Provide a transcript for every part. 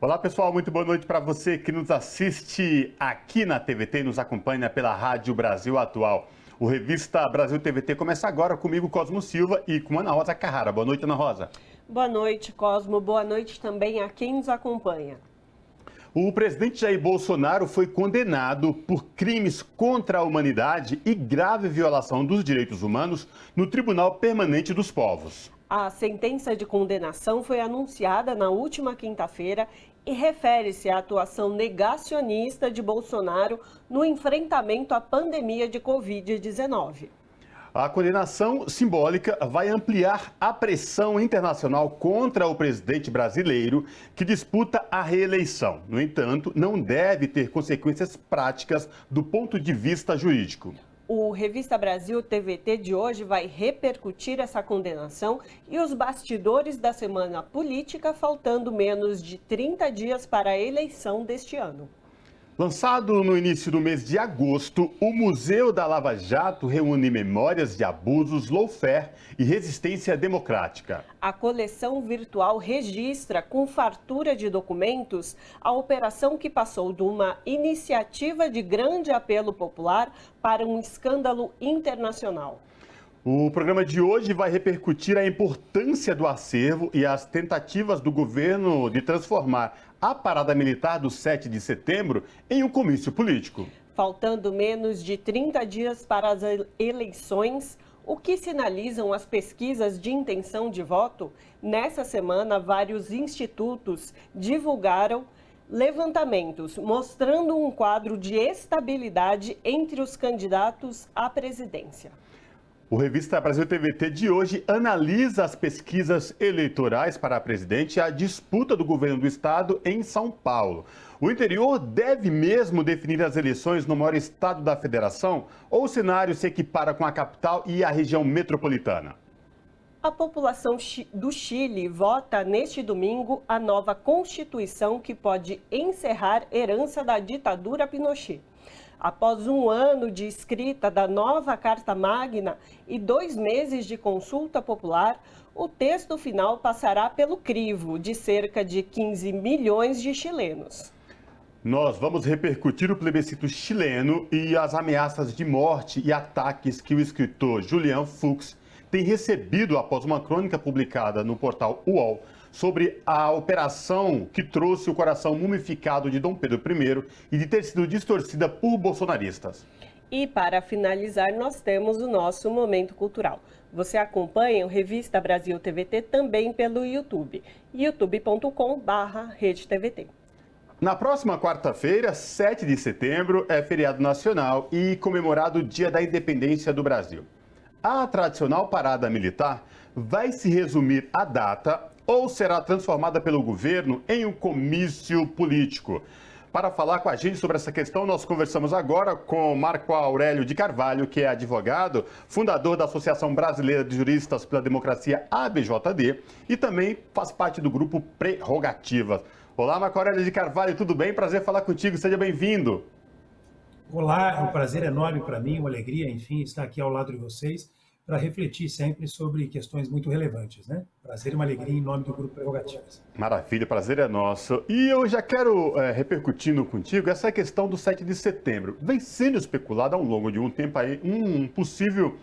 Olá pessoal, muito boa noite para você que nos assiste aqui na TVT e nos acompanha pela Rádio Brasil Atual. O Revista Brasil TVT começa agora comigo, Cosmo Silva, e com Ana Rosa Carrara. Boa noite, Ana Rosa. Boa noite, Cosmo. Boa noite também a quem nos acompanha. O presidente Jair Bolsonaro foi condenado por crimes contra a humanidade e grave violação dos direitos humanos no Tribunal Permanente dos Povos. A sentença de condenação foi anunciada na última quinta-feira e refere-se à atuação negacionista de Bolsonaro no enfrentamento à pandemia de Covid-19. A condenação simbólica vai ampliar a pressão internacional contra o presidente brasileiro que disputa a reeleição. No entanto, não deve ter consequências práticas do ponto de vista jurídico. O Revista Brasil TVT de hoje vai repercutir essa condenação e os bastidores da semana política, faltando menos de 30 dias para a eleição deste ano. Lançado no início do mês de agosto, o Museu da Lava Jato reúne memórias de abusos, lawfare e resistência democrática. A coleção virtual registra, com fartura de documentos, a operação que passou de uma iniciativa de grande apelo popular para um escândalo internacional. O programa de hoje vai repercutir a importância do acervo e as tentativas do governo de transformar a parada militar do 7 de setembro em um comício político. Faltando menos de 30 dias para as eleições, o que sinalizam as pesquisas de intenção de voto, nessa semana vários institutos divulgaram levantamentos mostrando um quadro de estabilidade entre os candidatos à presidência. O Revista Brasil TVT de hoje analisa as pesquisas eleitorais para a presidente e a disputa do governo do estado em São Paulo. O interior deve mesmo definir as eleições no maior estado da federação ou o cenário se equipara com a capital e a região metropolitana? A população do Chile vota neste domingo a nova Constituição que pode encerrar herança da ditadura Pinochet. Após um ano de escrita da nova Carta Magna e 2 meses de consulta popular, o texto final passará pelo crivo de cerca de 15 milhões de chilenos. Nós vamos repercutir o plebiscito chileno e as ameaças de morte e ataques que o escritor Julian Fuchs tem recebido após uma crônica publicada no portal UOL sobre a operação que trouxe o coração mumificado de Dom Pedro I e de ter sido distorcida por bolsonaristas. E para finalizar, nós temos o nosso Momento Cultural. Você acompanha o Revista Brasil TVT também pelo YouTube, youtube.com/RedeTVT. Na próxima quarta-feira, 7 de setembro, é feriado nacional e comemorado o Dia da Independência do Brasil. A tradicional parada militar vai se resumir à data ou será transformada pelo governo em um comício político? Para falar com a gente sobre essa questão, nós conversamos agora com Marco Aurélio de Carvalho, que é advogado, fundador da Associação Brasileira de Juristas pela Democracia, ABJD, e também faz parte do grupo Prerrogativas. Olá, Marco Aurélio de Carvalho, tudo bem? Prazer falar contigo, seja bem-vindo. Olá, é um prazer enorme para mim, uma alegria, enfim, estar aqui ao lado de vocês para refletir sempre sobre questões muito relevantes, né? Prazer e uma alegria em nome do Grupo Prerrogativas. Maravilha, prazer é nosso. E eu já quero repercutindo contigo essa questão do 7 de setembro. Vem sendo especulado ao longo de um tempo aí uma possível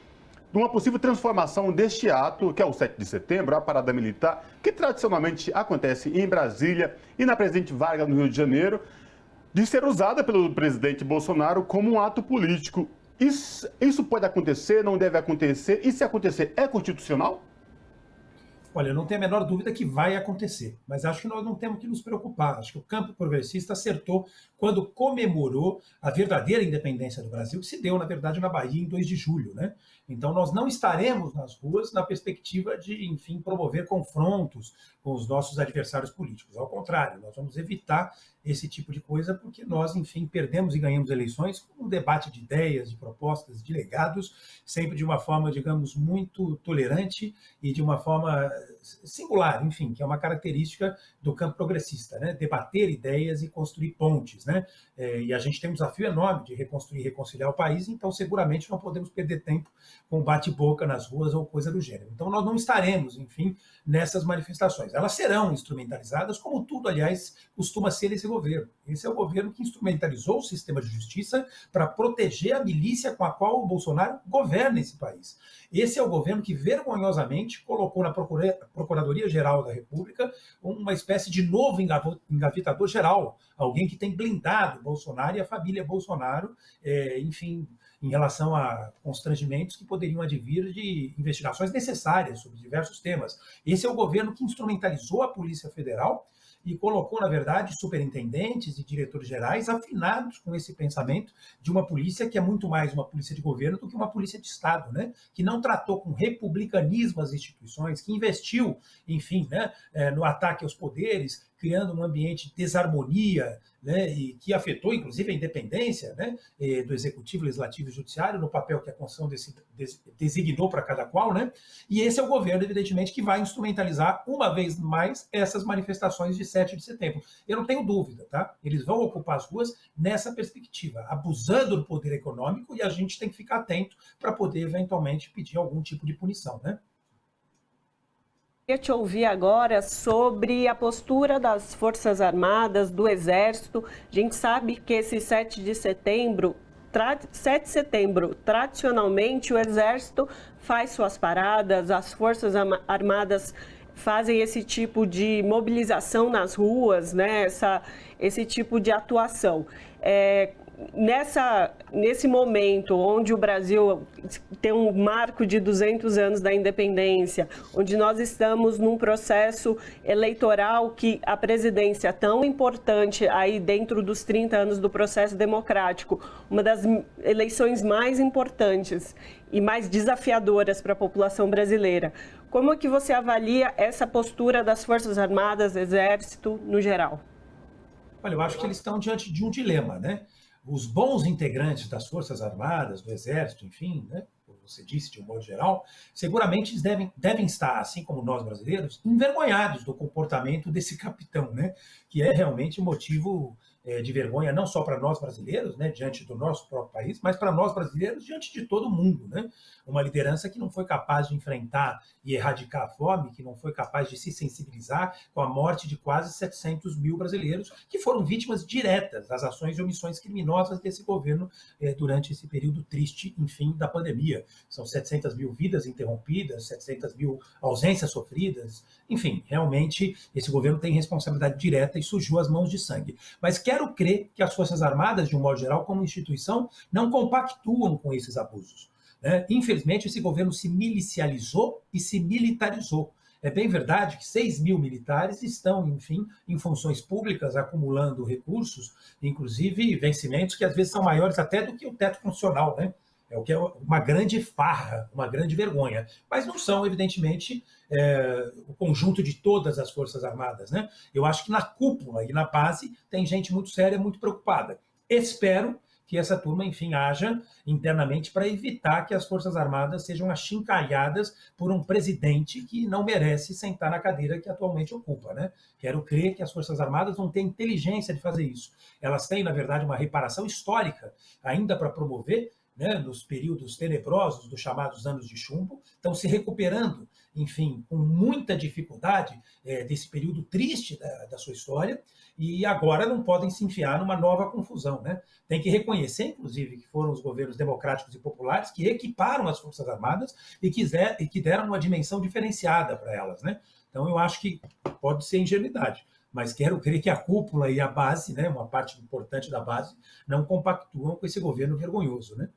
transformação deste ato, que é o 7 de setembro, a parada militar, que tradicionalmente acontece em Brasília e na Presidente Vargas, no Rio de Janeiro, de ser usada pelo presidente Bolsonaro como um ato político. Isso pode acontecer, não deve acontecer? E se acontecer, é constitucional? Olha, eu não tenho a menor dúvida que vai acontecer, mas acho que nós não temos que nos preocupar. Acho que o campo progressista acertou quando comemorou a verdadeira independência do Brasil, que se deu, na verdade, na Bahia em 2 de julho, né? Então, nós não estaremos nas ruas na perspectiva de, enfim, promover confrontos com os nossos adversários políticos. Ao contrário, nós vamos evitar esse tipo de coisa porque nós, enfim, perdemos e ganhamos eleições com um debate de ideias, de propostas, de legados, sempre de uma forma, digamos, muito tolerante e de uma forma singular, enfim, que é uma característica do campo progressista, né? Debater ideias e construir pontes, né? E a gente tem um desafio enorme de reconstruir e reconciliar o país, então seguramente não podemos perder tempo com bate-boca nas ruas ou coisa do gênero. Então nós não estaremos, enfim, nessas manifestações. Elas serão instrumentalizadas, como tudo, aliás, costuma ser esse governo. Esse é o governo que instrumentalizou o sistema de justiça para proteger a milícia com a qual o Bolsonaro governa esse país. Esse é o governo que vergonhosamente colocou na Procuradoria-Geral da República uma espécie de novo engavetador geral, alguém que tem blindado Bolsonaro e a família Bolsonaro, enfim, em relação a constrangimentos que poderiam advir de investigações necessárias sobre diversos temas. Esse é o governo que instrumentalizou a Polícia Federal e colocou, na verdade, superintendentes e diretores gerais afinados com esse pensamento de uma polícia que é muito mais uma polícia de governo do que uma polícia de Estado, né? Que não tratou com republicanismo as instituições, que investiu, enfim, né, no ataque aos poderes, criando um ambiente de desarmonia, né, e que afetou, inclusive, a independência, né, do Executivo, Legislativo e Judiciário, no papel que a Constituição designou para cada qual, né? E esse é o governo, evidentemente, que vai instrumentalizar, uma vez mais, essas manifestações de 7 de setembro. Eu não tenho dúvida, tá? Eles vão ocupar as ruas nessa perspectiva, abusando do poder econômico, e a gente tem que ficar atento para poder, eventualmente, pedir algum tipo de punição, né? Queria te ouvir agora sobre a postura das Forças Armadas, do Exército. A gente sabe que esse 7 de setembro, tradicionalmente o Exército faz suas paradas, as Forças Armadas fazem esse tipo de mobilização nas ruas, né? Esse tipo de atuação. Nesse momento onde o Brasil tem um marco de 200 anos da independência, onde nós estamos num processo eleitoral que a presidência tão importante aí dentro dos 30 anos do processo democrático, uma das eleições mais importantes e mais desafiadoras para a população brasileira. Como é que você avalia essa postura das Forças Armadas, Exército, no geral? Olha, eu acho que eles estão diante de um dilema, né? Os bons integrantes das Forças Armadas, do Exército, enfim, né, como você disse, de um modo geral, seguramente eles devem estar, assim como nós brasileiros, envergonhados do comportamento desse capitão, né, que é realmente motivo de vergonha não só para nós brasileiros, né, diante do nosso próprio país, mas para nós brasileiros diante de todo mundo, né? Uma liderança que não foi capaz de enfrentar e erradicar a fome, que não foi capaz de se sensibilizar com a morte de quase 700 mil brasileiros que foram vítimas diretas das ações e omissões criminosas desse governo durante esse período triste, enfim, da pandemia. São 700 mil vidas interrompidas, 700 mil ausências sofridas, enfim, realmente esse governo tem responsabilidade direta e sujou as mãos de sangue. Mas quero crer que as Forças Armadas, de um modo geral, como instituição, não compactuam com esses abusos. Infelizmente, esse governo se milicializou e se militarizou. É bem verdade que 6 mil militares estão, enfim, em funções públicas, acumulando recursos, inclusive vencimentos que às vezes são maiores até do que o teto constitucional, né? É o que é uma grande farra, uma grande vergonha. Mas não são, evidentemente, o conjunto de todas as Forças Armadas, né? Eu acho que na cúpula e na base tem gente muito séria, muito preocupada. Espero que essa turma, enfim, haja internamente para evitar que as Forças Armadas sejam achincalhadas por um presidente que não merece sentar na cadeira que atualmente ocupa, né? Quero crer que as Forças Armadas não têm inteligência de fazer isso. Elas têm, na verdade, uma reparação histórica ainda para promover, né, nos períodos tenebrosos dos chamados anos de chumbo, estão se recuperando, enfim, com muita dificuldade desse período triste da sua história, e agora não podem se enfiar numa nova confusão, né? Tem que reconhecer, inclusive, que foram os governos democráticos e populares que equiparam as Forças Armadas e que deram uma dimensão diferenciada para elas, né? Então, eu acho que pode ser ingenuidade, mas quero crer que a cúpula e a base, né, uma parte importante da base, não compactuam com esse governo vergonhoso, né?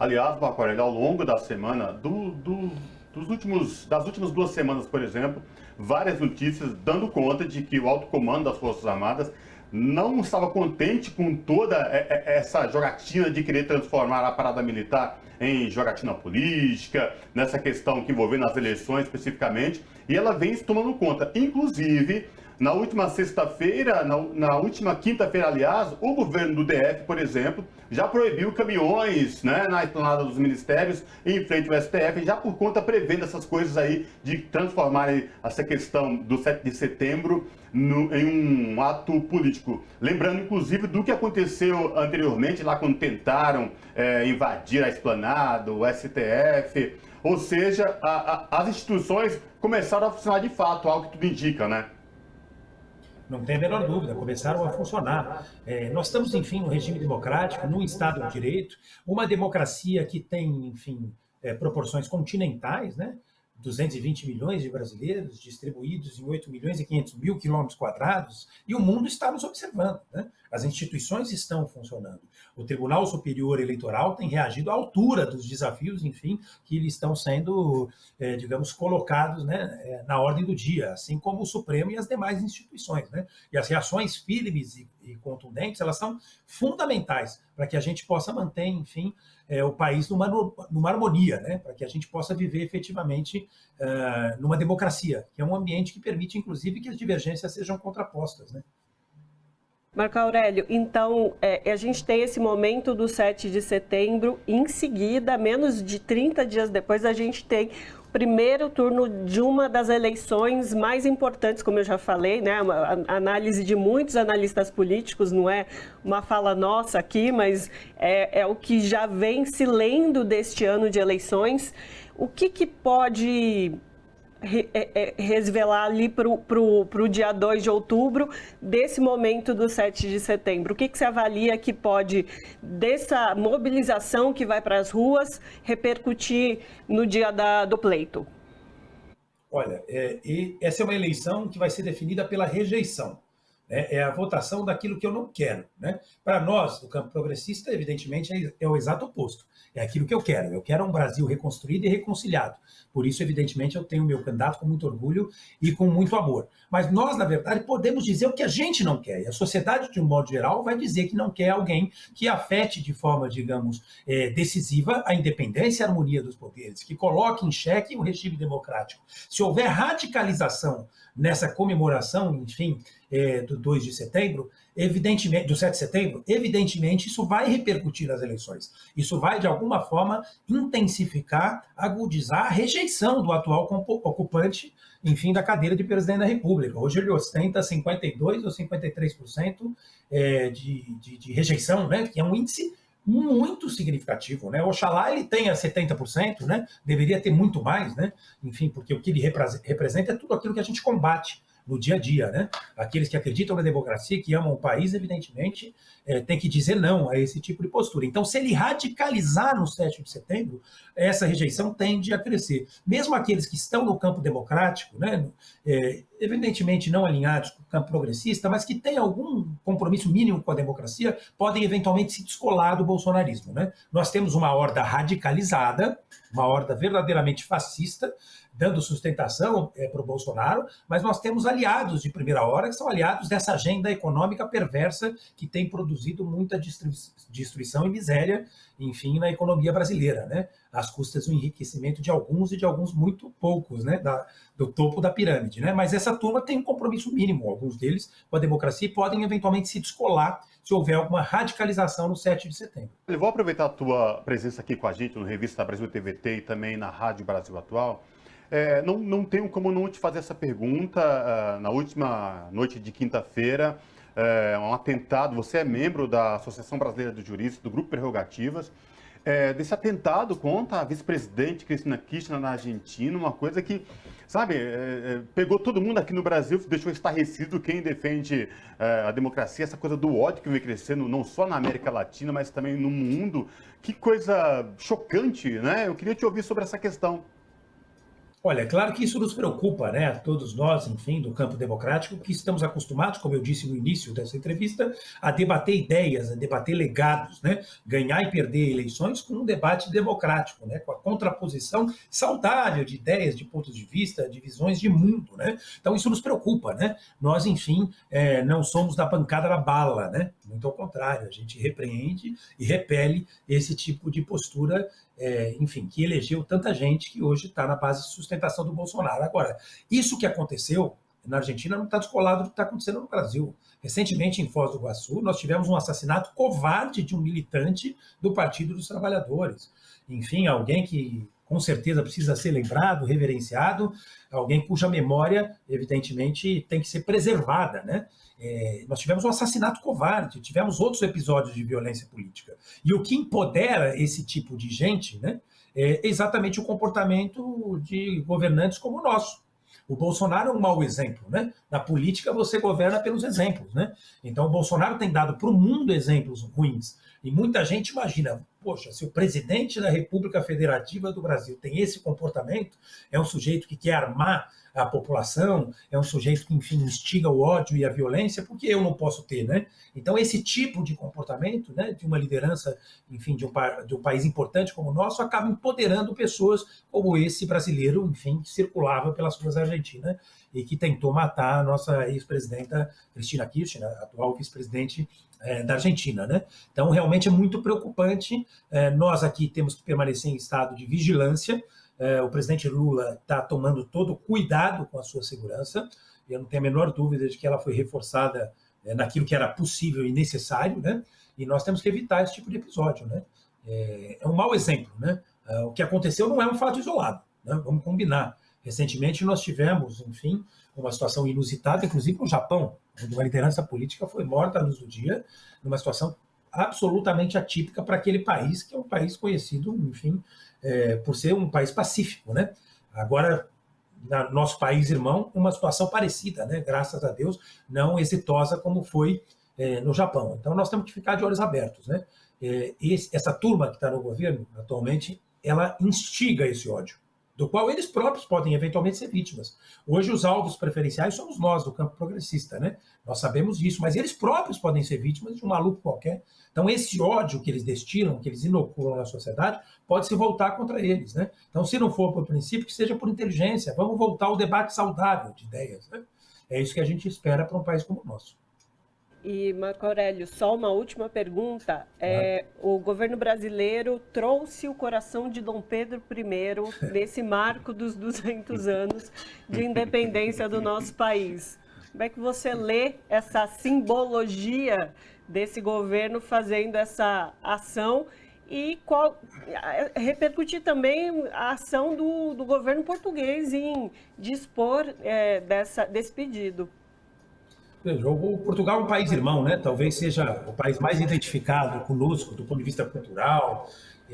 Aliás, Marco Aurélio, ao longo da semana, das últimas 2 semanas, por exemplo, várias notícias dando conta de que o alto comando das Forças Armadas não estava contente com toda essa jogatina de querer transformar a parada militar em jogatina política, nessa questão que envolvendo as eleições especificamente, e ela vem se tomando conta, inclusive Na última sexta-feira, na última quinta-feira, aliás, o governo do DF, por exemplo, já proibiu caminhões, né, na esplanada dos ministérios em frente ao STF, já por conta prevendo essas coisas aí de transformarem essa questão do 7 de setembro em um ato político. Lembrando, inclusive, do que aconteceu anteriormente, lá quando tentaram invadir a esplanada, o STF. Ou seja, as instituições começaram a funcionar de fato, algo que tudo indica, né? Não tem a menor dúvida, começaram a funcionar. Nós estamos, enfim, num regime democrático, num Estado de Direito, uma democracia que tem, enfim, proporções continentais, né? 220 milhões de brasileiros distribuídos em 8 milhões e 500 mil quilômetros quadrados, e o mundo está nos observando, né? As instituições estão funcionando. O Tribunal Superior Eleitoral tem reagido à altura dos desafios, enfim, que lhe estão sendo, digamos, colocados, né, na ordem do dia, assim como o Supremo e as demais instituições, né? E as reações firmes e contundentes, elas são fundamentais para que a gente possa manter, enfim, o país numa harmonia, né? Para que a gente possa viver efetivamente numa democracia, que é um ambiente que permite, inclusive, que as divergências sejam contrapostas, né? Marco Aurélio, então a gente tem esse momento do 7 de setembro, em seguida, menos de 30 dias depois, a gente tem o primeiro turno de uma das eleições mais importantes, como eu já falei, né? A análise de muitos analistas políticos, não é uma fala nossa aqui, mas é o que já vem se lendo deste ano de eleições. O que pode revelar ali para o dia 2 de outubro, desse momento do 7 de setembro? O que você avalia que pode, dessa mobilização que vai para as ruas, repercutir no dia do pleito? Olha, essa é uma eleição que vai ser definida pela rejeição. É a votação daquilo que eu não quero, né? Para nós, do campo progressista, evidentemente, é o exato oposto. É aquilo que eu quero. Eu quero um Brasil reconstruído e reconciliado. Por isso, evidentemente, eu tenho o meu candidato com muito orgulho e com muito amor. Mas nós, na verdade, podemos dizer o que a gente não quer. E a sociedade, de um modo geral, vai dizer que não quer alguém que afete de forma, digamos, decisiva a independência e a harmonia dos poderes, que coloque em xeque o regime democrático. Se houver radicalização nessa comemoração, enfim, do 2 de setembro, evidentemente, do 7 de setembro, evidentemente isso vai repercutir nas eleições. Isso vai, de alguma forma, intensificar, agudizar a rejeição do atual ocupante, enfim, da cadeira de presidente da República. Hoje ele ostenta 52% ou 53% de rejeição, né, que é um índice muito significativo, né? Oxalá ele tenha 70%, né? Deveria ter muito mais, né? Enfim, porque o que ele representa é tudo aquilo que a gente combate no dia a dia, né? Aqueles que acreditam na democracia, que amam o país, evidentemente, tem que dizer não a esse tipo de postura. Então, se ele radicalizar no 7 de setembro, essa rejeição tende a crescer. Mesmo aqueles que estão no campo democrático, né? Evidentemente não alinhados com o campo progressista, mas que têm algum compromisso mínimo com a democracia, podem eventualmente se descolar do bolsonarismo, né? Nós temos uma horda radicalizada, uma horda verdadeiramente fascista, dando sustentação para o Bolsonaro, mas nós temos aliados de primeira hora, que são aliados dessa agenda econômica perversa que tem produzido muita destruição e miséria, enfim, na economia brasileira, né? Às custas do enriquecimento de alguns e de alguns muito poucos, né? Do topo da pirâmide, né? Mas essa turma tem um compromisso mínimo, alguns deles, com a democracia, e podem eventualmente se descolar se houver alguma radicalização no 7 de setembro. Eu vou aproveitar a tua presença aqui com a gente no Revista Brasil TVT e também na Rádio Brasil Atual. Não tenho como não te fazer essa pergunta. Na última noite de quinta-feira, um atentado, você é membro da Associação Brasileira de Juristas, do Grupo Prerrogativas, desse atentado contra a vice-presidente Cristina Kirchner na Argentina, uma coisa que, sabe, pegou todo mundo aqui no Brasil, deixou estarrecido quem defende a democracia, essa coisa do ódio que vem crescendo, não só na América Latina, mas também no mundo. Que coisa chocante, né? Eu queria te ouvir sobre essa questão. Olha, é claro que isso nos preocupa, né? Todos nós, enfim, do campo democrático, que estamos acostumados, como eu disse no início dessa entrevista, a debater ideias, a debater legados, né? Ganhar e perder eleições com um debate democrático, né? Com a contraposição saudável de ideias, de pontos de vista, de visões de mundo, né? Então isso nos preocupa, né? Nós, enfim, não somos da pancada da bala, né? Muito ao contrário, a gente repreende e repele esse tipo de postura, enfim, que elegeu tanta gente que hoje está na base de sustentação do Bolsonaro. Agora, isso que aconteceu na Argentina não está descolado do que está acontecendo no Brasil. Recentemente, em Foz do Iguaçu, nós tivemos um assassinato covarde de um militante do Partido dos Trabalhadores. Enfim, alguém que com certeza precisa ser lembrado, reverenciado, alguém cuja memória, evidentemente, tem que ser preservada, né? Nós tivemos um assassinato covarde, tivemos outros episódios de violência política. E o que empodera esse tipo de gente, né, é exatamente o comportamento de governantes como o nosso. O Bolsonaro é um mau exemplo, né? Na política você governa pelos exemplos, né? Então o Bolsonaro tem dado para o mundo exemplos ruins. E muita gente imagina, poxa, se o presidente da República Federativa do Brasil tem esse comportamento, é um sujeito que quer armar a população, é um sujeito que, enfim, instiga o ódio e a violência, porque eu não posso ter, né? Então, esse tipo de comportamento, né, de uma liderança, enfim, de um país importante como o nosso, acaba empoderando pessoas como esse brasileiro, enfim, que circulava pelas ruas da Argentina e que tentou matar a nossa ex-presidenta Cristina Kirchner, atual vice-presidente da Argentina, né? Então, realmente é muito preocupante. Nós aqui temos que permanecer em estado de vigilância. O presidente Lula está tomando todo cuidado com a sua segurança. Eu não tenho a menor dúvida de que ela foi reforçada naquilo que era possível e necessário, né? E nós temos que evitar esse tipo de episódio, né? É um mau exemplo, né? O que aconteceu não é um fato isolado, né? Vamos combinar. Recentemente nós tivemos, enfim, uma situação inusitada, inclusive no Japão, onde uma liderança política foi morta à luz do dia, numa situação absolutamente atípica para aquele país, que é um país conhecido, enfim, por ser um país pacífico, né? Agora, no nosso país irmão, uma situação parecida, né? Graças a Deus, não exitosa como foi no Japão. Então, nós temos que ficar de olhos abertos, né? Essa turma que está no governo, atualmente, ela instiga esse ódio, do qual eles próprios podem eventualmente ser vítimas. Hoje, os alvos preferenciais somos nós, do campo progressista, né? Nós sabemos disso, mas eles próprios podem ser vítimas de um maluco qualquer. Então, esse ódio que eles destilam, que eles inoculam na sociedade, pode se voltar contra eles, né? Então, se não for por princípio, que seja por inteligência. Vamos voltar ao debate saudável de ideias, né? É isso que a gente espera para um país como o nosso. E, Marco Aurélio, só uma última pergunta. O governo brasileiro trouxe o coração de Dom Pedro I nesse marco dos 200 anos de independência do nosso país. Como é que você lê essa simbologia desse governo fazendo essa ação e repercutir também a ação do governo português em dispor desse pedido? O Portugal é um país irmão, né? Talvez seja o país mais identificado conosco do ponto de vista cultural,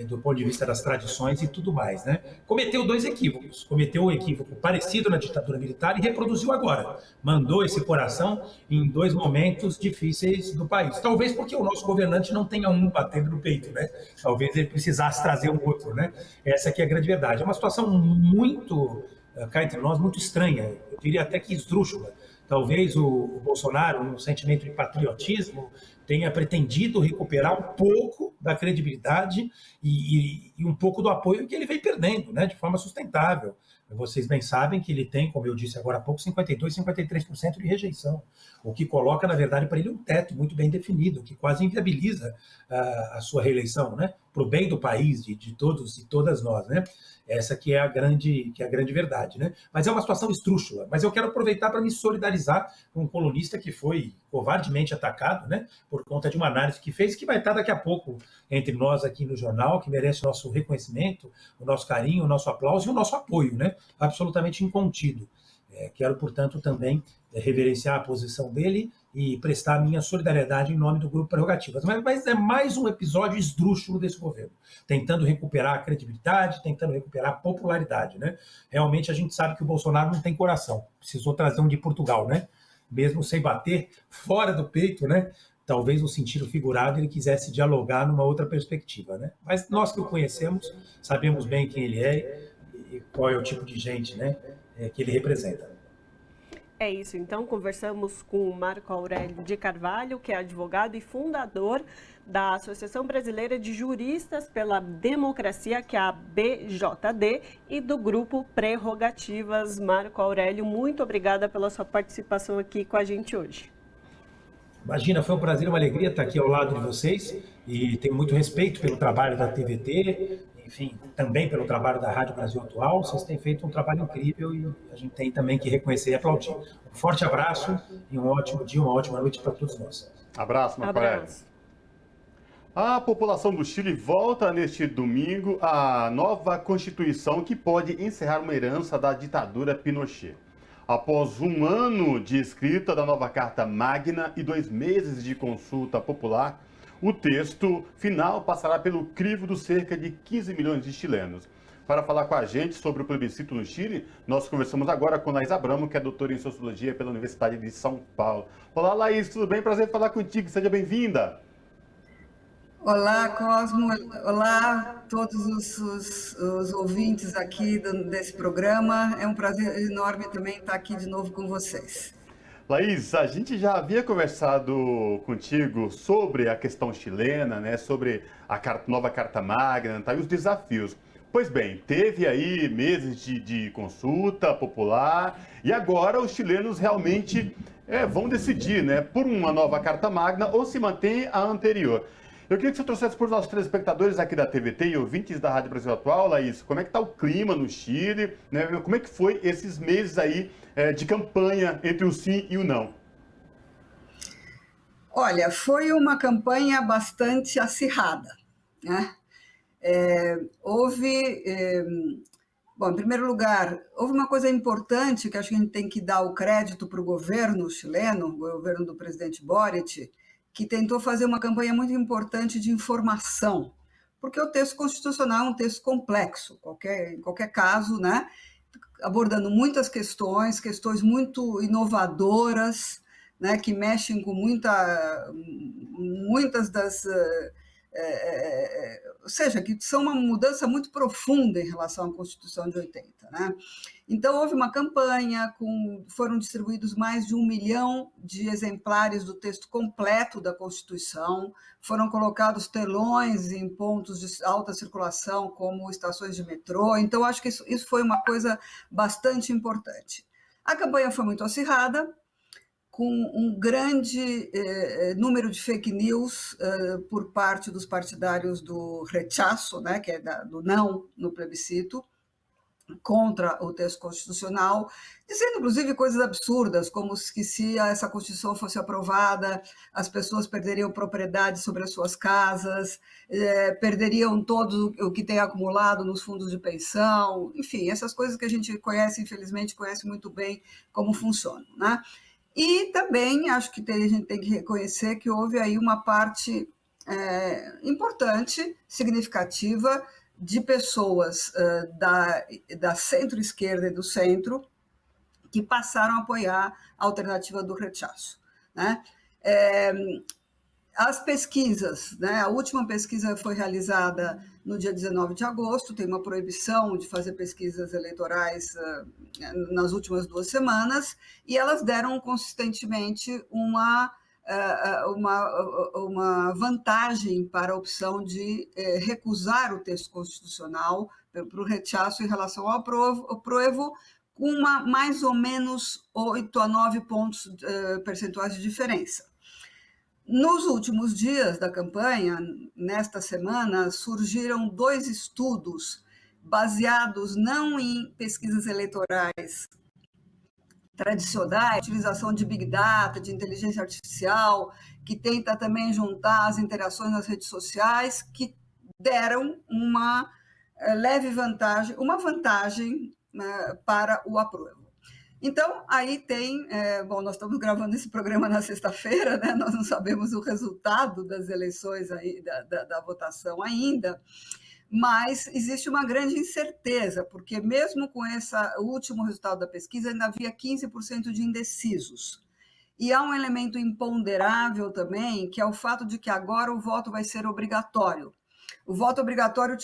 do ponto de vista das tradições e tudo mais, né? Cometeu dois equívocos. Cometeu um equívoco parecido na ditadura militar e reproduziu agora. Mandou esse coração em dois momentos difíceis do país. Talvez porque o nosso governante não tenha um batendo no peito, né? Talvez ele precisasse trazer um outro, né? Essa aqui é a grande verdade. É uma situação muito, cá entre nós, muito estranha. Eu diria até que esdrúxula. Talvez o Bolsonaro, no sentimento de patriotismo, tenha pretendido recuperar um pouco da credibilidade e um pouco do apoio que ele vem perdendo, né, de forma sustentável. Vocês bem sabem que ele tem, como eu disse agora há pouco, 52%, 53% de rejeição, o que coloca, na verdade, para ele um teto muito bem definido, que quase inviabiliza a sua reeleição, né, para o bem do país, de todos e todas nós, né? Essa que é a grande verdade, né? Mas é uma situação esdrúxula. Mas eu quero aproveitar para me solidarizar com um colunista que foi covardemente atacado, né? Por conta de uma análise que fez, que vai estar daqui a pouco entre nós aqui no jornal, que merece o nosso reconhecimento, o nosso carinho, o nosso aplauso e o nosso apoio, né? Absolutamente incontido. Quero, portanto, também reverenciar a posição dele e prestar a minha solidariedade em nome do Grupo Prerrogativas. Mas é mais um episódio esdrúxulo desse governo, tentando recuperar a credibilidade, tentando recuperar a popularidade, né? Realmente a gente sabe que o Bolsonaro não tem coração, precisou trazer um de Portugal, né? Mesmo sem bater fora do peito, né? Talvez no sentido figurado ele quisesse dialogar numa outra perspectiva, né? Mas nós que o conhecemos, sabemos bem quem ele é e qual é o tipo de gente, né, que ele representa. É isso, então conversamos com o Marco Aurélio de Carvalho, que é advogado e fundador da Associação Brasileira de Juristas pela Democracia, que é a BJD, e do Grupo Prerrogativas. Marco Aurélio, muito obrigada pela sua participação aqui com a gente hoje. Imagina, foi um prazer, uma alegria estar aqui ao lado de vocês e tenho muito respeito pelo trabalho da TVT, enfim, também pelo trabalho da Rádio Brasil Atual. Vocês têm feito um trabalho incrível e a gente tem também que reconhecer e aplaudir. Um forte abraço e um ótimo dia, uma ótima noite para todos nós. Abraço, Marco Aurélio. A população do Chile vota neste domingo a nova Constituição que pode encerrar uma herança da ditadura Pinochet. Após um ano de escrita da nova Carta Magna e 2 meses de consulta popular, o texto final passará pelo crivo dos cerca de 15 milhões de chilenos. Para falar com a gente sobre o plebiscito no Chile, nós conversamos agora com Laís Abramo, que é doutora em Sociologia pela Universidade de São Paulo. Olá, Laís, tudo bem? Prazer falar contigo, seja bem-vinda. Olá, Cosmo. Olá a todos os ouvintes aqui desse programa. É um prazer enorme também estar aqui de novo com vocês. Laís, a gente já havia conversado contigo sobre a questão chilena, né, sobre a nova Carta Magna, tá, e os desafios. Pois bem, teve aí meses de consulta popular e agora os chilenos realmente vão decidir, né, por uma nova Carta Magna ou se mantém a anterior. Eu queria que você trouxesse para os nossos telespectadores aqui da TVT e ouvintes da Rádio Brasil Atual, Laís, como é que está o clima no Chile, né? Como é que foi esses meses aí de campanha entre o sim e o não? Olha, foi uma campanha bastante acirrada, né? Bom, em primeiro lugar, houve uma coisa importante que acho que a gente tem que dar o crédito para o governo chileno, o governo do presidente Boric, que tentou fazer uma campanha muito importante de informação, porque o texto constitucional é um texto complexo, em qualquer caso, né? Abordando muitas questões muito inovadoras, né? Que mexem com muitas das... ou seja, que são uma mudança muito profunda em relação à Constituição de 80. Né? Então, houve uma campanha, foram distribuídos mais de 1 milhão de exemplares do texto completo da Constituição, foram colocados telões em pontos de alta circulação, como estações de metrô, então acho que isso foi uma coisa bastante importante. A campanha foi muito acirrada, com um grande número de fake news por parte dos partidários do rechaço, né, que é do não no plebiscito, contra o texto constitucional, dizendo inclusive coisas absurdas, como que se essa Constituição fosse aprovada, as pessoas perderiam propriedade sobre as suas casas, perderiam todo o que tem acumulado nos fundos de pensão, enfim, essas coisas que a gente conhece, infelizmente, conhece muito bem como funcionam, né? E também acho que a gente tem que reconhecer que houve aí uma parte importante, significativa, de pessoas da centro-esquerda e do centro que passaram a apoiar a alternativa do rechaço. Né? As pesquisas, né? A última pesquisa foi realizada no dia 19 de agosto, tem uma proibição de fazer pesquisas eleitorais nas últimas 2 semanas, e elas deram consistentemente uma vantagem para a opção de recusar o texto constitucional para o rechaço em relação ao aprovo, com mais ou menos 8 a 9 pontos percentuais de diferença. Nos últimos dias da campanha, nesta semana, surgiram 2 estudos baseados não em pesquisas eleitorais tradicionais, utilização de Big Data, de inteligência artificial, que tenta também juntar as interações nas redes sociais, que deram uma leve vantagem, né, para o aprovo. Então, aí tem... bom, nós estamos gravando esse programa na sexta-feira, né? Nós não sabemos o resultado das eleições, aí, da votação ainda, mas existe uma grande incerteza, porque mesmo com esse último resultado da pesquisa, ainda havia 15% de indecisos. E há um elemento imponderável também, que é o fato de que agora o voto vai ser obrigatório. O voto obrigatório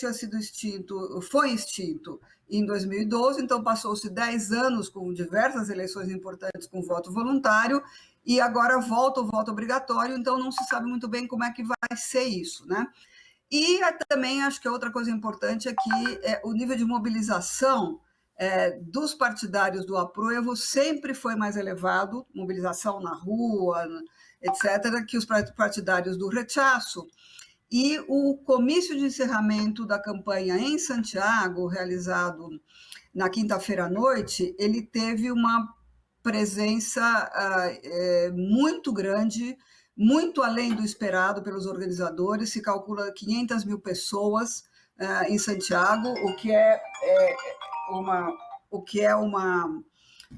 foi extinto em 2012, então passou-se 10 anos com diversas eleições importantes com voto voluntário, e agora volta o voto obrigatório, então não se sabe muito bem como é que vai ser isso, né? E também acho que outra coisa importante é que o nível de mobilização dos partidários do aprovo sempre foi mais elevado, mobilização na rua, etc., que os partidários do rechaço. E o comício de encerramento da campanha em Santiago, realizado na quinta-feira à noite, ele teve uma presença muito grande, muito além do esperado pelos organizadores. Se calcula 500 mil pessoas em Santiago, o que é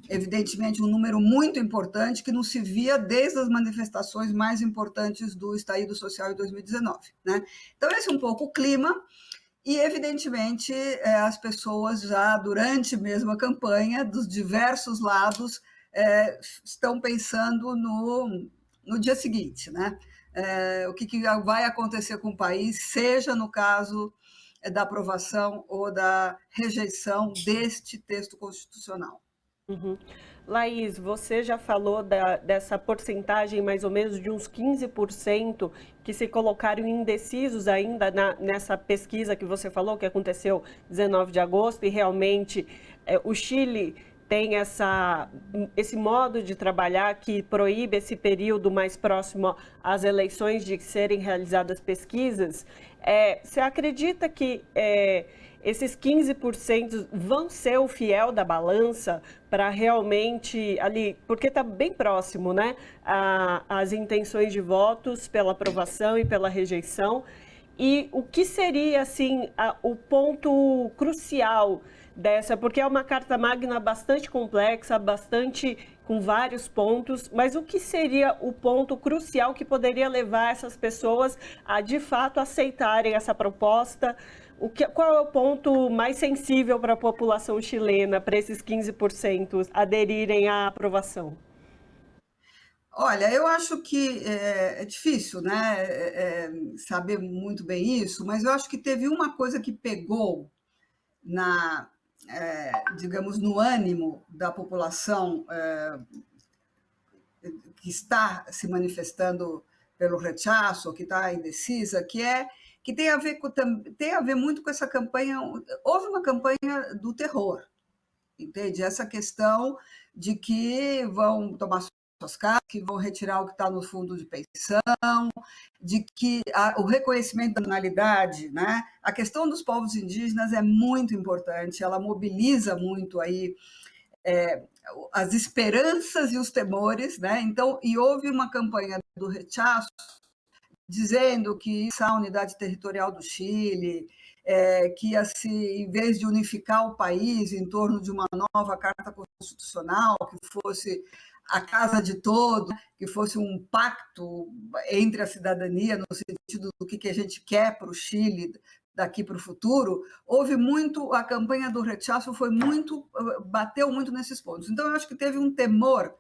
evidentemente um número muito importante que não se via desde as manifestações mais importantes do estallido social em 2019, né? Então, esse é um pouco o clima. E, evidentemente, as pessoas já, durante mesmo a campanha, dos diversos lados, estão pensando no dia seguinte, né? O que vai acontecer com o país, seja no caso da aprovação ou da rejeição deste texto constitucional. Uhum. Laís, você já falou dessa porcentagem, mais ou menos de uns 15%, que se colocaram indecisos ainda nessa pesquisa que você falou, que aconteceu 19 de agosto, e realmente o Chile tem esse modo de trabalhar que proíbe esse período mais próximo às eleições de serem realizadas pesquisas. Você acredita que esses 15% vão ser o fiel da balança para realmente ali, porque está bem próximo, né, as intenções de votos pela aprovação e pela rejeição? E o que seria, assim, o ponto crucial dessa, porque é uma carta magna bastante complexa, bastante com vários pontos, mas o que seria o ponto crucial que poderia levar essas pessoas a, de fato, aceitarem essa proposta? Qual é o ponto mais sensível para a população chilena, para esses 15% aderirem à aprovação? Olha, eu acho que é difícil, né, saber muito bem isso, mas eu acho que teve uma coisa que pegou digamos, no ânimo da população que está se manifestando pelo rechaço, que está indecisa, que tem a ver muito com essa campanha. Houve uma campanha do terror, entende? Essa questão de que vão tomar suas casas, que vão retirar o que está no fundo de pensão, de que o reconhecimento da nacionalidade, né? A questão dos povos indígenas é muito importante, ela mobiliza muito aí as esperanças e os temores, né? Então, e houve uma campanha do rechaço dizendo que a unidade territorial do Chile, que ia se, em vez de unificar o país em torno de uma nova carta constitucional, que fosse a casa de todos, que fosse um pacto entre a cidadania, no sentido do que a gente quer para o Chile daqui para o futuro, houve muito, a campanha do rechaço bateu muito nesses pontos. Então, eu acho que teve um temor,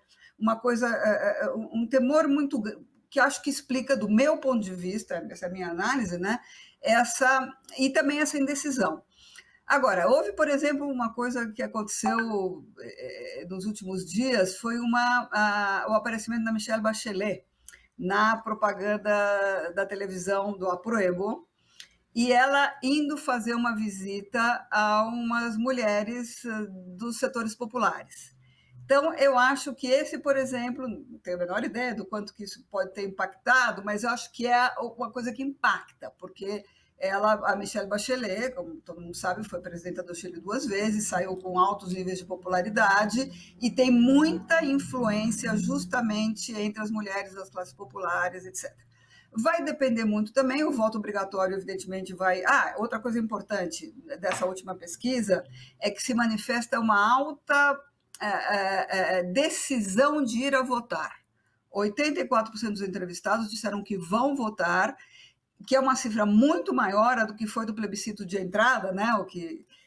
um temor muito, que acho que explica, do meu ponto de vista, essa é a minha análise, né, e também essa indecisão. Agora, houve, por exemplo, uma coisa que aconteceu nos últimos dias, foi o aparecimento da Michelle Bachelet na propaganda da televisão do Apruebo, e ela indo fazer uma visita a umas mulheres dos setores populares. Então, eu acho que esse, por exemplo, não tenho a menor ideia do quanto que isso pode ter impactado, mas eu acho que é uma coisa que impacta, porque a Michelle Bachelet, como todo mundo sabe, foi presidenta do Chile 2 vezes, saiu com altos níveis de popularidade e tem muita influência justamente entre as mulheres das classes populares, etc. Vai depender muito também, o voto obrigatório, evidentemente, vai... outra coisa importante dessa última pesquisa é que se manifesta uma alta decisão de ir a votar. 84% dos entrevistados disseram que vão votar, que é uma cifra muito maior do que foi do plebiscito de entrada, né,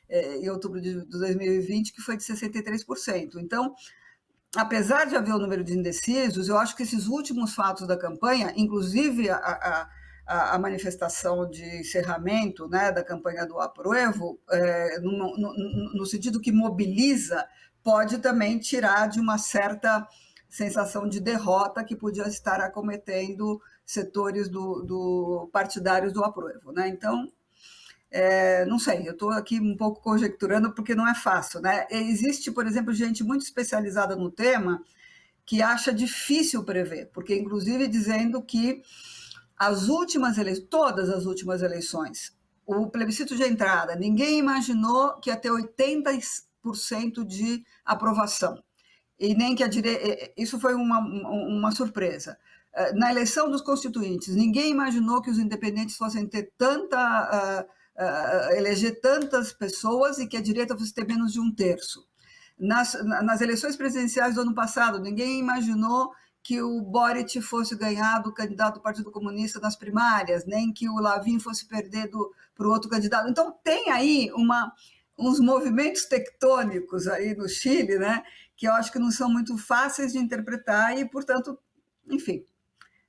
em outubro de 2020, que foi de 63%. Então, apesar de haver o número de indecisos, eu acho que esses últimos fatos da campanha, inclusive a manifestação de encerramento, né, da campanha do Apruebo, no sentido que mobiliza, pode também tirar de uma certa sensação de derrota que podia estar acometendo setores partidários do Apruebo, né? Então, não sei, eu estou aqui um pouco conjecturando porque não é fácil, né? Existe, por exemplo, gente muito especializada no tema que acha difícil prever, porque inclusive dizendo que todas as últimas eleições, o plebiscito de entrada, ninguém imaginou que ia ter 80% de aprovação. E nem que isso foi uma surpresa. Na eleição dos constituintes, ninguém imaginou que os independentes fossem ter eleger tantas pessoas e que a direita fosse ter menos de 1/3. Nas eleições presidenciais do ano passado, ninguém imaginou que o Boric fosse ganhar do candidato do Partido Comunista nas primárias, nem que o Lavin fosse perder para o outro candidato. Então, tem aí uns movimentos tectônicos aí no Chile, né, que eu acho que não são muito fáceis de interpretar e, portanto, enfim,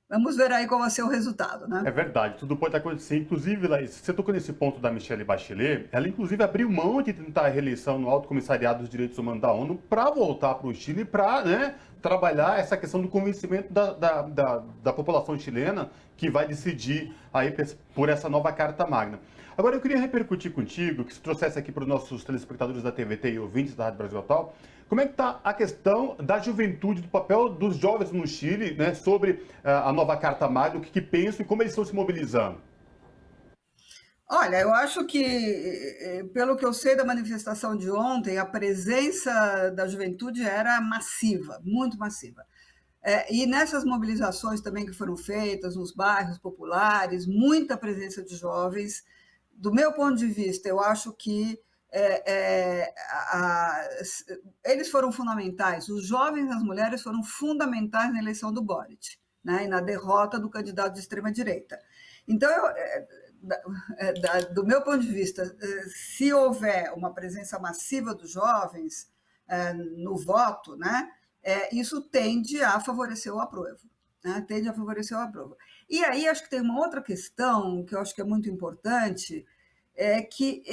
vamos ver aí qual vai ser o resultado, né? É verdade, tudo pode acontecer. Inclusive, Laís, você tocou nesse ponto da Michelle Bachelet, ela inclusive abriu mão de tentar a reeleição no Alto Comissariado dos Direitos Humanos da ONU para voltar para o Chile, para, né, trabalhar essa questão do convencimento da população chilena que vai decidir aí por essa nova Carta Magna. Agora, eu queria repercutir contigo, que se trouxesse aqui para os nossos telespectadores da TVT e ouvintes da Rádio Brasil Atual, como é que está a questão da juventude, do papel dos jovens no Chile, né, sobre a nova Carta Magna, o que pensam e como eles estão se mobilizando? Olha, eu acho que, pelo que eu sei da manifestação de ontem, a presença da juventude era massiva, muito massiva. E nessas mobilizações também que foram feitas nos bairros populares, muita presença de jovens. Do meu ponto de vista, eu acho que eles foram fundamentais, os jovens e as mulheres foram fundamentais na eleição do Boric, né, e na derrota do candidato de extrema-direita. Então, do meu ponto de vista, se houver uma presença massiva dos jovens no voto, né, isso tende a favorecer o aprovo. Né, tende a favorecer o aprovo. E aí, acho que tem uma outra questão que eu acho que é muito importante, que,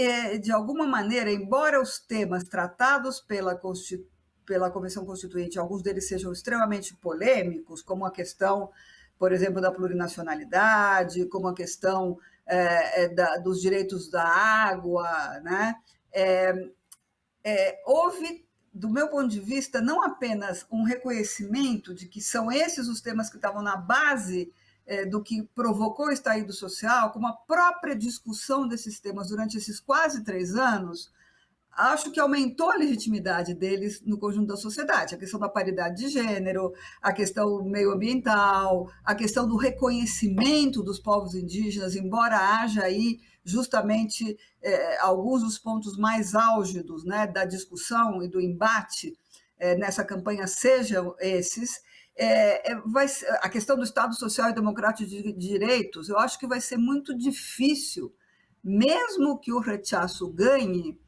de alguma maneira, embora os temas tratados pela Comissão Constituinte, alguns deles sejam extremamente polêmicos, como a questão, por exemplo, da plurinacionalidade, como a questão dos direitos da água, né? Houve, do meu ponto de vista, não apenas um reconhecimento de que são esses os temas que estavam na base do que provocou o estallido social, como a própria discussão desses temas durante esses quase 3 anos, acho que aumentou a legitimidade deles no conjunto da sociedade. A questão da paridade de gênero, a questão meioambiental, a questão do reconhecimento dos povos indígenas, embora haja aí justamente alguns dos pontos mais álgidos, né, da discussão e do embate nessa campanha sejam esses. A questão do Estado Social e Democrático de Direitos, eu acho que vai ser muito difícil, mesmo que o rechaço ganhe,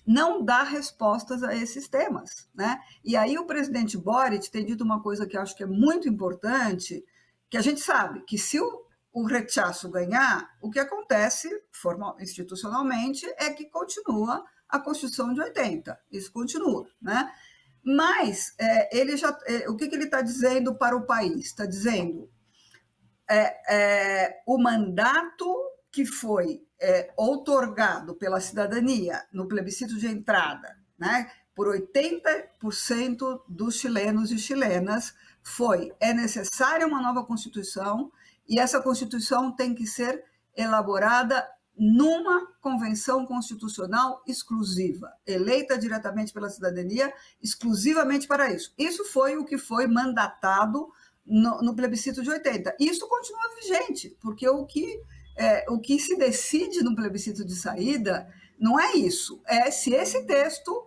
não dar respostas a esses temas, né? E aí o presidente Boric tem dito uma coisa que eu acho que é muito importante, que a gente sabe que se o rechaço ganhar, o que acontece institucionalmente é que continua a Constituição de 80, isso continua, né? Mas o que ele está dizendo para o país? Está dizendo o mandato que foi outorgado pela cidadania no plebiscito de entrada, né, por 80% dos chilenos e chilenas, é necessária uma nova Constituição e essa Constituição tem que ser elaborada numa convenção constitucional exclusiva, eleita diretamente pela cidadania, exclusivamente para isso. Isso foi o que foi mandatado no plebiscito de 80. Isso continua vigente, porque o que se decide no plebiscito de saída não é isso, é se esse texto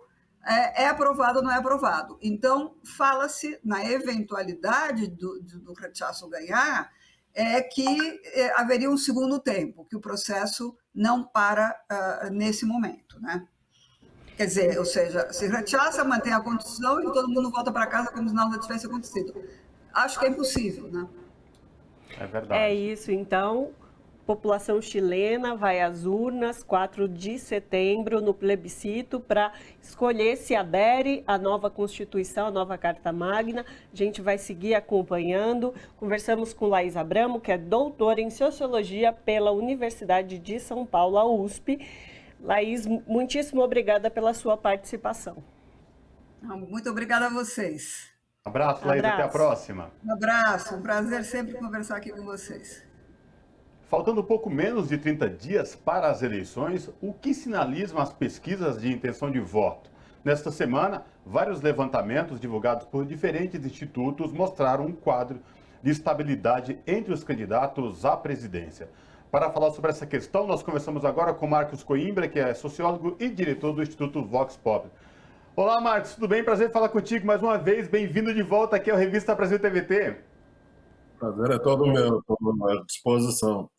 é aprovado ou não é aprovado. Então, fala-se na eventualidade do rechaço ganhar, que haveria um segundo tempo, que o processo não para nesse momento, né? Quer dizer, ou seja, se rechaça, mantém a Constituição e todo mundo volta para casa como se nada tivesse acontecido. Acho que é impossível, né? É verdade. É isso, então. População chilena vai às urnas 4 de setembro no plebiscito para escolher se adere à nova Constituição, à nova Carta Magna. A gente vai seguir acompanhando. Conversamos com Laís Abramo, que é doutora em Sociologia pela Universidade de São Paulo, a USP. Laís, muitíssimo obrigada pela sua participação. Muito obrigada a vocês. Abraço, Laís. Até a próxima. Um abraço. Um prazer sempre conversar aqui com vocês. Faltando pouco menos de 30 dias para as eleições, o que sinalizam as pesquisas de intenção de voto? Nesta semana, vários levantamentos divulgados por diferentes institutos mostraram um quadro de estabilidade entre os candidatos à presidência. Para falar sobre essa questão, nós conversamos agora com Marcos Coimbra, que é sociólogo e diretor do Instituto Vox Populi. Olá, Marcos, tudo bem? Prazer falar contigo mais uma vez. Bem-vindo de volta aqui ao Revista Brasil TVT. Prazer é todo meu, estou à disposição.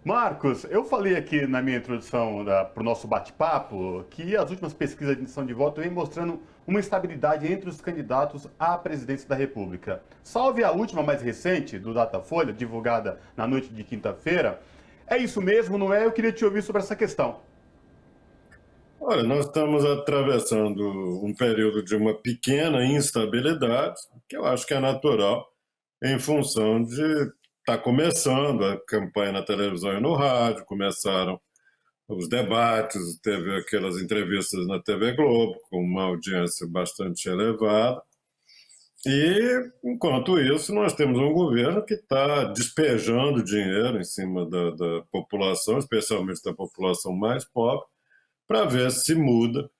Marcos, eu falei aqui na minha introdução para o nosso bate-papo que as últimas pesquisas de intenção de voto vêm mostrando uma instabilidade entre os candidatos à presidência da República. Salve a última mais recente, do Datafolha, divulgada na noite de quinta-feira. É isso mesmo, não é? Eu queria te ouvir sobre essa questão. Olha, nós estamos atravessando um período de uma pequena instabilidade, que eu acho que é natural, em função de estar começando a campanha na televisão e no rádio, começaram os debates, teve aquelas entrevistas na TV Globo, com uma audiência bastante elevada. E, enquanto isso, nós temos um governo que está despejando dinheiro em cima da população, especialmente da população mais pobre, para ver se muda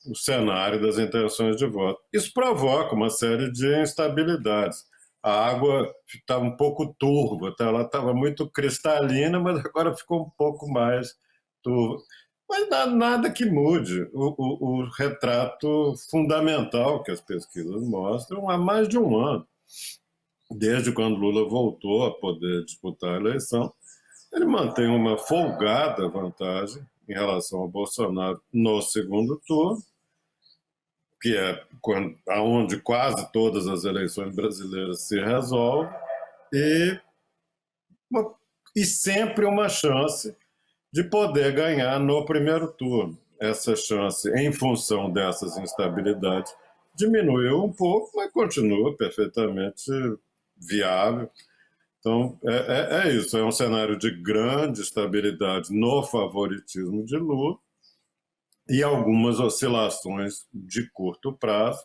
o cenário das intenções de voto. Isso provoca uma série de instabilidades. A água estava um pouco turva, ela estava muito cristalina, mas agora ficou um pouco mais turva. Mas nada que mude o retrato fundamental que as pesquisas mostram há mais de um ano. Desde quando Lula voltou a poder disputar a eleição, ele mantém uma folgada vantagem em relação ao Bolsonaro no segundo turno, que é onde quase todas as eleições brasileiras se resolvem, e sempre uma chance de poder ganhar no primeiro turno. Essa chance, em função dessas instabilidades, diminuiu um pouco, mas continua perfeitamente viável. Então, é isso, é um cenário de grande estabilidade no favoritismo de Lula e algumas oscilações de curto prazo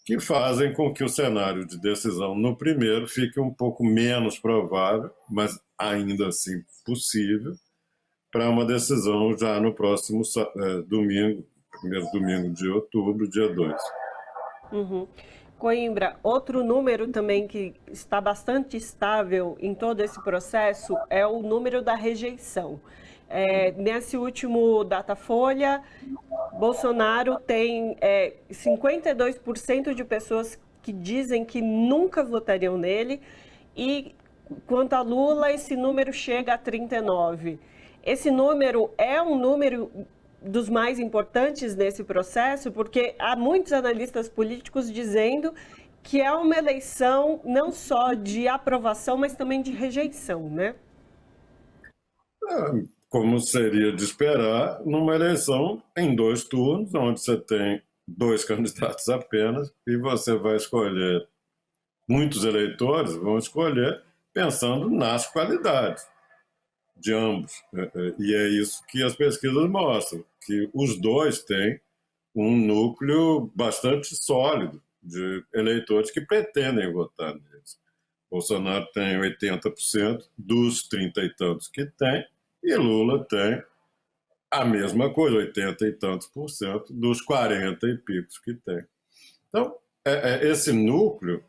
que fazem com que o cenário de decisão no primeiro fique um pouco menos provável, mas ainda assim possível, para uma decisão já no próximo domingo, primeiro domingo de outubro, dia 2. Uhum. Coimbra, outro número também que está bastante estável em todo esse processo é o número da rejeição. Nesse último Datafolha, Bolsonaro tem 52% de pessoas que dizem que nunca votariam nele, e quanto a Lula, esse número chega a 39%. Esse número é um número dos mais importantes nesse processo, porque há muitos analistas políticos dizendo que é uma eleição não só de aprovação, mas também de rejeição, né? Como seria de esperar, numa eleição em 2 turnos, onde você tem 2 candidatos apenas, e você vai escolher, muitos eleitores vão escolher pensando nas qualidades de ambos. E é isso que as pesquisas mostram, que os dois têm um núcleo bastante sólido de eleitores que pretendem votar neles. Bolsonaro tem 80% dos 30 e tantos que tem, e Lula tem a mesma coisa, 80 e tantos por cento dos 40 e picos que tem. Então, esse núcleo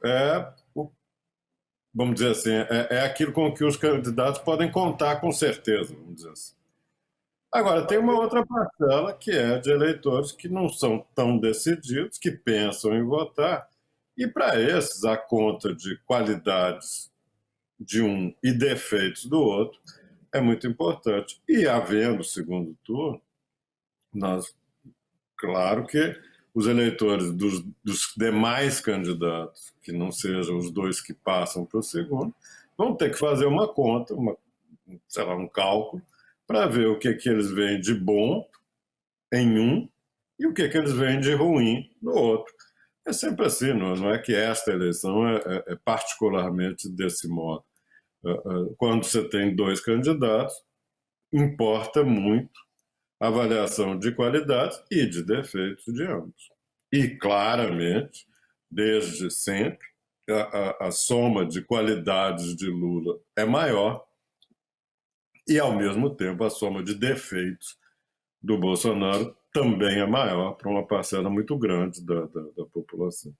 vamos dizer assim, é aquilo com que os candidatos podem contar com certeza, vamos dizer assim. Agora, tem uma outra parcela que é de eleitores que não são tão decididos, que pensam em votar, e para esses a conta de qualidades de um e defeitos do outro é muito importante. E havendo segundo turno, claro que os eleitores dos demais candidatos, que não sejam os 2 que passam para o segundo, vão ter que fazer uma conta, um cálculo, para ver o que eles veem de bom em um e o que eles veem de ruim no outro. É sempre assim, não é que esta eleição é particularmente desse modo. Quando você tem 2 candidatos, importa muito a avaliação de qualidades e de defeitos de ambos. E, claramente, desde sempre, a soma de qualidades de Lula é maior e, ao mesmo tempo, a soma de defeitos do Bolsonaro também é maior para uma parcela muito grande da população.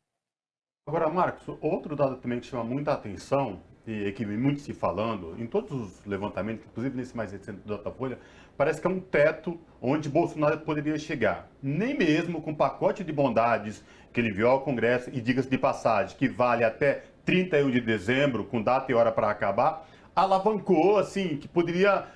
Agora, Marcos, outro dado também que chama muita atenção e que vem muito se falando, em todos os levantamentos, inclusive nesse mais recente do Datafolha, parece que é um teto onde Bolsonaro poderia chegar. Nem mesmo com o pacote de bondades que ele enviou ao Congresso, e diga-se de passagem, que vale até 31 de dezembro, com data e hora para acabar, alavancou, assim, que poderia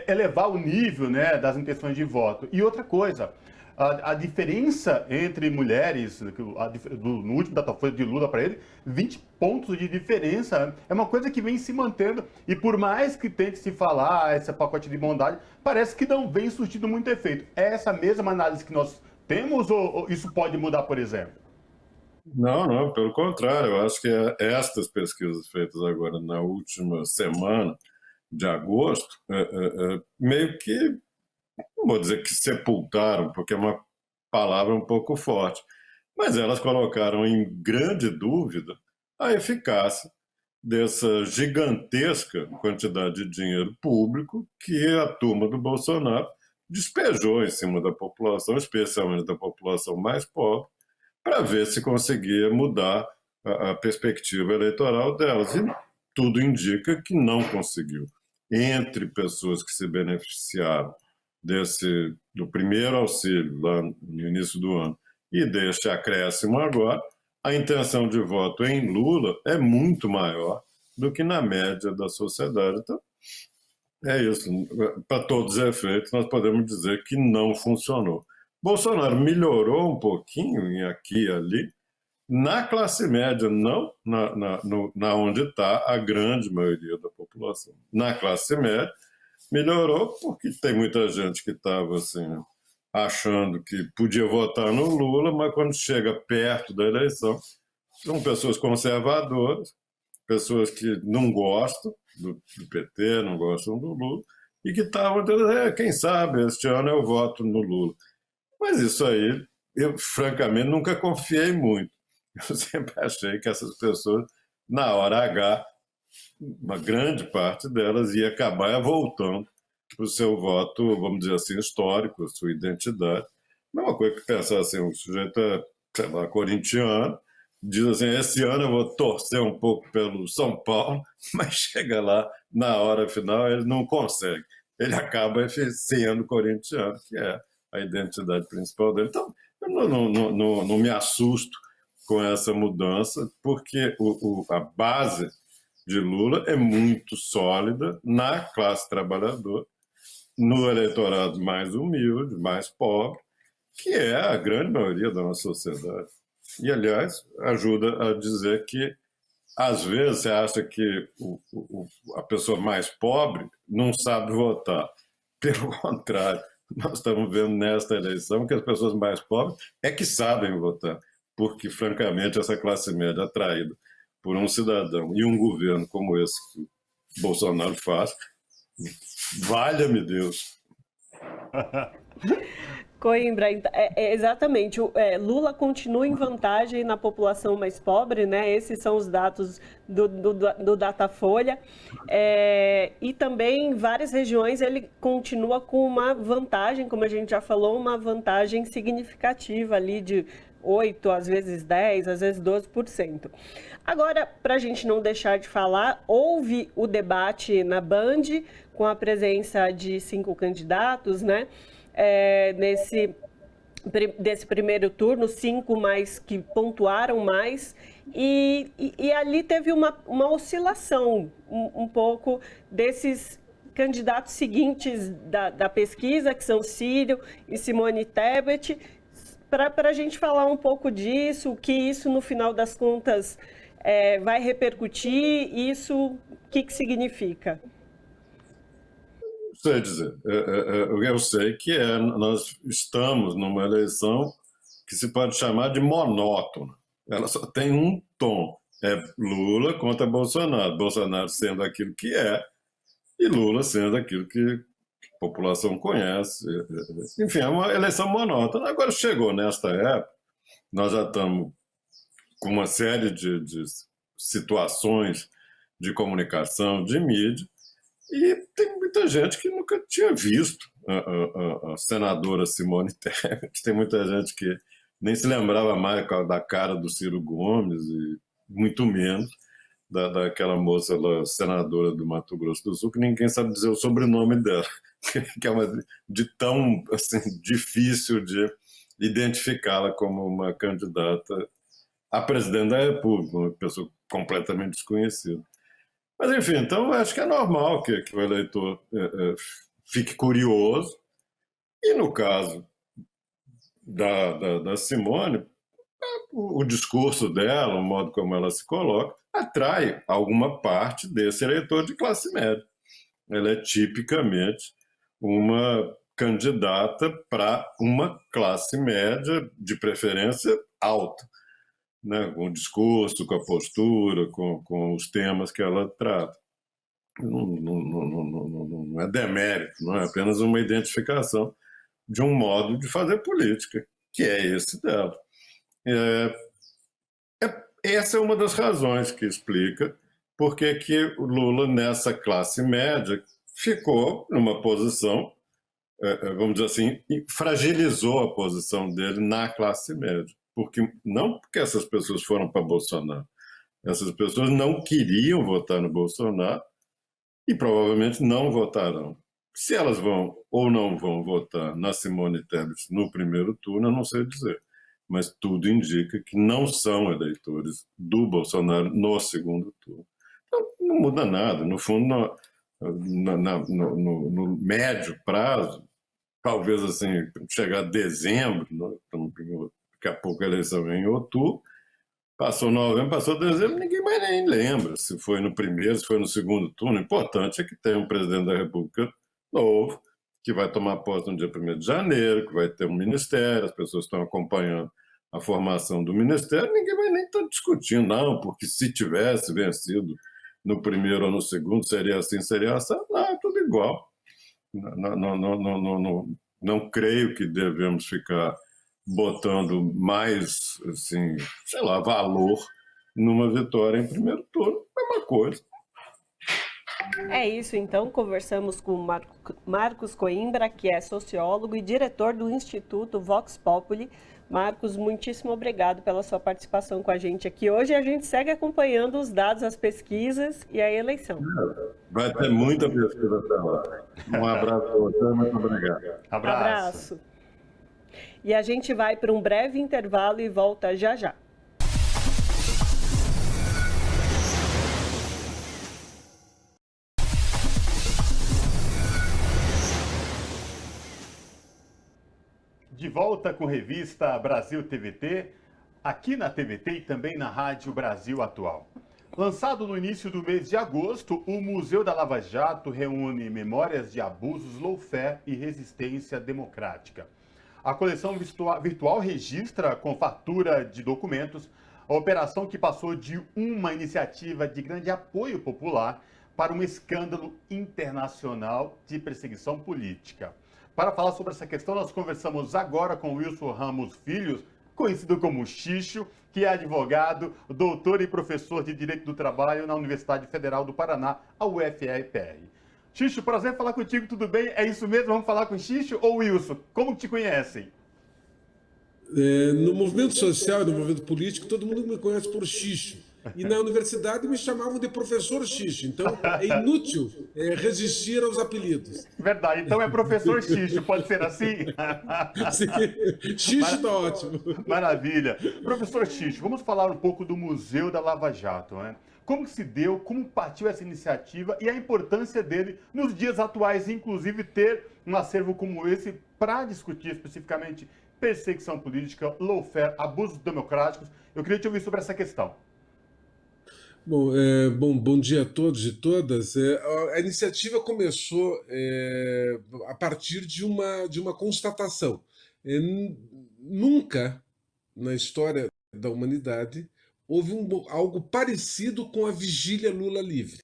elevar o nível, né, das intenções de voto. E outra coisa, a diferença entre mulheres, no último Datafolha de Lula para ele, 20 pontos de diferença, é uma coisa que vem se mantendo, e por mais que tente se falar esse pacote de bondade, parece que não vem surtindo muito efeito. É essa mesma análise que nós temos, ou isso pode mudar, por exemplo? Não, pelo contrário, eu acho que estas pesquisas feitas agora na última semana de agosto, meio que, não vou dizer que sepultaram, porque é uma palavra um pouco forte, mas elas colocaram em grande dúvida a eficácia dessa gigantesca quantidade de dinheiro público que a turma do Bolsonaro despejou em cima da população, especialmente da população mais pobre, para ver se conseguia mudar a perspectiva eleitoral delas. E tudo indica que não conseguiu. Entre pessoas que se beneficiaram do primeiro auxílio lá no início do ano e deste acréscimo agora, a intenção de voto em Lula é muito maior do que na média da sociedade. Então, é isso. Para todos os efeitos, nós podemos dizer que não funcionou. Bolsonaro melhorou um pouquinho aqui e ali, na classe média, não na onde está a grande maioria da população. Na classe média, melhorou porque tem muita gente que estava assim, achando que podia votar no Lula, mas quando chega perto da eleição, são pessoas conservadoras, pessoas que não gostam do PT, não gostam do Lula, e que estavam dizendo, quem sabe, este ano eu voto no Lula. Mas isso aí, eu francamente nunca confiei muito. Eu sempre achei que essas pessoas, na hora H, uma grande parte delas ia acabar voltando para o seu voto, vamos dizer assim, histórico, a sua identidade. Mesma coisa que pensar assim, o sujeito é, sei lá, corintiano, diz assim, esse ano eu vou torcer um pouco pelo São Paulo, mas chega lá, na hora final, ele não consegue. Ele acaba sendo corintiano, que é a identidade principal dele. Então, eu não me assusto com essa mudança, porque a base de Lula é muito sólida na classe trabalhadora, no eleitorado mais humilde, mais pobre, que é a grande maioria da nossa sociedade. E, aliás, ajuda a dizer que, às vezes, você acha que a pessoa mais pobre não sabe votar. Pelo contrário, nós estamos vendo nesta eleição que as pessoas mais pobres é que sabem votar, porque, francamente, essa classe média atraída por um cidadão e um governo como esse que o Bolsonaro faz, valha-me Deus. Coimbra, exatamente. Lula continua em vantagem na população mais pobre, né? Esses são os dados do Datafolha. E também em várias regiões ele continua com uma vantagem, como a gente já falou, uma vantagem significativa ali de 8, às vezes 10, às vezes 12%. Agora, para a gente não deixar de falar, houve o debate na Band com a presença de 5 candidatos, né? Desse primeiro turno, 5 mais que pontuaram mais, e ali teve uma oscilação um pouco desses candidatos seguintes da pesquisa, que são Ciro e Simone Tebet, para a gente falar um pouco disso, o que isso, no final das contas, vai repercutir, isso, o que significa? Sei dizer, eu sei que nós estamos numa eleição que se pode chamar de monótona. Ela só tem um tom, é Lula contra Bolsonaro, Bolsonaro sendo aquilo que é e Lula sendo aquilo que a população conhece. Enfim, é uma eleição monótona. Agora chegou nesta época, nós já estamos com uma série de situações de comunicação, de mídia, e tem muita gente que nunca tinha visto a senadora Simone Tebet, tem muita gente que nem se lembrava mais da cara do Ciro Gomes, e muito menos daquela moça lá, senadora do Mato Grosso do Sul, que ninguém sabe dizer o sobrenome dela, que é de tão assim, difícil de identificá-la como uma candidata a presidente da República, uma pessoa completamente desconhecida. Mas, enfim, então acho que é normal que o eleitor fique curioso. E no caso da Simone, o discurso dela, o modo como ela se coloca, atrai alguma parte desse eleitor de classe média. Ela é tipicamente uma candidata para uma classe média, de preferência alta, né? Com o discurso, com a postura, com os temas que ela trata. Não é demérito, não é apenas uma identificação de um modo de fazer política, que é esse dela. Essa é uma das razões que explica por que o Lula, nessa classe média, ficou numa posição, vamos dizer assim, fragilizou a posição dele na classe média. Não porque essas pessoas foram para Bolsonaro, essas pessoas não queriam votar no Bolsonaro e provavelmente não votarão. Se elas vão ou não vão votar na Simone Tebet no primeiro turno, eu não sei dizer. Mas tudo indica que não são eleitores do Bolsonaro no segundo turno. Então, não muda nada. No fundo, no médio prazo, talvez assim, chegar a dezembro, daqui a pouco a eleição é em outubro, passou novembro, passou dezembro, ninguém mais nem lembra se foi no primeiro, se foi no segundo turno. O importante é que tem um presidente da República novo, que vai tomar posse no dia 1º de janeiro, que vai ter um ministério, as pessoas estão acompanhando a formação do ministério, ninguém vai nem estar discutindo, não, porque se tivesse vencido no primeiro ou no segundo, seria assim, seria assim. Não, é tudo igual. Não creio que devemos ficar botando mais, assim, sei lá, valor numa vitória em primeiro turno. É uma coisa. É isso, então, conversamos com Marcos Coimbra, que é sociólogo e diretor do Instituto Vox Populi. Marcos, muitíssimo obrigado pela sua participação com a gente aqui hoje. A gente segue acompanhando os dados, as pesquisas e a eleição. Vai ter muita pesquisa até lá. Um abraço a você, muito obrigado. Abraço. E a gente vai para um breve intervalo e volta já já. De volta com a revista Brasil TVT, aqui na TVT e também na Rádio Brasil Atual. Lançado no início do mês de agosto, o Museu da Lava Jato reúne memórias de abusos, lawfare e resistência democrática. A coleção virtual registra, com fartura de documentos, a operação que passou de uma iniciativa de grande apoio popular para um escândalo internacional de perseguição política. Para falar sobre essa questão, nós conversamos agora com Wilson Ramos Filho, conhecido como Xixo, que é advogado, doutor e professor de Direito do Trabalho na Universidade Federal do Paraná, a UFRPR. Xixo, prazer falar contigo, tudo bem? É isso mesmo? Vamos falar com Xixo ou Wilson? Como te conhecem? No movimento social e no movimento político, todo mundo me conhece por Xixo. E na universidade me chamavam de professor Xixo. Então é inútil resistir aos apelidos. Verdade, então é professor Xixo, pode ser assim? Sim, Xixo está ótimo. Maravilha. Professor Xixo, vamos falar um pouco do Museu da Lava Jato, né? Como que se deu, como partiu essa iniciativa e a importância dele nos dias atuais, inclusive ter um acervo como esse para discutir especificamente perseguição política, lawfare, abusos democráticos. Eu queria te ouvir sobre essa questão. Bom dia a todos e todas. A iniciativa começou a partir de uma constatação. Nunca na história da humanidade houve algo parecido com a vigília Lula livre.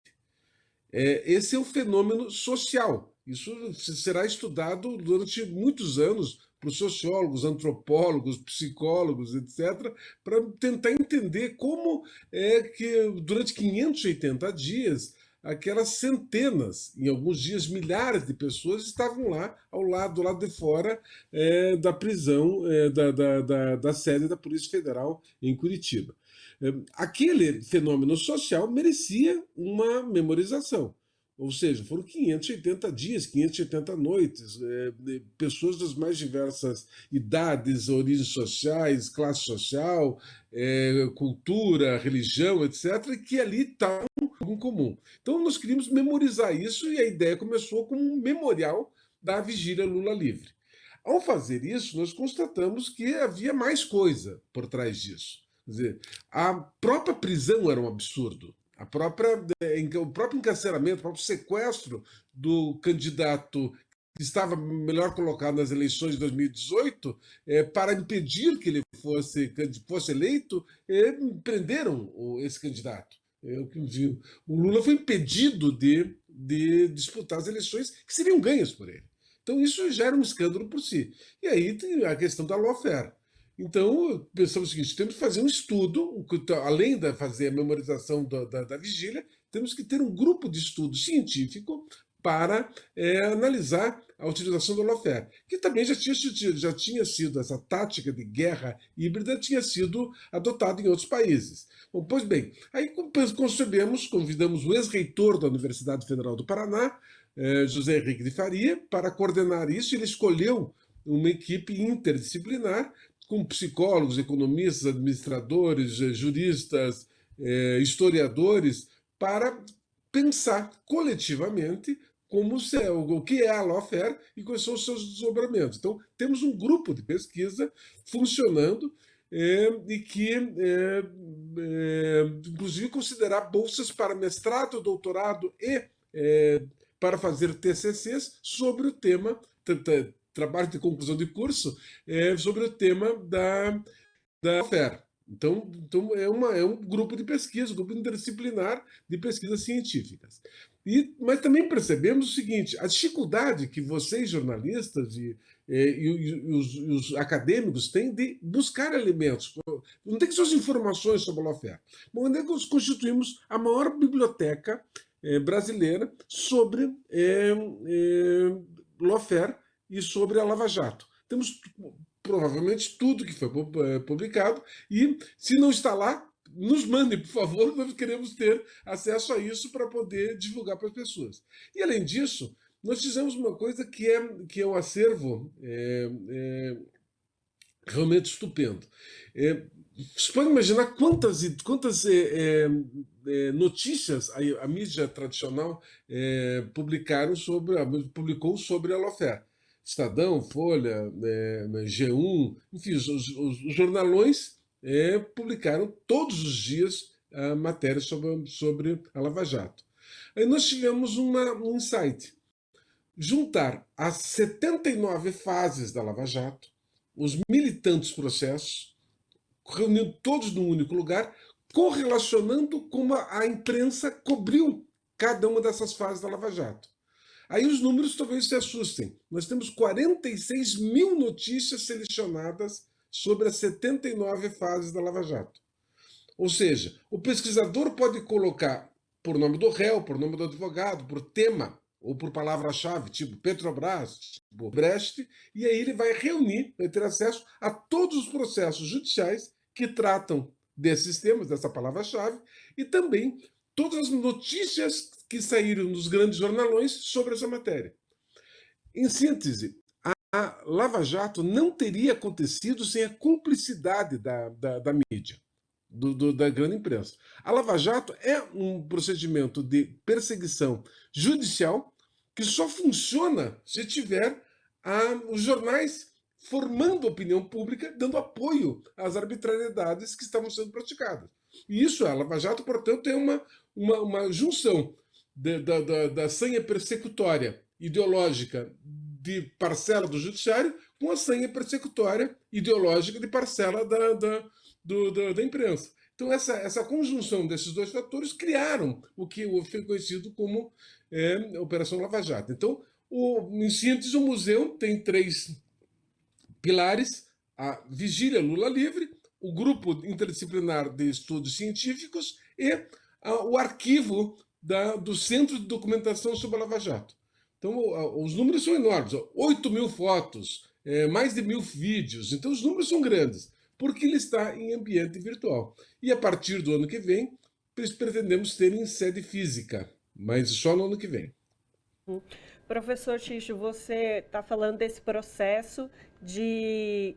Esse é um fenômeno social. Isso será estudado durante muitos anos por sociólogos, antropólogos, psicólogos, etc., para tentar entender como é que, durante 580 dias, aquelas centenas, em alguns dias milhares de pessoas estavam lá, do lado de fora da prisão, da sede da Polícia Federal em Curitiba. Aquele fenômeno social merecia uma memorização. Ou seja, foram 580 dias, 580 noites, pessoas das mais diversas idades, origens sociais, classe social, cultura, religião, etc., que ali estavam em comum. Então, nós queríamos memorizar isso e a ideia começou como um memorial da Vigília Lula Livre. Ao fazer isso, nós constatamos que havia mais coisa por trás disso. Quer dizer, a própria prisão era um absurdo. O próprio encarceramento, o próprio sequestro do candidato que estava melhor colocado nas eleições de 2018, para impedir que ele fosse eleito, prenderam esse candidato. O Lula foi impedido de disputar as eleições que seriam ganhas por ele. Então isso já era um escândalo por si. E aí tem a questão da lawfare. Então, pensamos o seguinte: temos que fazer um estudo, além de fazer a memorização da vigília, temos que ter um grupo de estudo científico para analisar a utilização do lawfare, que também já tinha sido, essa tática de guerra híbrida tinha sido adotada em outros países. Bom, pois bem, aí convidamos o ex-reitor da Universidade Federal do Paraná, José Henrique de Faria, para coordenar isso. Ele escolheu uma equipe interdisciplinar com psicólogos, economistas, administradores, juristas, historiadores, para pensar coletivamente o que é a lawfare e quais são os seus desdobramentos. Então, temos um grupo de pesquisa funcionando e que, inclusive, considerar bolsas para mestrado, doutorado e para fazer TCCs sobre o tema, trabalho de conclusão de curso, sobre o tema da lawfare. Então é um grupo de pesquisa, um grupo interdisciplinar de pesquisas científicas. Mas também percebemos o seguinte: a dificuldade que vocês, jornalistas e os acadêmicos, têm de buscar elementos. Não tem que ser as informações sobre a lawfare. Bom, onde é que nós constituímos a maior biblioteca brasileira sobre lawfare e sobre a Lava Jato. Temos provavelmente tudo que foi publicado, e se não está lá, nos mandem, por favor, nós queremos ter acesso a isso para poder divulgar para as pessoas. E, além disso, nós fizemos uma coisa que é um acervo realmente estupendo. Você pode imaginar quantas notícias a mídia tradicional publicou sobre a lawfare. Estadão, Folha, G1, enfim, os jornalões publicaram todos os dias matérias sobre a Lava Jato. Aí nós tivemos um insight: juntar as 79 fases da Lava Jato, os 1.000 e tantos processos, reunindo todos num único lugar, correlacionando como a imprensa cobriu cada uma dessas fases da Lava Jato. Aí os números talvez se assustem. Nós temos 46 mil notícias selecionadas sobre as 79 fases da Lava Jato. Ou seja, o pesquisador pode colocar por nome do réu, por nome do advogado, por tema, ou por palavra-chave, tipo Petrobras, tipo Brecht, e aí ele vai ter acesso a todos os processos judiciais que tratam desses temas, dessa palavra-chave, e também todas as notícias que saíram nos grandes jornalões sobre essa matéria. Em síntese, a Lava Jato não teria acontecido sem a cumplicidade da mídia, da grande imprensa. A Lava Jato é um procedimento de perseguição judicial que só funciona se tiver os jornais formando opinião pública, dando apoio às arbitrariedades que estavam sendo praticadas. E isso, a Lava Jato, portanto, é uma junção da sanha persecutória ideológica de parcela do judiciário com a sanha persecutória ideológica de parcela da imprensa. Então, essa conjunção desses dois fatores criaram o que foi conhecido como Operação Lava Jato. Então, Em síntese, o museu tem 3 pilares: a Vigília Lula Livre, o Grupo Interdisciplinar de Estudos Científicos e o arquivo do Centro de Documentação sobre a Lava Jato. Então, os números são enormes: 8.000 fotos, mais de 1.000 vídeos. Então, os números são grandes, porque ele está em ambiente virtual. E a partir do ano que vem, pretendemos ter em sede física, mas só no ano que vem. Professor Xixo, você está falando desse processo de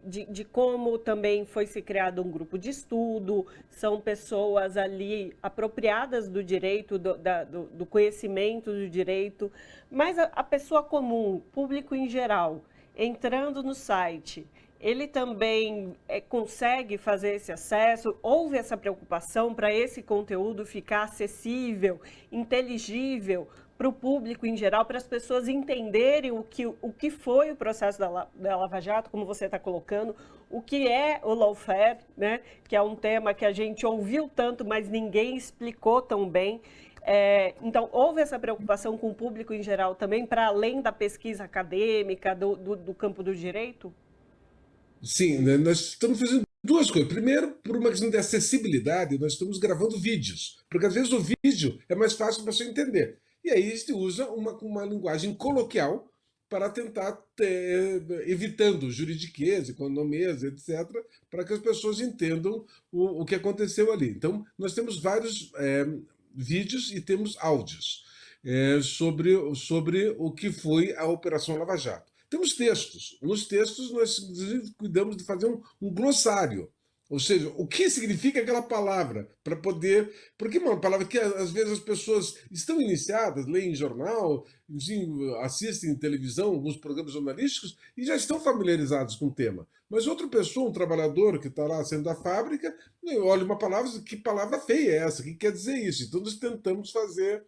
como também foi se criado um grupo de estudo, são pessoas ali apropriadas do direito, do conhecimento do direito, mas a pessoa comum, público em geral, entrando no site, ele também consegue fazer esse acesso? Houve essa preocupação para esse conteúdo ficar acessível, inteligível para o público em geral, para as pessoas entenderem o que foi o processo da Lava Jato, como você está colocando, o que é o lawfare, né? Que é um tema que a gente ouviu tanto, mas ninguém explicou tão bem. Então, houve essa preocupação com o público em geral também, para além da pesquisa acadêmica, do campo do direito? Sim, né, nós estamos fazendo 2 coisas. Primeiro, por uma questão de acessibilidade, nós estamos gravando vídeos, porque às vezes o vídeo é mais fácil para você entender. E aí a gente usa uma linguagem coloquial para tentar, evitando juridiquês, economias, etc., para que as pessoas entendam o que aconteceu ali. Então, nós temos vários vídeos e temos áudios sobre o que foi a Operação Lava Jato. Temos textos. Nos textos, nós cuidamos de fazer um glossário. Ou seja, o que significa aquela palavra, para poder... Porque é uma palavra que, às vezes, as pessoas estão iniciadas, leem jornal, enfim, assistem televisão, alguns programas jornalísticos, e já estão familiarizados com o tema. Mas outra pessoa, um trabalhador que está lá saindo da fábrica, olha uma palavra, que palavra feia é essa? O que quer dizer isso? Então, nós tentamos fazer...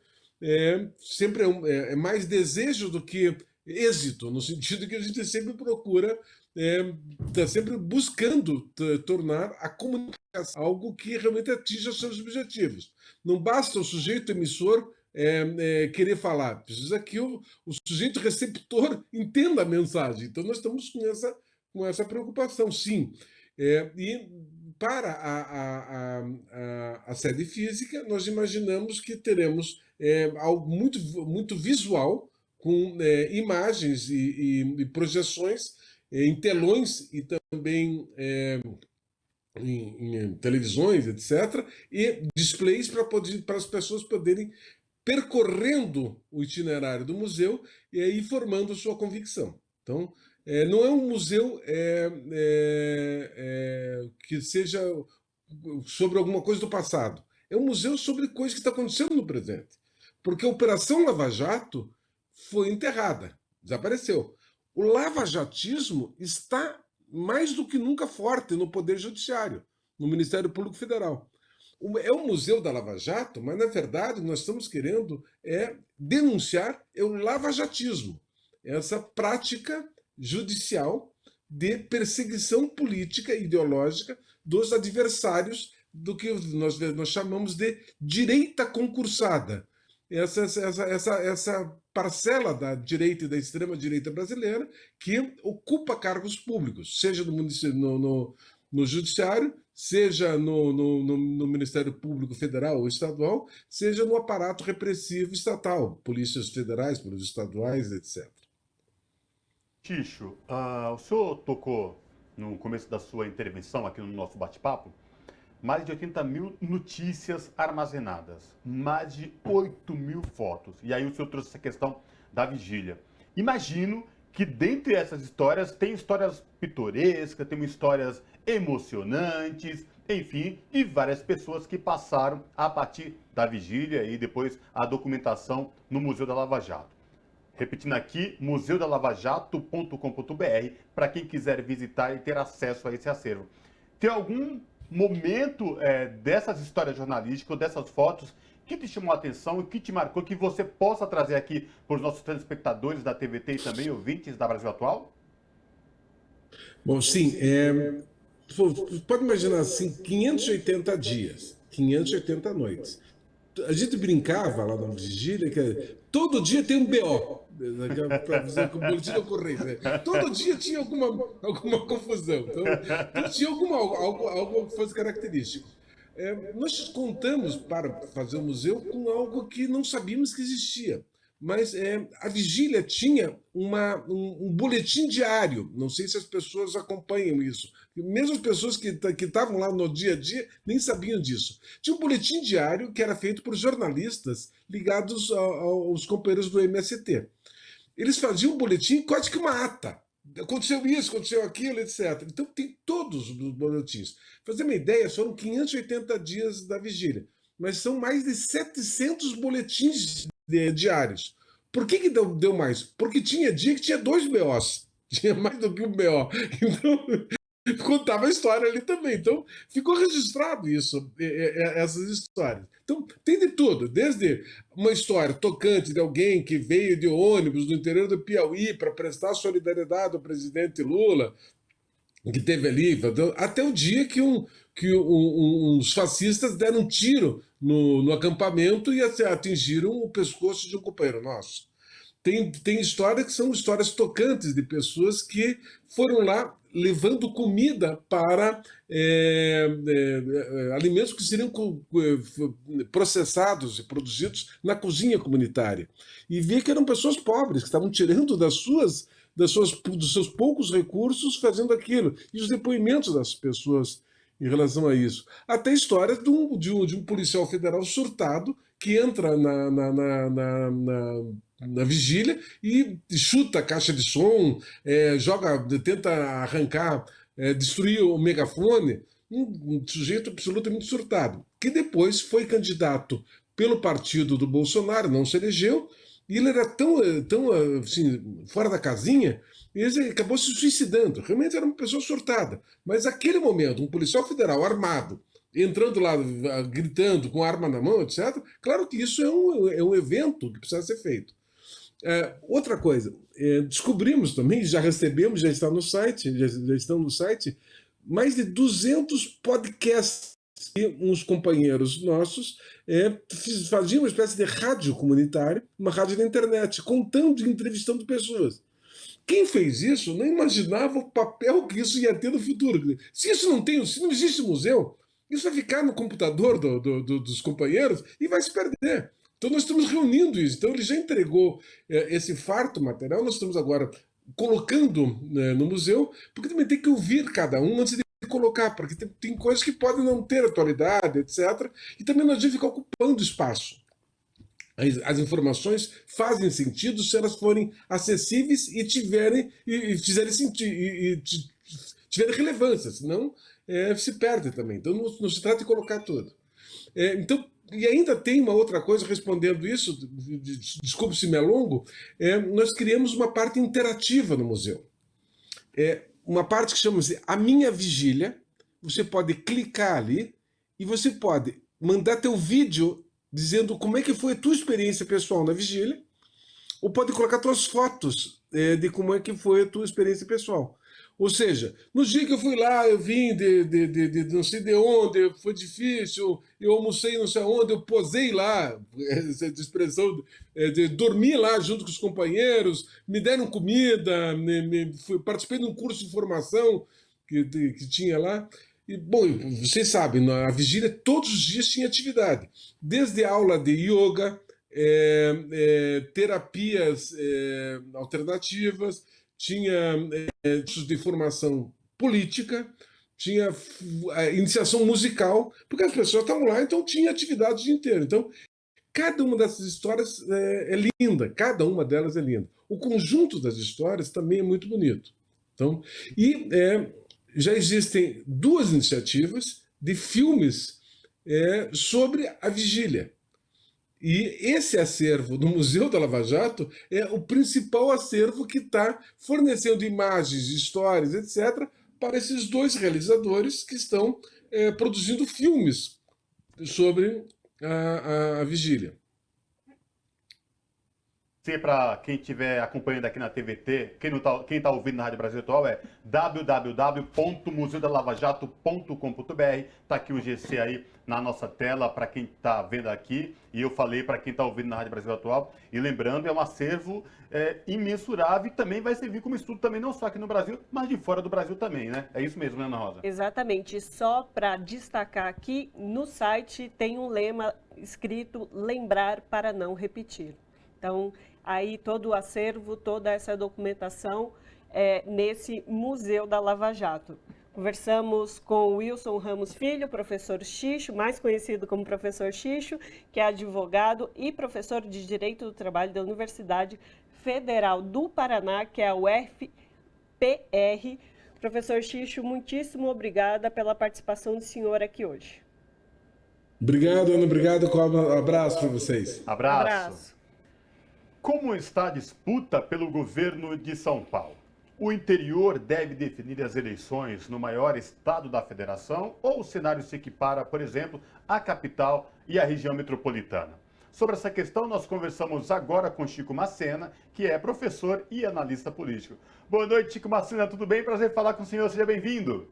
sempre é mais desejo do que êxito, no sentido que a gente sempre procura... está sempre buscando tornar a comunicação algo que realmente atinja seus objetivos. Não basta o sujeito emissor querer falar, precisa que o sujeito receptor entenda a mensagem. Então, nós estamos com essa preocupação, sim. E para a sede física, nós imaginamos que teremos algo muito visual, com imagens e projeções em telões e também em televisões, etc., e displays para as pessoas poderem percorrendo o itinerário do museu e aí formando sua convicção. Então, não é um museu que seja sobre alguma coisa do passado. É um museu sobre coisas que estão acontecendo no presente. Porque a Operação Lava Jato foi enterrada, desapareceu. O lavajatismo está mais do que nunca forte no Poder Judiciário, no Ministério Público Federal. É o Museu da Lava Jato, mas, na verdade, nós estamos querendo denunciar o lavajatismo, essa prática judicial de perseguição política e ideológica dos adversários do que nós chamamos de direita concursada. Essa parcela da direita e da extrema-direita brasileira que ocupa cargos públicos, seja no Judiciário, seja no Ministério Público Federal ou Estadual, seja no aparato repressivo estatal, polícias federais, polícias estaduais, etc. Xixo, o senhor tocou no começo da sua intervenção aqui no nosso bate-papo, mais de 80.000 notícias armazenadas, mais de 8.000 fotos. E aí o senhor trouxe essa questão da vigília. Imagino que dentre essas histórias tem histórias pitorescas, tem histórias emocionantes, enfim, e várias pessoas que passaram a partir da vigília e depois a documentação no Museu da Lava Jato. Repetindo aqui, museudalavjato.com.br, para quem quiser visitar e ter acesso a esse acervo. Tem algum momento dessas histórias jornalísticas, dessas fotos, que te chamou a atenção e que te marcou, que você possa trazer aqui para os nossos telespectadores da TVT e também ouvintes da Brasil Atual? Bom, sim. Pode imaginar assim, 580 dias, 580 noites. A gente brincava lá na vigília que todo dia tem um BO. Para dizer que o boletim de ocorrência. Todo dia tinha alguma confusão. Então tinha algo que fosse característico. Nós contamos para fazer o museu com algo que não sabíamos que existia. Mas a vigília tinha um boletim diário. Não sei se as pessoas acompanham isso. Mesmo as pessoas que estavam lá no dia a dia nem sabiam disso. Tinha um boletim diário que era feito por jornalistas ligados aos companheiros do MST. Eles faziam um boletim quase que uma ata. Aconteceu isso, aconteceu aquilo, etc. Então tem todos os boletins. Pra fazer uma ideia, foram 580 dias da vigília. Mas são mais de 700 boletins diários. Por que deu mais? Porque tinha dia que tinha 2 BOs. Tinha mais do que um BO. Então, contava a história ali também. Então, ficou registrado isso, essas histórias. Então, tem de tudo. Desde uma história tocante de alguém que veio de ônibus do interior do Piauí para prestar solidariedade ao presidente Lula, que teve ali, até o dia que uns fascistas deram um tiro no acampamento e atingiram o pescoço de um companheiro nosso. Tem histórias que são histórias tocantes de pessoas que foram lá levando comida para alimentos que seriam processados e produzidos na cozinha comunitária. E via que eram pessoas pobres, que estavam tirando dos seus poucos recursos fazendo aquilo. E os depoimentos das pessoas em relação a isso. Até histórias de um policial federal surtado que entra na vigília e chuta a caixa de som, tenta arrancar, destruir o megafone. Um sujeito absolutamente surtado, que depois foi candidato pelo partido do Bolsonaro, não se elegeu, e ele era tão assim, fora da casinha, e ele acabou se suicidando. Realmente era uma pessoa surtada. Mas naquele momento, um policial federal armado, entrando lá, gritando, com arma na mão, etc., claro que isso é um evento que precisa ser feito. Outra coisa, descobrimos também, já recebemos, já estão no site, mais de 200 podcasts que uns companheiros nossos faziam uma espécie de rádio comunitária, uma rádio na internet, contando e entrevistando pessoas. Quem fez isso não imaginava o papel que isso ia ter no futuro. Se não existe museu, isso vai ficar no computador dos companheiros e vai se perder. Então nós estamos reunindo isso. Então ele já entregou esse farto material, nós estamos agora colocando no museu, porque também tem que ouvir cada um antes de colocar, porque tem coisas que podem não ter atualidade, etc. E também nós devemos ficar ocupando espaço. As informações fazem sentido se elas forem acessíveis e fizerem sentido, e tiverem relevância, senão se perde também. Então não se trata de colocar tudo. Então, e ainda tem uma outra coisa respondendo isso, desculpe se me alongo, nós criamos uma parte interativa no museu. Uma parte que chama-se A Minha Vigília. Você pode clicar ali e você pode mandar teu vídeo dizendo como é que foi a tua experiência pessoal na vigília, ou pode colocar tuas fotos de como é que foi a tua experiência pessoal. Ou seja, no dia que eu fui lá, eu vim de não sei de onde, foi difícil, eu almocei não sei onde, eu posei lá, essa expressão, dormi lá junto com os companheiros, me deram comida, participei de um curso de formação que tinha lá. E, bom, vocês sabem, na vigília todos os dias tinha atividade, desde aula de yoga, terapias alternativas, tinha cursos de formação política, tinha iniciação musical, porque as pessoas estavam lá, então tinha atividade o dia inteiro. Então, cada uma dessas histórias é linda, cada uma delas é linda. O conjunto das histórias também é muito bonito. Então, já existem 2 iniciativas de filmes sobre a vigília. E esse acervo do Museu da Lava Jato é o principal acervo que está fornecendo imagens, histórias, etc., para esses 2 realizadores que estão produzindo filmes sobre a vigília. GC, para quem estiver acompanhando aqui na TVT, quem tá ouvindo na Rádio Brasil Atual, é www.museudalavjato.com.br. Está aqui o GC aí na nossa tela para quem está vendo aqui. E eu falei para quem está ouvindo na Rádio Brasil Atual. E lembrando, é um acervo imensurável e também vai servir como estudo também, não só aqui no Brasil, mas de fora do Brasil também, né? É isso mesmo, né, Ana Rosa? Exatamente. Só para destacar aqui, no site tem um lema escrito "Lembrar para não repetir". Então, aí todo o acervo, toda essa documentação nesse Museu da Lava Jato. Conversamos com Wilson Ramos Filho, professor Xixo, mais conhecido como professor Xixo, que é advogado e professor de Direito do Trabalho da Universidade Federal do Paraná, que é a UFPR. Professor Xixo, muitíssimo obrigada pela participação do senhor aqui hoje. Obrigado, Ana. Obrigado. Um abraço para vocês. Abraço. Como está a disputa pelo governo de São Paulo? O interior deve definir as eleições no maior estado da federação ou o cenário se equipara, por exemplo, à capital e à região metropolitana? Sobre essa questão, nós conversamos agora com Chico Macena, que é professor e analista político. Boa noite, Chico Macena, tudo bem? Prazer falar com o senhor, seja bem-vindo.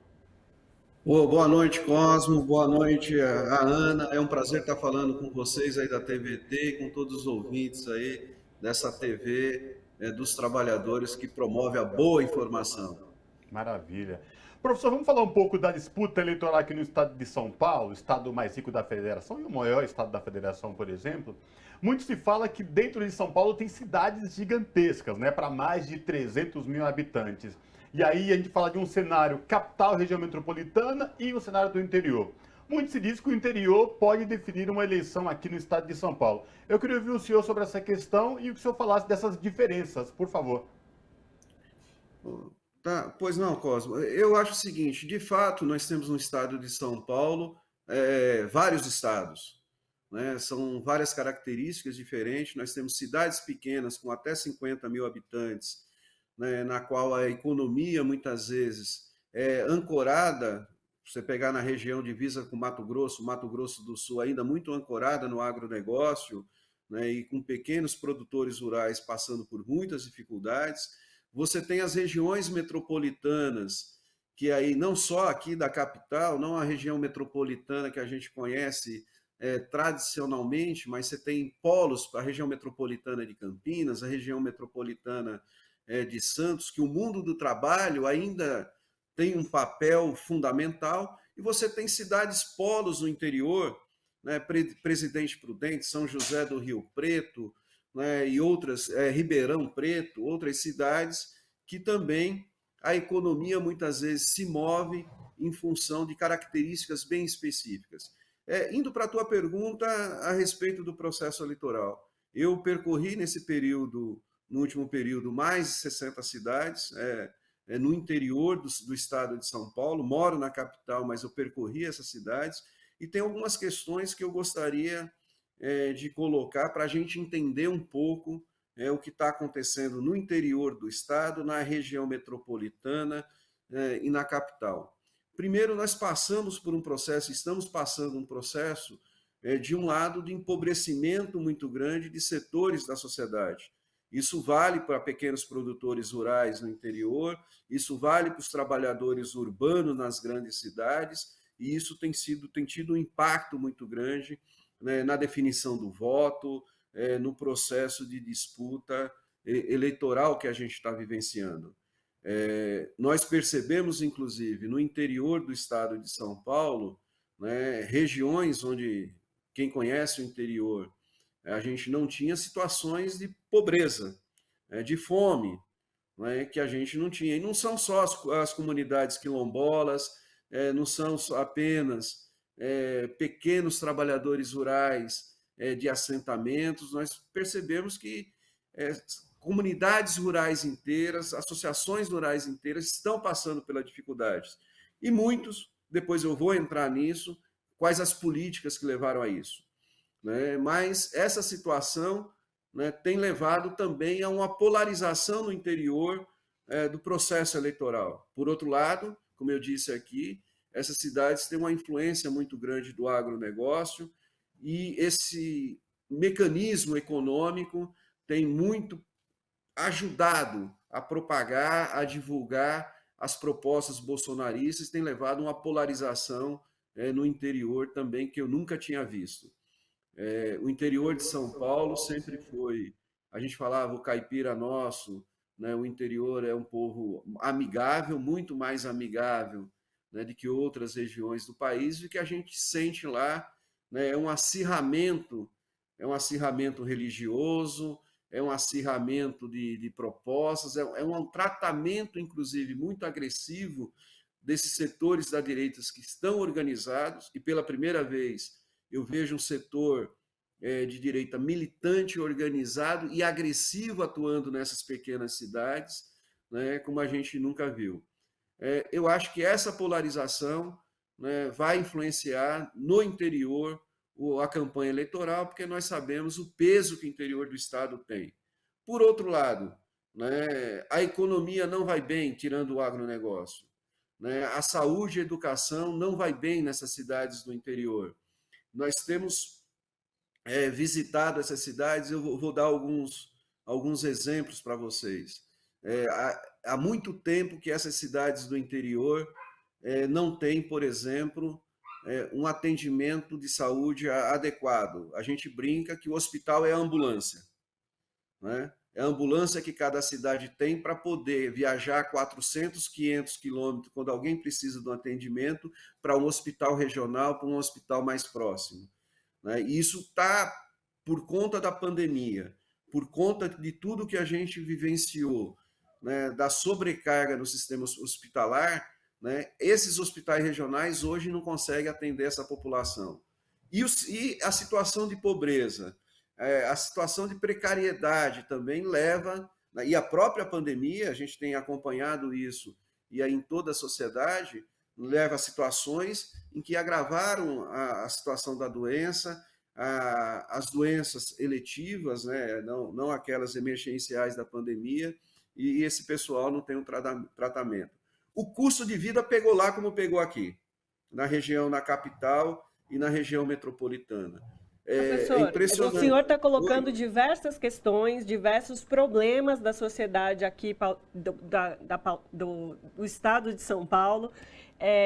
Boa noite, Cosmo, boa noite a Ana. É um prazer estar falando com vocês aí da TVT e com todos os ouvintes aí dessa TV dos trabalhadores que promove a boa informação. Maravilha. Professor, vamos falar um pouco da disputa eleitoral aqui no estado de São Paulo, estado mais rico da federação e o maior estado da federação, por exemplo. Muito se fala que dentro de São Paulo tem cidades gigantescas, né, para mais de 300 mil habitantes. E aí a gente fala de um cenário capital, região metropolitana e um cenário do interior. Muito se diz que o interior pode definir uma eleição aqui no estado de São Paulo. Eu queria ouvir o senhor sobre essa questão e que o senhor falasse dessas diferenças, por favor. Tá, pois não, Cosmo. Eu acho o seguinte, de fato, nós temos no estado de São Paulo vários estados, né? São várias características diferentes. Nós temos cidades pequenas com até 50 mil habitantes, né, na qual a economia muitas vezes é ancorada. Você pegar na região divisa com Mato Grosso do Sul ainda muito ancorada no agronegócio, né, e com pequenos produtores rurais passando por muitas dificuldades. Você tem as regiões metropolitanas, que aí não só aqui da capital, não a região metropolitana que a gente conhece tradicionalmente, mas você tem polos, a região metropolitana de Campinas, a região metropolitana de Santos, que o mundo do trabalho ainda tem um papel fundamental, e você tem cidades polos no interior, né, Presidente Prudente, São José do Rio Preto, né, e outras, Ribeirão Preto, outras cidades que também a economia muitas vezes se move em função de características bem específicas. Indo para a tua pergunta a respeito do processo eleitoral, eu percorri nesse período, no último período, mais de 60 cidades, no interior do estado de São Paulo, moro na capital, mas eu percorri essas cidades, e tem algumas questões que eu gostaria de colocar para a gente entender um pouco o que está acontecendo no interior do estado, na região metropolitana e na capital. Primeiro, nós passamos por um processo, estamos passando um processo, de um lado, de empobrecimento muito grande de setores da sociedade. Isso vale para pequenos produtores rurais no interior, isso vale para os trabalhadores urbanos nas grandes cidades, e isso tem tido um impacto muito grande, né, na definição do voto, no processo de disputa eleitoral que a gente está vivenciando. Nós percebemos, inclusive, no interior do estado de São Paulo, né, regiões onde, quem conhece o interior, a gente não tinha situações de pobreza, de fome, né, que a gente não tinha. E não são só as comunidades quilombolas, não são apenas pequenos trabalhadores rurais de assentamentos. Nós percebemos que comunidades rurais inteiras, associações rurais inteiras estão passando pelas dificuldades. E muitos, depois eu vou entrar nisso, quais as políticas que levaram a isso. Né? Mas essa situação, né, tem levado também a uma polarização no interior do processo eleitoral. Por outro lado, como eu disse aqui, essas cidades têm uma influência muito grande do agronegócio, e esse mecanismo econômico tem muito ajudado a propagar, a divulgar as propostas bolsonaristas, tem levado a uma polarização no interior também que eu nunca tinha visto. O interior de São Paulo sempre foi, a gente falava, o caipira nosso, né? O interior é um povo amigável, muito mais amigável, né, do que outras regiões do país, e o que a gente sente lá, né, é um acirramento religioso, é um acirramento de propostas, é um tratamento, inclusive, muito agressivo desses setores da direita que estão organizados, e pela primeira vez eu vejo um setor de direita militante, organizado e agressivo atuando nessas pequenas cidades, né, como a gente nunca viu. Eu acho que essa polarização, né, vai influenciar no interior a campanha eleitoral, porque nós sabemos o peso que o interior do Estado tem. Por outro lado, né, a economia não vai bem, tirando o agronegócio. Né, a saúde e a educação não vai bem nessas cidades do interior. Nós temos visitado essas cidades, eu vou dar alguns exemplos para vocês. Há muito tempo que essas cidades do interior não têm, por exemplo, um atendimento de saúde adequado. A gente brinca que o hospital é a ambulância, né? É a ambulância que cada cidade tem para poder viajar 400, 500 quilômetros quando alguém precisa de um atendimento para um hospital regional, para um hospital mais próximo. Né? E isso está por conta da pandemia, por conta de tudo que a gente vivenciou, né, da sobrecarga no sistema hospitalar, né, esses hospitais regionais hoje não conseguem atender essa população. E a situação de pobreza, a situação de precariedade também leva, e a própria pandemia, a gente tem acompanhado isso, e aí em toda a sociedade, leva a situações em que agravaram a situação da doença, as doenças eletivas, né, não aquelas emergenciais da pandemia, e esse pessoal não tem um tratamento. O custo de vida pegou lá como pegou aqui, na capital e na região metropolitana. Professor, impressionante. O senhor está colocando diversas questões, diversos problemas da sociedade aqui do estado de São Paulo,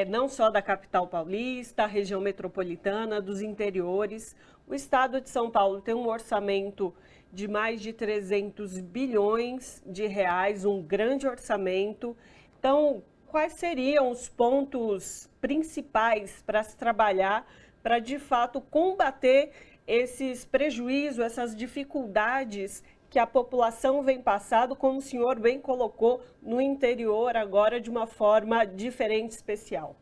não só da capital paulista, a região metropolitana, dos interiores. O estado de São Paulo tem um orçamento de mais de 300 bilhões de reais, um grande orçamento. Então, quais seriam os pontos principais para se trabalhar para, de fato, combater esses prejuízos, essas dificuldades que a população vem passando, como o senhor bem colocou, no interior agora de uma forma diferente, especial?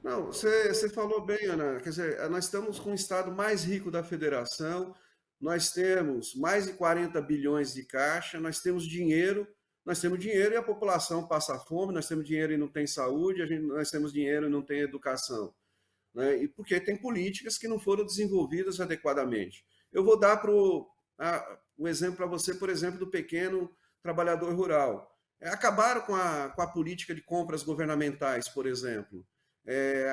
Não, você falou bem, Ana. Quer dizer, nós estamos com o estado mais rico da federação, nós temos mais de 40 bilhões de caixa, nós temos dinheiro e a população passa fome, nós temos dinheiro e não tem saúde, nós temos dinheiro e não tem educação. Né? E porque tem políticas que não foram desenvolvidas adequadamente. Eu vou dar um exemplo para você, por exemplo, do pequeno trabalhador rural. Acabaram com a política de compras governamentais, por exemplo.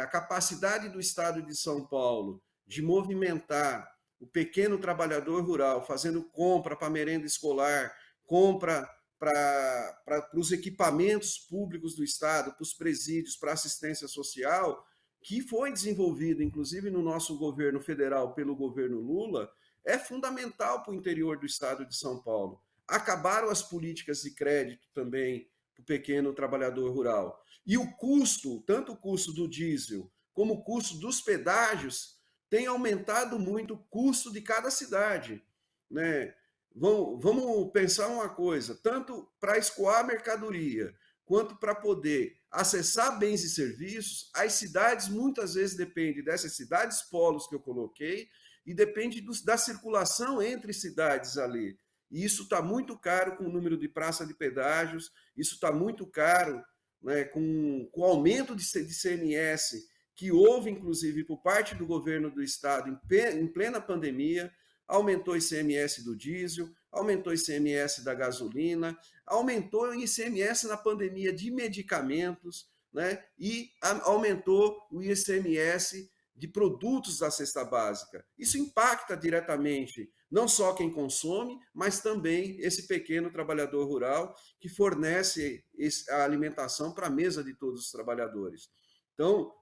A capacidade do Estado de São Paulo de movimentar o pequeno trabalhador rural, fazendo compra para merenda escolar, compra para os equipamentos públicos do Estado, para os presídios, para a assistência social, que foi desenvolvido, inclusive, no nosso governo federal pelo governo Lula, é fundamental para o interior do estado de São Paulo. Acabaram as políticas de crédito também para o pequeno trabalhador rural. E o custo, tanto o custo do diesel como o custo dos pedágios, tem aumentado muito o custo de cada cidade. Né? Vamos pensar uma coisa, tanto para escoar mercadoria, quanto para poder acessar bens e serviços, as cidades muitas vezes dependem dessas cidades polos que eu coloquei e depende da circulação entre cidades ali. E isso está muito caro com o número de praça de pedágios, isso está muito caro, né, com o aumento de CMS que houve, inclusive, por parte do governo do estado em plena pandemia. Aumentou o ICMS do diesel, aumentou o ICMS da gasolina, aumentou o ICMS na pandemia de medicamentos, né? E aumentou o ICMS de produtos da cesta básica. Isso impacta diretamente não só quem consome, mas também esse pequeno trabalhador rural que fornece a alimentação para a mesa de todos os trabalhadores. Então,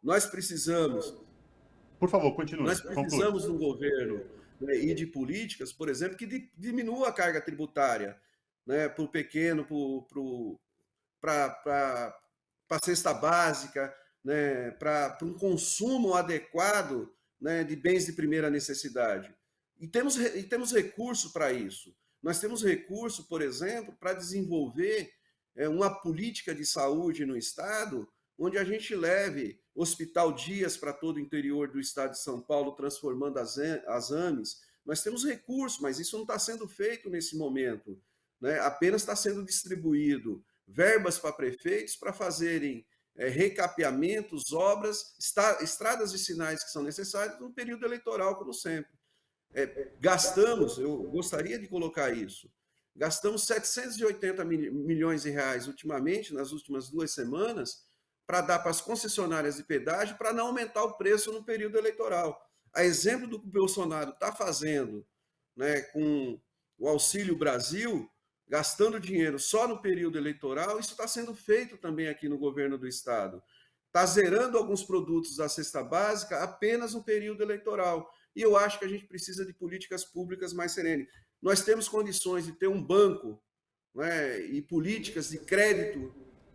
Por favor, continue, nós conclui. precisamos de um governo, né, e de políticas, por exemplo, que diminua a carga tributária, né, para o pequeno, para a cesta básica, né, para um consumo adequado, né, de bens de primeira necessidade. E temos recurso para isso. Nós temos recurso, por exemplo, para desenvolver uma política de saúde no Estado, onde a gente leve hospital dias para todo o interior do Estado de São Paulo, transformando as AMES. Nós temos recurso, mas isso não está sendo feito nesse momento, né? Apenas está sendo distribuído verbas para prefeitos para fazerem recapeamentos, obras, estradas e sinais que são necessários no período eleitoral, como sempre. Eu gostaria de colocar isso, gastamos 780 milhões de reais ultimamente, nas últimas 2 semanas, para dar para as concessionárias de pedágio para não aumentar o preço no período eleitoral. A exemplo do que o Bolsonaro está fazendo, né, com o Auxílio Brasil, gastando dinheiro só no período eleitoral, isso está sendo feito também aqui no governo do Estado. Está zerando alguns produtos da cesta básica apenas no período eleitoral. E eu acho que a gente precisa de políticas públicas mais serenas. Nós temos condições de ter um banco, né, e políticas de crédito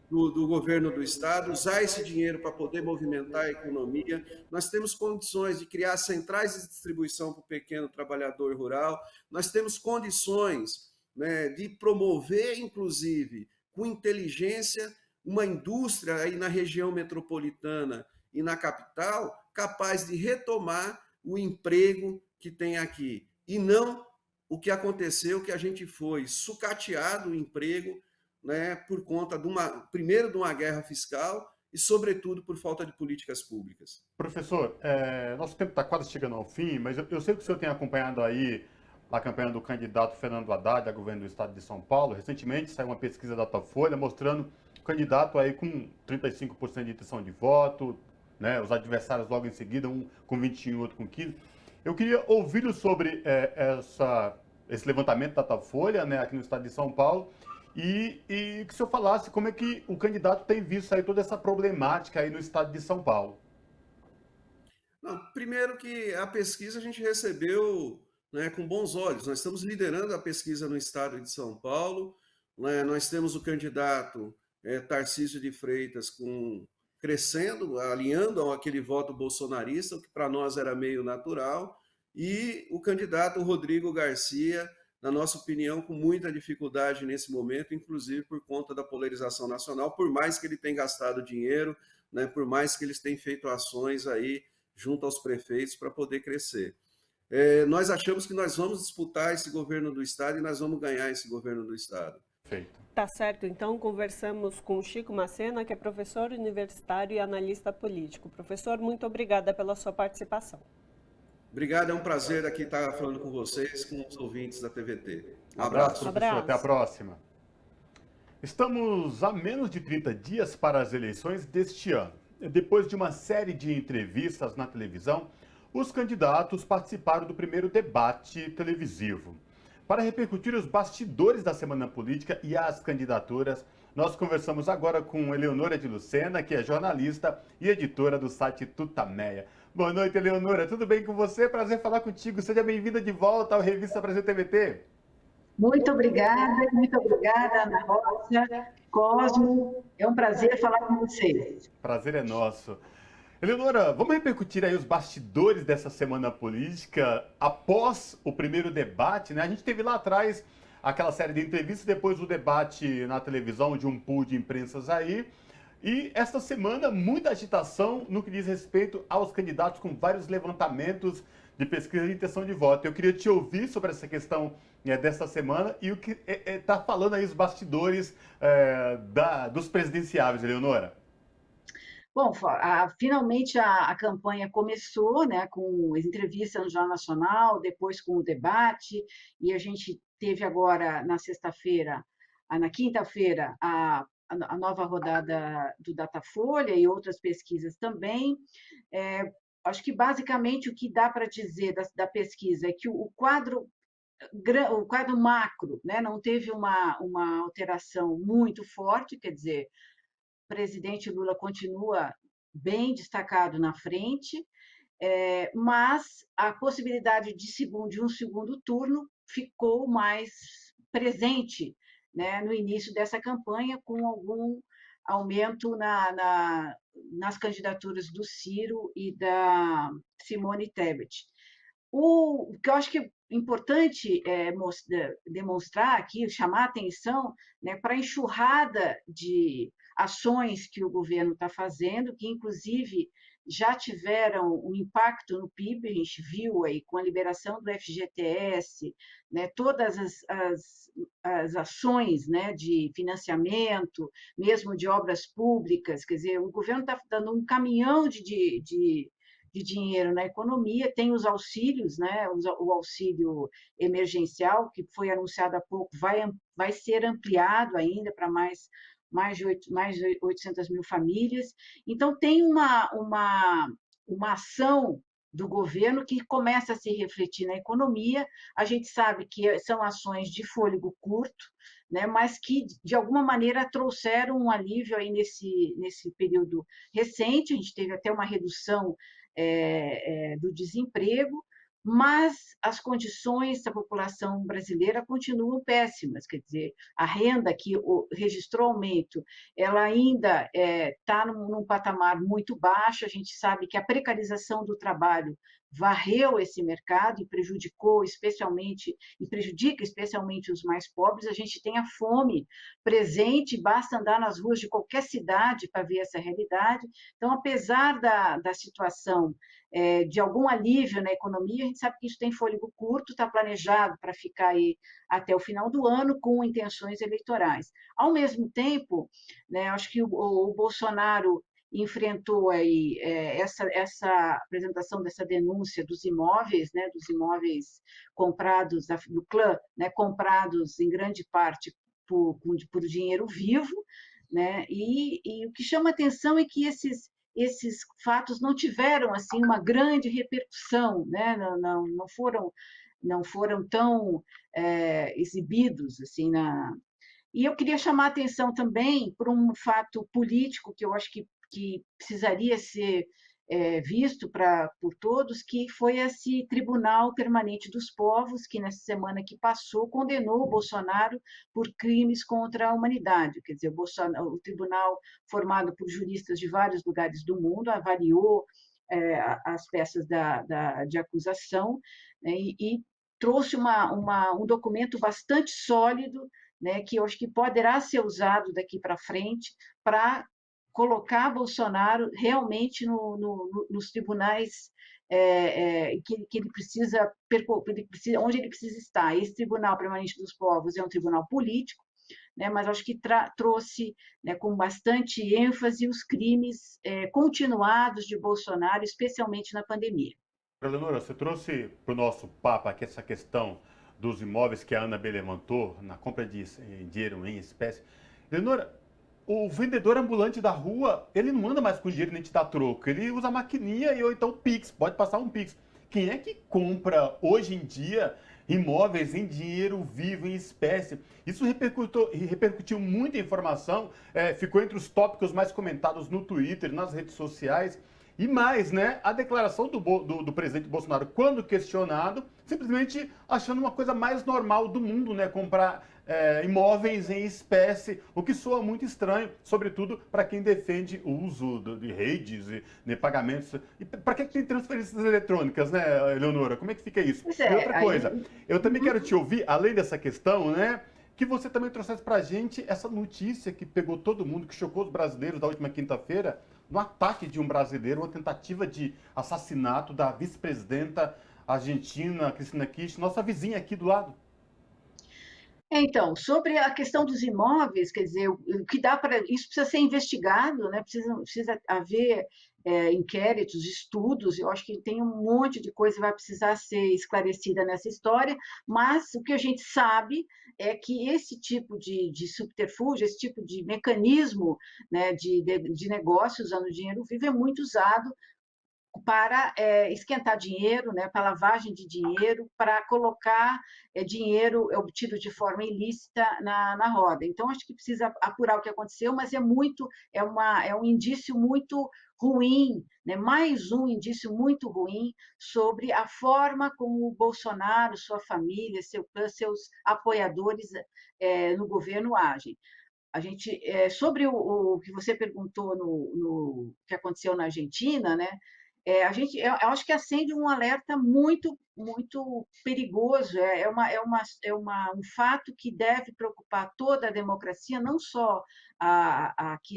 do governo do Estado, usar esse dinheiro para poder movimentar a economia. Nós temos condições de criar centrais de distribuição para o pequeno trabalhador rural. Nós temos condições, né, de promover, inclusive, com inteligência, uma indústria aí na região metropolitana e na capital capaz de retomar o emprego que tem aqui. E não o que aconteceu, que a gente foi sucateado o emprego, né, por conta primeiro de uma guerra fiscal e, sobretudo, por falta de políticas públicas. Professor, nosso tempo está quase chegando ao fim, mas eu sei que o senhor tem acompanhado aí a campanha do candidato Fernando Haddad a governo do estado de São Paulo. Recentemente saiu uma pesquisa da Datafolha mostrando o candidato aí com 35% de intenção de voto, né, os adversários logo em seguida, um com 21, outro com 15. Eu queria ouvi-lo sobre esse levantamento da Datafolha, né, aqui no estado de São Paulo, e que o senhor falasse como é que o candidato tem visto aí toda essa problemática aí no estado de São Paulo. Não, primeiro que a pesquisa a gente recebeu, né, com bons olhos. Nós estamos liderando a pesquisa no estado de São Paulo, né, nós temos o candidato Tarcísio de Freitas crescendo, alinhando aquele voto bolsonarista, o que para nós era meio natural, e o candidato Rodrigo Garcia, na nossa opinião, com muita dificuldade nesse momento, inclusive por conta da polarização nacional, por mais que ele tenha gastado dinheiro, né, por mais que eles tenham feito ações aí junto aos prefeitos para poder crescer. Nós achamos que nós vamos disputar esse governo do Estado e nós vamos ganhar esse governo do Estado. Perfeito. Tá certo, então conversamos com Chico Macena, que é professor universitário e analista político. Professor, muito obrigada pela sua participação. Obrigado, é um prazer aqui estar falando com vocês, com os ouvintes da TVT. Um abraço, professor. Abraço. Até a próxima. Estamos a menos de 30 dias para as eleições deste ano. Depois de uma série de entrevistas na televisão, os candidatos participaram do primeiro debate televisivo. Para repercutir os bastidores da semana política e as candidaturas, nós conversamos agora com Eleonora de Lucena, que é jornalista e editora do site Tutameia. Boa noite, Eleonora. Tudo bem com você? Prazer falar contigo. Seja bem-vinda de volta ao Revista Brasil TVT. Muito obrigada, Ana Rosa, Cosmo. É um prazer falar com vocês. Prazer é nosso. Eleonora, vamos repercutir aí os bastidores dessa semana política após o primeiro debate, né? A gente teve lá atrás aquela série de entrevistas, depois o debate na televisão de um pool de imprensas aí. E esta semana, muita agitação no que diz respeito aos candidatos com vários levantamentos de pesquisa de intenção de voto. Eu queria te ouvir sobre essa questão desta semana e o que está falando aí os bastidores dos presidenciáveis, Eleonora. Bom, finalmente a campanha começou, né, com as entrevistas no Jornal Nacional, depois com o debate, e a gente teve agora, na quinta-feira, a nova rodada do Datafolha e outras pesquisas também. Acho que, basicamente, o que dá para dizer da pesquisa é que o quadro o quadro macro, né, não teve uma alteração muito forte, quer dizer, o presidente Lula continua bem destacado na frente, mas a possibilidade de um segundo turno ficou mais presente, né, no início dessa campanha, com algum aumento nas candidaturas do Ciro e da Simone Tebet. O que eu acho que é importante demonstrar aqui, chamar a atenção, né, para a enxurrada de ações que o governo está fazendo, que inclusive já tiveram um impacto no PIB, a gente viu aí com a liberação do FGTS, né, todas as ações, né, de financiamento, mesmo de obras públicas, quer dizer, o governo está dando um caminhão de dinheiro na economia, tem os auxílios, né, o auxílio emergencial, que foi anunciado há pouco, vai ser ampliado ainda para mais de 800 mil famílias. Então, tem uma ação do governo que começa a se refletir na economia. A gente sabe que são ações de fôlego curto, né, mas que, de alguma maneira, trouxeram um alívio aí nesse período recente. A gente teve até uma redução do desemprego, mas as condições da população brasileira continuam péssimas, quer dizer, a renda que registrou aumento, ela ainda está num patamar muito baixo. A gente sabe que a precarização do trabalho varreu esse mercado e prejudica especialmente os mais pobres. A gente tem a fome presente, basta andar nas ruas de qualquer cidade para ver essa realidade. Então, apesar da situação de algum alívio na economia, a gente sabe que isso tem fôlego curto, está planejado para ficar aí até o final do ano, com intenções eleitorais. Ao mesmo tempo, né, acho que o Bolsonaro enfrentou aí essa apresentação dessa denúncia dos imóveis, né, dos imóveis comprados do clã, né, comprados em grande parte por dinheiro vivo, né, e o que chama atenção é que esses fatos não tiveram assim uma grande repercussão, né, não foram tão exibidos assim E eu queria chamar a atenção também por um fato político que eu acho que precisaria ser visto por todos, que foi esse Tribunal Permanente dos Povos, que nessa semana que passou condenou o Bolsonaro por crimes contra a humanidade. Quer dizer, o tribunal, formado por juristas de vários lugares do mundo, avaliou as peças de acusação, né, e trouxe um documento bastante sólido, né, que eu acho que poderá ser usado daqui para frente para colocar Bolsonaro realmente nos tribunais que ele precisa, onde ele precisa estar. Esse Tribunal Permanente dos Povos é um tribunal político, né, mas acho que trouxe, né, com bastante ênfase os crimes continuados de Bolsonaro, especialmente na pandemia. Eleonora, você trouxe para o nosso papo aqui essa questão dos imóveis que a Ana B levantou, na compra de dinheiro em espécie. Eleonora, o vendedor ambulante da rua, ele não anda mais com dinheiro nem te dá troco, ele usa maquininha ou então Pix, pode passar um Pix. Quem é que compra hoje em dia imóveis em dinheiro vivo, em espécie? Isso repercutiu muita informação, ficou entre os tópicos mais comentados no Twitter, nas redes sociais. E mais, né? A declaração do presidente Bolsonaro, quando questionado, simplesmente achando uma coisa mais normal do mundo, né? Comprar imóveis em espécie, o que soa muito estranho, sobretudo para quem defende o uso de redes e pagamentos. E para que tem transferências eletrônicas, né, Eleonora? Como é que fica isso? E outra coisa, eu também quero te ouvir, além dessa questão, né? Que você também trouxesse para a gente essa notícia que pegou todo mundo, que chocou os brasileiros da última quinta-feira, no ataque de um brasileiro, uma tentativa de assassinato da vice-presidenta argentina, Cristina Kirchner, nossa vizinha aqui do lado. Então, sobre a questão dos imóveis, quer dizer, o que dá para isso precisa ser investigado, né? Precisa haver inquéritos, estudos. Eu acho que tem um monte de coisa que vai precisar ser esclarecida nessa história, mas o que a gente sabe é que esse tipo de subterfúgio, esse tipo de mecanismo, né, de negócio usando dinheiro vivo é muito usado para esquentar dinheiro, né, para lavagem de dinheiro, para colocar dinheiro obtido de forma ilícita na roda. Então, acho que precisa apurar o que aconteceu, mas é um indício muito ruim, né, mais um indício muito ruim sobre a forma como o Bolsonaro, sua família, seus apoiadores no governo agem. A gente, sobre o que você perguntou no que aconteceu na Argentina, né? Eu acho que acende um alerta muito, muito perigoso. Um fato que deve preocupar toda a democracia, não só aqui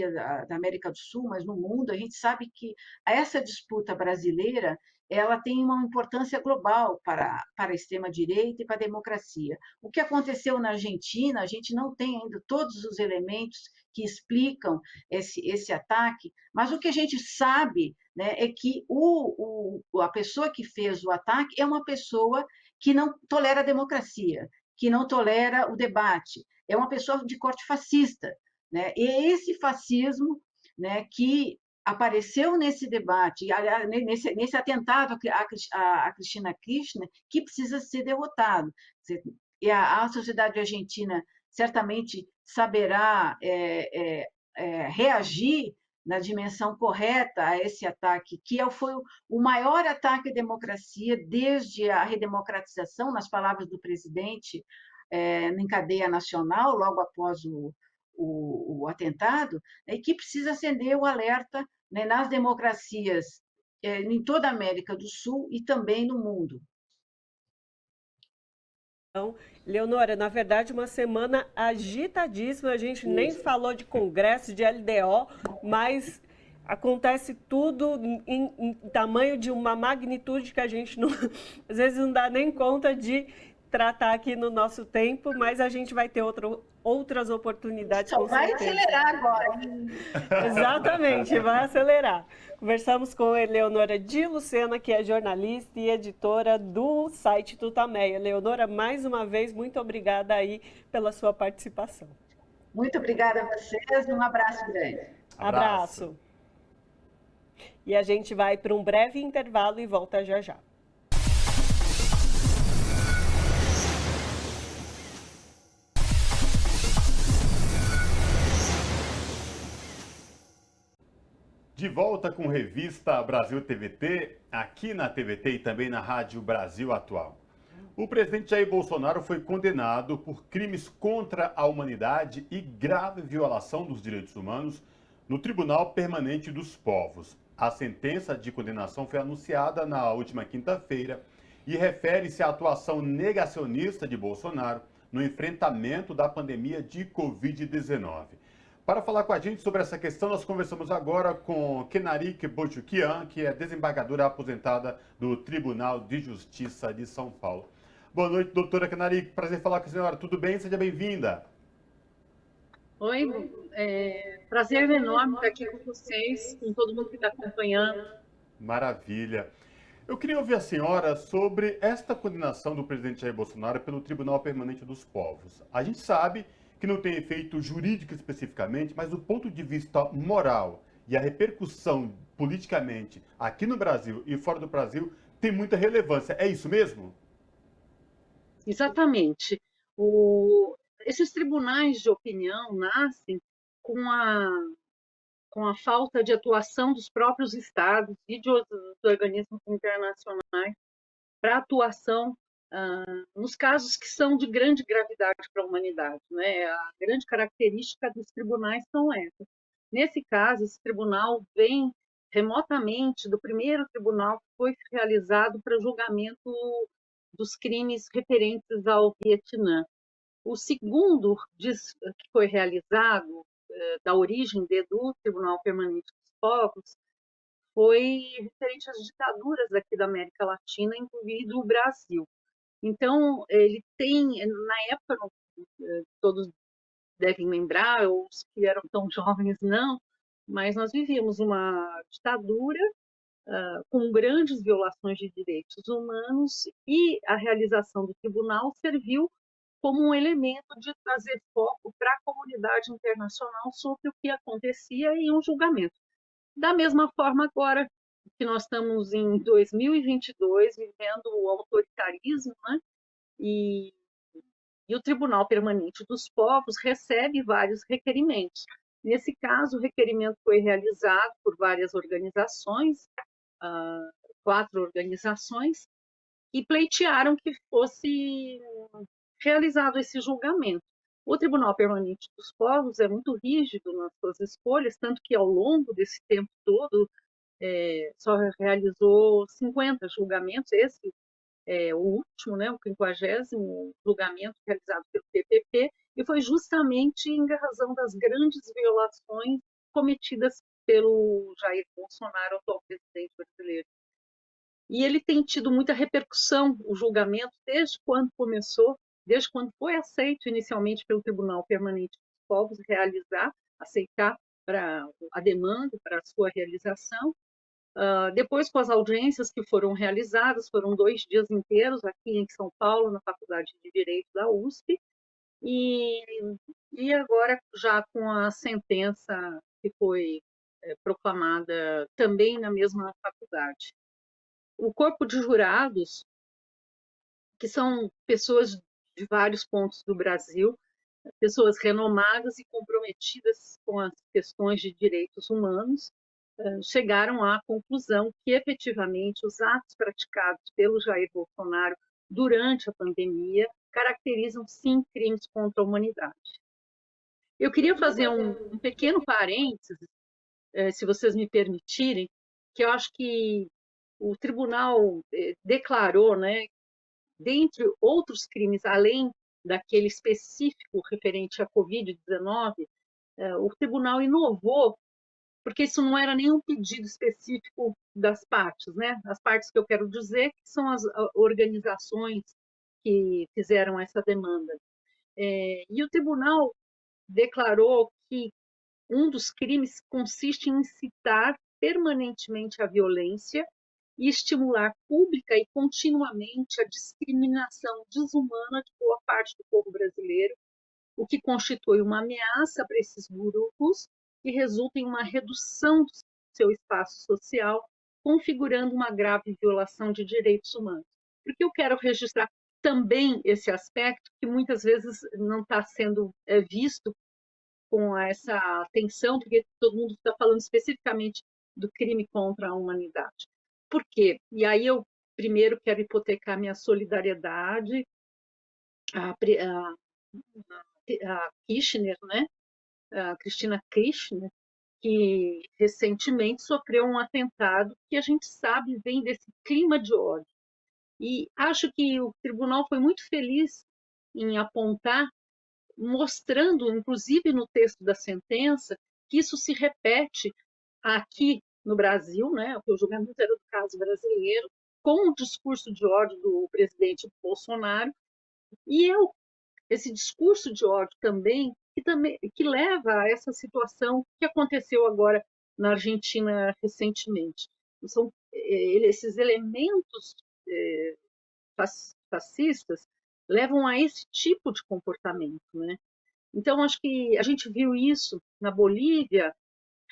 da América do Sul, mas no mundo. A gente sabe que essa disputa brasileira ela tem uma importância global para a extrema-direita e para a democracia. O que aconteceu na Argentina, a gente não tem ainda todos os elementos que explicam esse ataque, mas o que a gente sabe, né, é que a pessoa que fez o ataque é uma pessoa que não tolera a democracia, que não tolera o debate, é uma pessoa de corte fascista, né? E é esse fascismo, né, que apareceu nesse debate, nesse atentado a Cristina Kirchner, que precisa ser derrotado. E a sociedade argentina certamente saberá reagir na dimensão correta a esse ataque, que foi o maior ataque à democracia desde a redemocratização, nas palavras do presidente, em cadeia nacional, logo após o atentado, e que precisa acender o alerta, né, nas democracias em toda a América do Sul e também no mundo. Então, Leonora, na verdade, uma semana agitadíssima, a gente nem falou de congresso, de LDO, mas acontece tudo em tamanho de uma magnitude que a gente não, às vezes não dá nem conta de tratar aqui no nosso tempo, mas a gente vai ter outras oportunidades. Só vai acelerar agora. Exatamente, vai acelerar. Conversamos com a Eleonora de Lucena, que é jornalista e editora do site Tutameia. Eleonora, mais uma vez, muito obrigada aí pela sua participação. Muito obrigada a vocês, um abraço grande. Abraço. E a gente vai para um breve intervalo e volta já já. De volta com Revista Brasil TVT, aqui na TVT e também na Rádio Brasil Atual. O presidente Jair Bolsonaro foi condenado por crimes contra a humanidade e grave violação dos direitos humanos no Tribunal Permanente dos Povos. A sentença de condenação foi anunciada na última quinta-feira e refere-se à atuação negacionista de Bolsonaro no enfrentamento da pandemia de Covid-19. Para falar com a gente sobre essa questão, nós conversamos agora com Kenarik Bojukian, que é desembargadora aposentada do Tribunal de Justiça de São Paulo. Boa noite, doutora Kenarik. Prazer falar com a senhora. Tudo bem? Seja bem-vinda. Oi, prazer enorme estar aqui com vocês, com todo mundo que está acompanhando. Maravilha. Eu queria ouvir a senhora sobre esta condenação do presidente Jair Bolsonaro pelo Tribunal Permanente dos Povos. A gente sabe que não tem efeito jurídico especificamente, mas do ponto de vista moral e a repercussão politicamente aqui no Brasil e fora do Brasil tem muita relevância. É isso mesmo? Exatamente. Esses tribunais de opinião nascem com a falta de atuação dos próprios estados e de outros organismos internacionais para atuação nos casos que são de grande gravidade para a humanidade, né? A grande característica dos tribunais são essas. Nesse caso, esse tribunal vem remotamente do primeiro tribunal que foi realizado para julgamento dos crimes referentes ao Vietnã. O segundo que foi realizado, da origem do Tribunal Permanente dos Povos, foi referente às ditaduras aqui da América Latina, incluído o Brasil. Então, ele tem, na época, todos devem lembrar, os que eram tão jovens não, mas nós vivíamos uma ditadura com grandes violações de direitos humanos e a realização do tribunal serviu como um elemento de trazer foco para a comunidade internacional sobre o que acontecia em um julgamento. Da mesma forma, agora, que nós estamos em 2022 vivendo o autoritarismo, né? E o Tribunal Permanente dos Povos recebe vários requerimentos. Nesse caso, o requerimento foi realizado por várias organizações, 4 organizações, e pleitearam que fosse realizado esse julgamento. O Tribunal Permanente dos Povos é muito rígido nas suas escolhas, tanto que ao longo desse tempo todo só realizou 50 julgamentos. Esse é o último, né, o 50º julgamento realizado pelo TPP, e foi justamente em razão das grandes violações cometidas pelo Jair Bolsonaro, atual presidente brasileiro. E ele tem tido muita repercussão, o julgamento, desde quando começou, desde quando foi aceito inicialmente pelo Tribunal Permanente dos Povos aceitar a demanda para a sua realização. Depois, com as audiências que foram realizadas, foram 2 dias inteiros aqui em São Paulo, na Faculdade de Direito da USP, e agora já com a sentença que foi proclamada também na mesma faculdade. O corpo de jurados, que são pessoas de vários pontos do Brasil, pessoas renomadas e comprometidas com as questões de direitos humanos, chegaram à conclusão que, efetivamente, os atos praticados pelo Jair Bolsonaro durante a pandemia caracterizam, sim, crimes contra a humanidade. Eu queria fazer um pequeno parênteses, se vocês me permitirem, que eu acho que o tribunal declarou, né, dentre outros crimes, além daquele específico referente à Covid-19, o tribunal inovou, porque isso não era nenhum pedido específico das partes, né? As partes que eu quero dizer que são as organizações que fizeram essa demanda. E o tribunal declarou que um dos crimes consiste em incitar permanentemente a violência e estimular pública e continuamente a discriminação desumana de boa parte do povo brasileiro, o que constitui uma ameaça para esses grupos e resulta em uma redução do seu espaço social, configurando uma grave violação de direitos humanos. Porque eu quero registrar também esse aspecto que muitas vezes não está sendo visto com essa atenção, porque todo mundo está falando especificamente do crime contra a humanidade. Por quê? E aí eu primeiro quero hipotecar minha solidariedade a Kirchner, né? A Cristina Kirchner, que recentemente sofreu um atentado que a gente sabe vem desse clima de ódio. E acho que o tribunal foi muito feliz em apontar, mostrando, inclusive no texto da sentença, que isso se repete aqui no Brasil, né? O julgamento era do caso brasileiro, com o discurso de ódio do presidente Bolsonaro, e esse discurso de ódio também que leva a essa situação que aconteceu agora na Argentina recentemente. São esses elementos fascistas levam a esse tipo de comportamento, né? Então, acho que a gente viu isso na Bolívia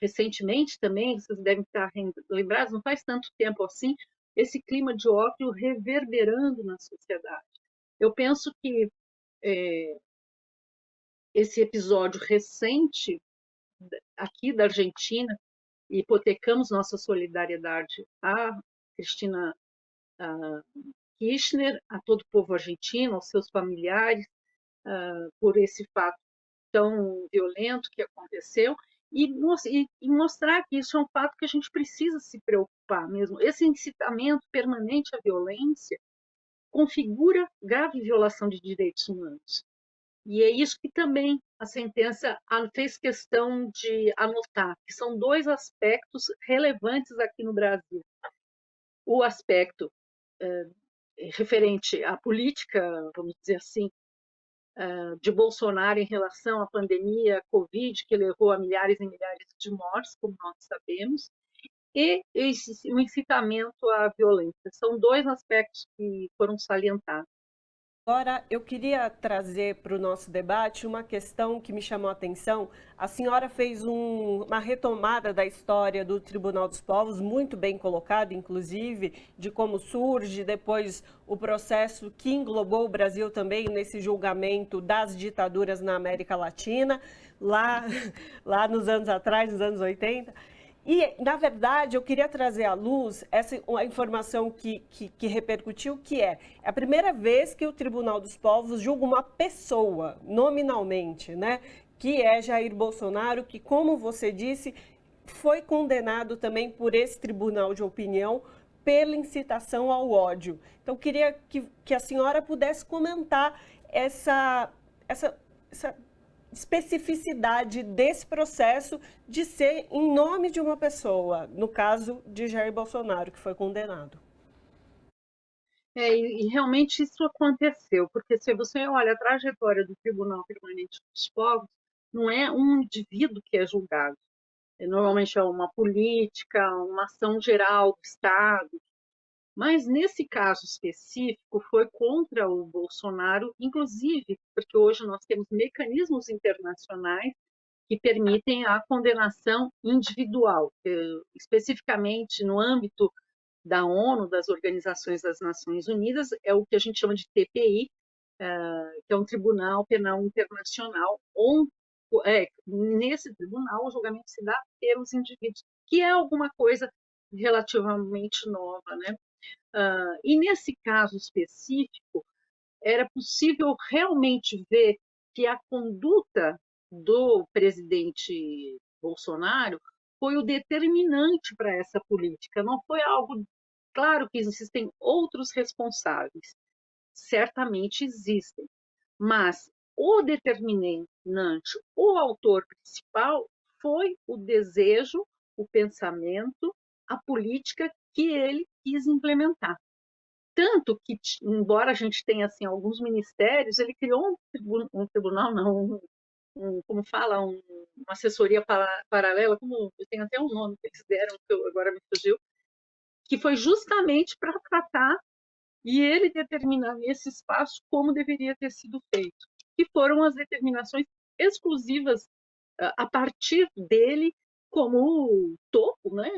recentemente também, vocês devem estar lembrados, não faz tanto tempo assim, esse clima de ódio reverberando na sociedade. Eu penso que esse episódio recente aqui da Argentina, e hipotecamos nossa solidariedade a Cristina Kirchner, a todo o povo argentino, aos seus familiares, por esse fato tão violento que aconteceu, e mostrar que isso é um fato que a gente precisa se preocupar mesmo. Esse incitamento permanente à violência configura grave violação de direitos humanos. E é isso que também a sentença fez questão de anotar, que são 2 aspectos relevantes aqui no Brasil. O aspecto referente à política, vamos dizer assim, de Bolsonaro em relação à pandemia Covid, que levou a milhares e milhares de mortes, como nós sabemos, e o incitamento à violência. São 2 aspectos que foram salientados. Agora, eu queria trazer para o nosso debate uma questão que me chamou a atenção. A senhora fez uma retomada da história do Tribunal dos Povos, muito bem colocada, inclusive, de como surge, depois o processo que englobou o Brasil também nesse julgamento das ditaduras na América Latina, lá, lá nos anos atrás, nos anos 80. E, na verdade, eu queria trazer à luz uma informação que repercutiu, que é a primeira vez que o Tribunal dos Povos julga uma pessoa, nominalmente, né? Que é Jair Bolsonaro, que, como você disse, foi condenado também por esse tribunal de opinião pela incitação ao ódio. Então, queria que a senhora pudesse comentar essa especificidade desse processo de ser em nome de uma pessoa, no caso de Jair Bolsonaro, que foi condenado. E realmente isso aconteceu, porque se você olha a trajetória do Tribunal Permanente dos Povos, não é um indivíduo que é julgado. Normalmente é uma política, uma ação geral do Estado. Mas nesse caso específico foi contra o Bolsonaro, inclusive porque hoje nós temos mecanismos internacionais que permitem a condenação individual, especificamente no âmbito da ONU, das Organizações das Nações Unidas, é o que a gente chama de TPI, que é um Tribunal Penal Internacional, onde nesse tribunal o julgamento se dá pelos indivíduos, que é alguma coisa relativamente nova, né? E nesse caso específico, era possível realmente ver que a conduta do presidente Bolsonaro foi o determinante para essa política. Não foi algo. Claro que existem outros responsáveis, certamente existem, mas o determinante, o autor principal, foi o desejo, o pensamento, a política que ele quis implementar. Tanto que, embora a gente tenha assim, alguns ministérios, ele criou um tribunal, não, como fala, uma assessoria paralela, como tem até um nome que eles deram, que agora me fugiu, que foi justamente para tratar e ele determinar nesse espaço como deveria ter sido feito. Que foram as determinações exclusivas a partir dele como topo, né,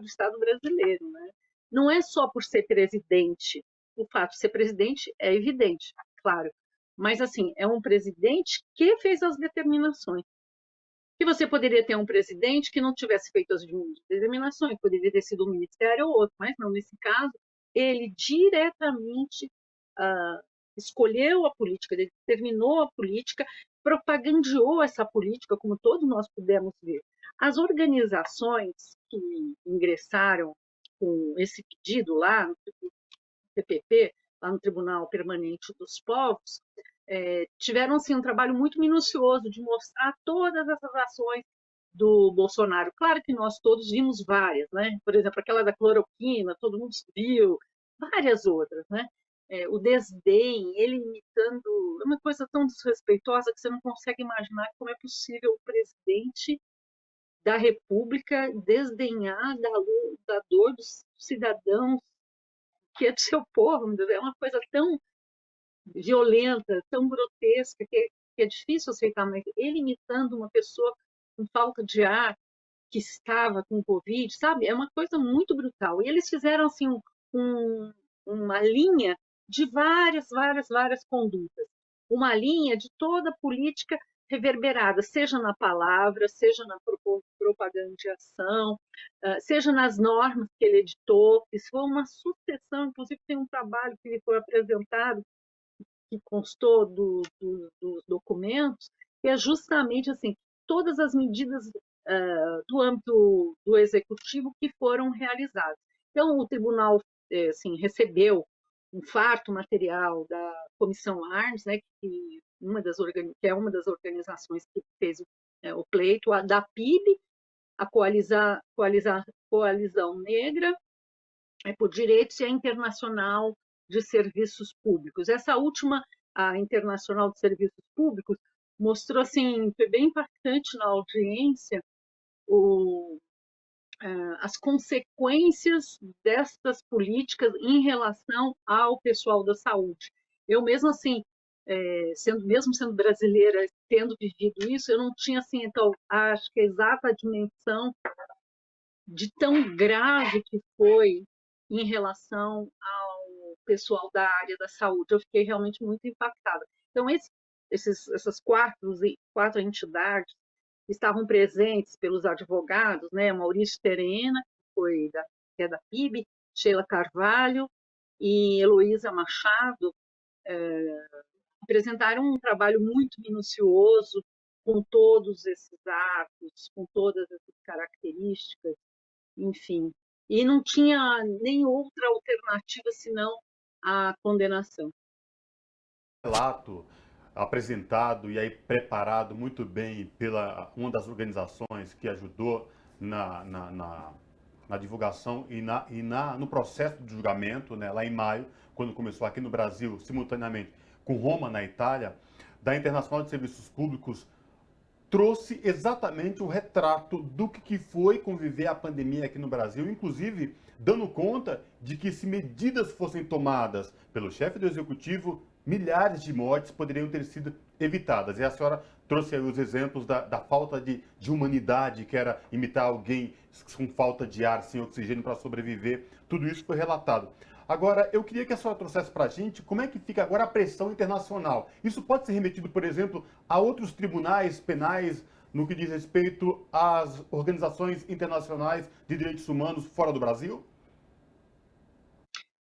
do Estado brasileiro, né? Não é só por ser presidente. O fato de ser presidente é evidente, claro. Mas, assim, é um presidente que fez as determinações. Que você poderia ter um presidente que não tivesse feito as determinações, poderia ter sido um ministério ou outro, mas não, nesse caso, ele diretamente escolheu a política, determinou a política, propagandeou essa política, como todos nós pudemos ver. As organizações que ingressaram com esse pedido lá, no TPP, lá no Tribunal Permanente dos Povos, tiveram assim, um trabalho muito minucioso de mostrar todas essas ações do Bolsonaro. Claro que nós todos vimos várias, né? Por exemplo, aquela da cloroquina, todo mundo viu, várias outras, né? O desdém, ele imitando, é uma coisa tão desrespeitosa que você não consegue imaginar como é possível o presidente da República desdenhar da dor dos cidadãos, que é do seu povo, é uma coisa tão violenta, tão grotesca, que é difícil aceitar, mas ele imitando uma pessoa com falta de ar, que estava com Covid, sabe? É uma coisa muito brutal. E eles fizeram assim uma linha de várias condutas. Uma linha de toda a política reverberada, seja na palavra, seja na propagandeação, seja nas normas que ele editou. Isso foi uma sucessão, inclusive tem um trabalho que lhe foi apresentado, que constou dos documentos, que é justamente assim, todas as medidas do âmbito do executivo que foram realizadas. Então, o tribunal assim, recebeu um farto material da Comissão Arns, né, que é uma das organizações que fez o pleito, da PIB, a Coalizão Negra por Direitos e a Internacional de Serviços Públicos. Essa última, a Internacional de Serviços Públicos, mostrou, assim, foi bem impactante na audiência, as consequências destas políticas em relação ao pessoal da saúde. Eu mesmo assim, mesmo sendo brasileira, tendo vivido isso, eu não tinha assim, então, acho que a exata dimensão de tão grave que foi em relação ao pessoal da área da saúde. Eu fiquei realmente muito impactada. Então, essas quatro entidades estavam presentes pelos advogados, né? Maurício Terena, que é da PIB, Sheila Carvalho e Heloísa Machado, apresentaram um trabalho muito minucioso com todos esses atos, com todas essas características, enfim. E não tinha nem outra alternativa senão a condenação. Relato apresentado e aí preparado muito bem pela uma das organizações que ajudou na divulgação no processo de julgamento, né, lá em maio, quando começou aqui no Brasil, simultaneamente com Roma, na Itália, da Internacional de Serviços Públicos, trouxe exatamente o retrato do que foi conviver a pandemia aqui no Brasil, inclusive dando conta de que se medidas fossem tomadas pelo chefe do executivo, milhares de mortes poderiam ter sido evitadas. E a senhora trouxe aí os exemplos da falta de humanidade, que era imitar alguém com falta de ar, sem oxigênio para sobreviver. Tudo isso foi relatado. Agora, eu queria que a senhora trouxesse para a gente como é que fica agora a pressão internacional. Isso pode ser remetido, por exemplo, a outros tribunais penais no que diz respeito às organizações internacionais de direitos humanos fora do Brasil?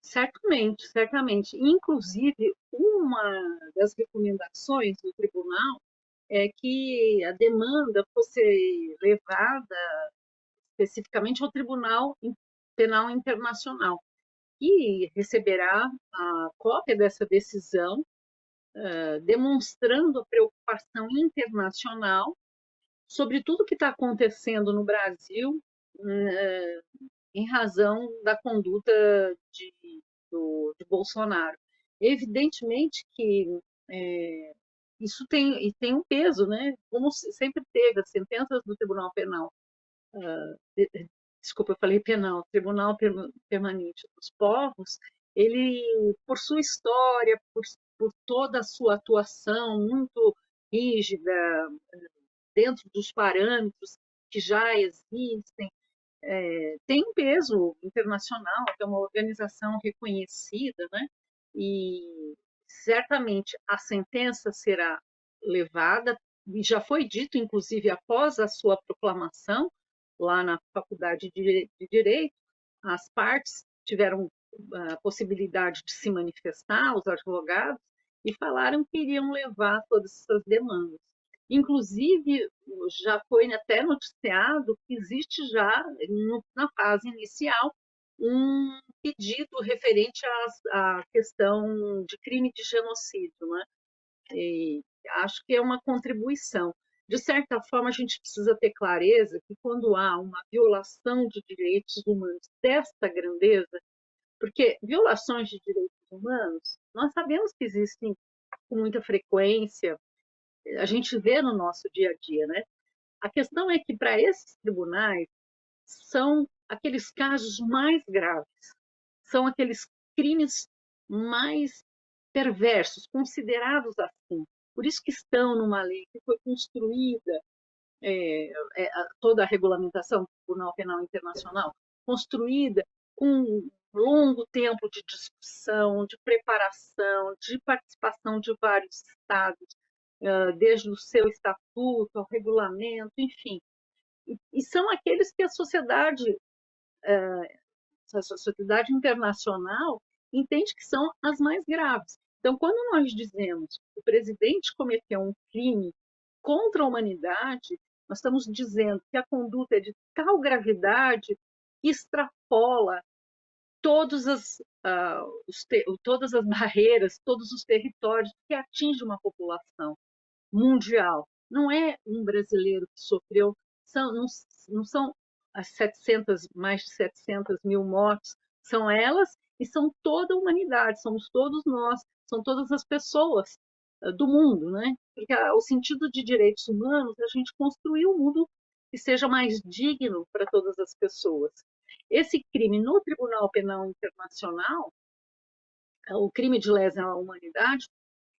Certamente, certamente. Inclusive, uma das recomendações do tribunal é que a demanda fosse levada especificamente ao Tribunal Penal Internacional, que receberá a cópia dessa decisão, demonstrando a preocupação internacional sobre tudo que está acontecendo no Brasil em razão da conduta de Bolsonaro. Evidentemente que isso tem um peso, né? Como sempre teve, as sentenças do Tribunal Penal, desculpa, eu falei penal, Tribunal Permanente dos Povos, ele, por sua história, por toda a sua atuação muito rígida, dentro dos parâmetros que já existem, tem um peso internacional, que é uma organização reconhecida, né? E certamente a sentença será levada, e já foi dito, inclusive, após a sua proclamação, lá na Faculdade de Direito, as partes tiveram a possibilidade de se manifestar, os advogados, e falaram que iriam levar todas essas demandas. Inclusive, já foi até noticiado que existe já, na fase inicial, um pedido referente à questão de crime de genocídio, né? E acho que é uma contribuição. De certa forma, a gente precisa ter clareza que quando há uma violação de direitos humanos desta grandeza, porque violações de direitos humanos, nós sabemos que existem com muita frequência, a gente vê no nosso dia a dia, né? A questão é que para esses tribunais são aqueles casos mais graves, são aqueles crimes mais perversos, considerados assim. Por isso que estão numa lei que foi construída, toda a regulamentação do Tribunal Penal Internacional, construída com um longo tempo de discussão, de preparação, de participação de vários estados, desde o seu estatuto, ao regulamento, enfim. E são aqueles que a sociedade internacional entende que são as mais graves. Então, quando nós dizemos que o presidente cometeu um crime contra a humanidade, nós estamos dizendo que a conduta é de tal gravidade que extrapola todas as barreiras, todos os territórios que atinge uma população mundial. Não é um brasileiro que sofreu, não são mais de 700 mil mortes, são elas e são toda a humanidade, somos todos nós, são todas as pessoas do mundo, né? Porque o sentido de direitos humanos é a gente construir um mundo que seja mais digno para todas as pessoas. Esse crime no Tribunal Penal Internacional o crime de lesa à humanidade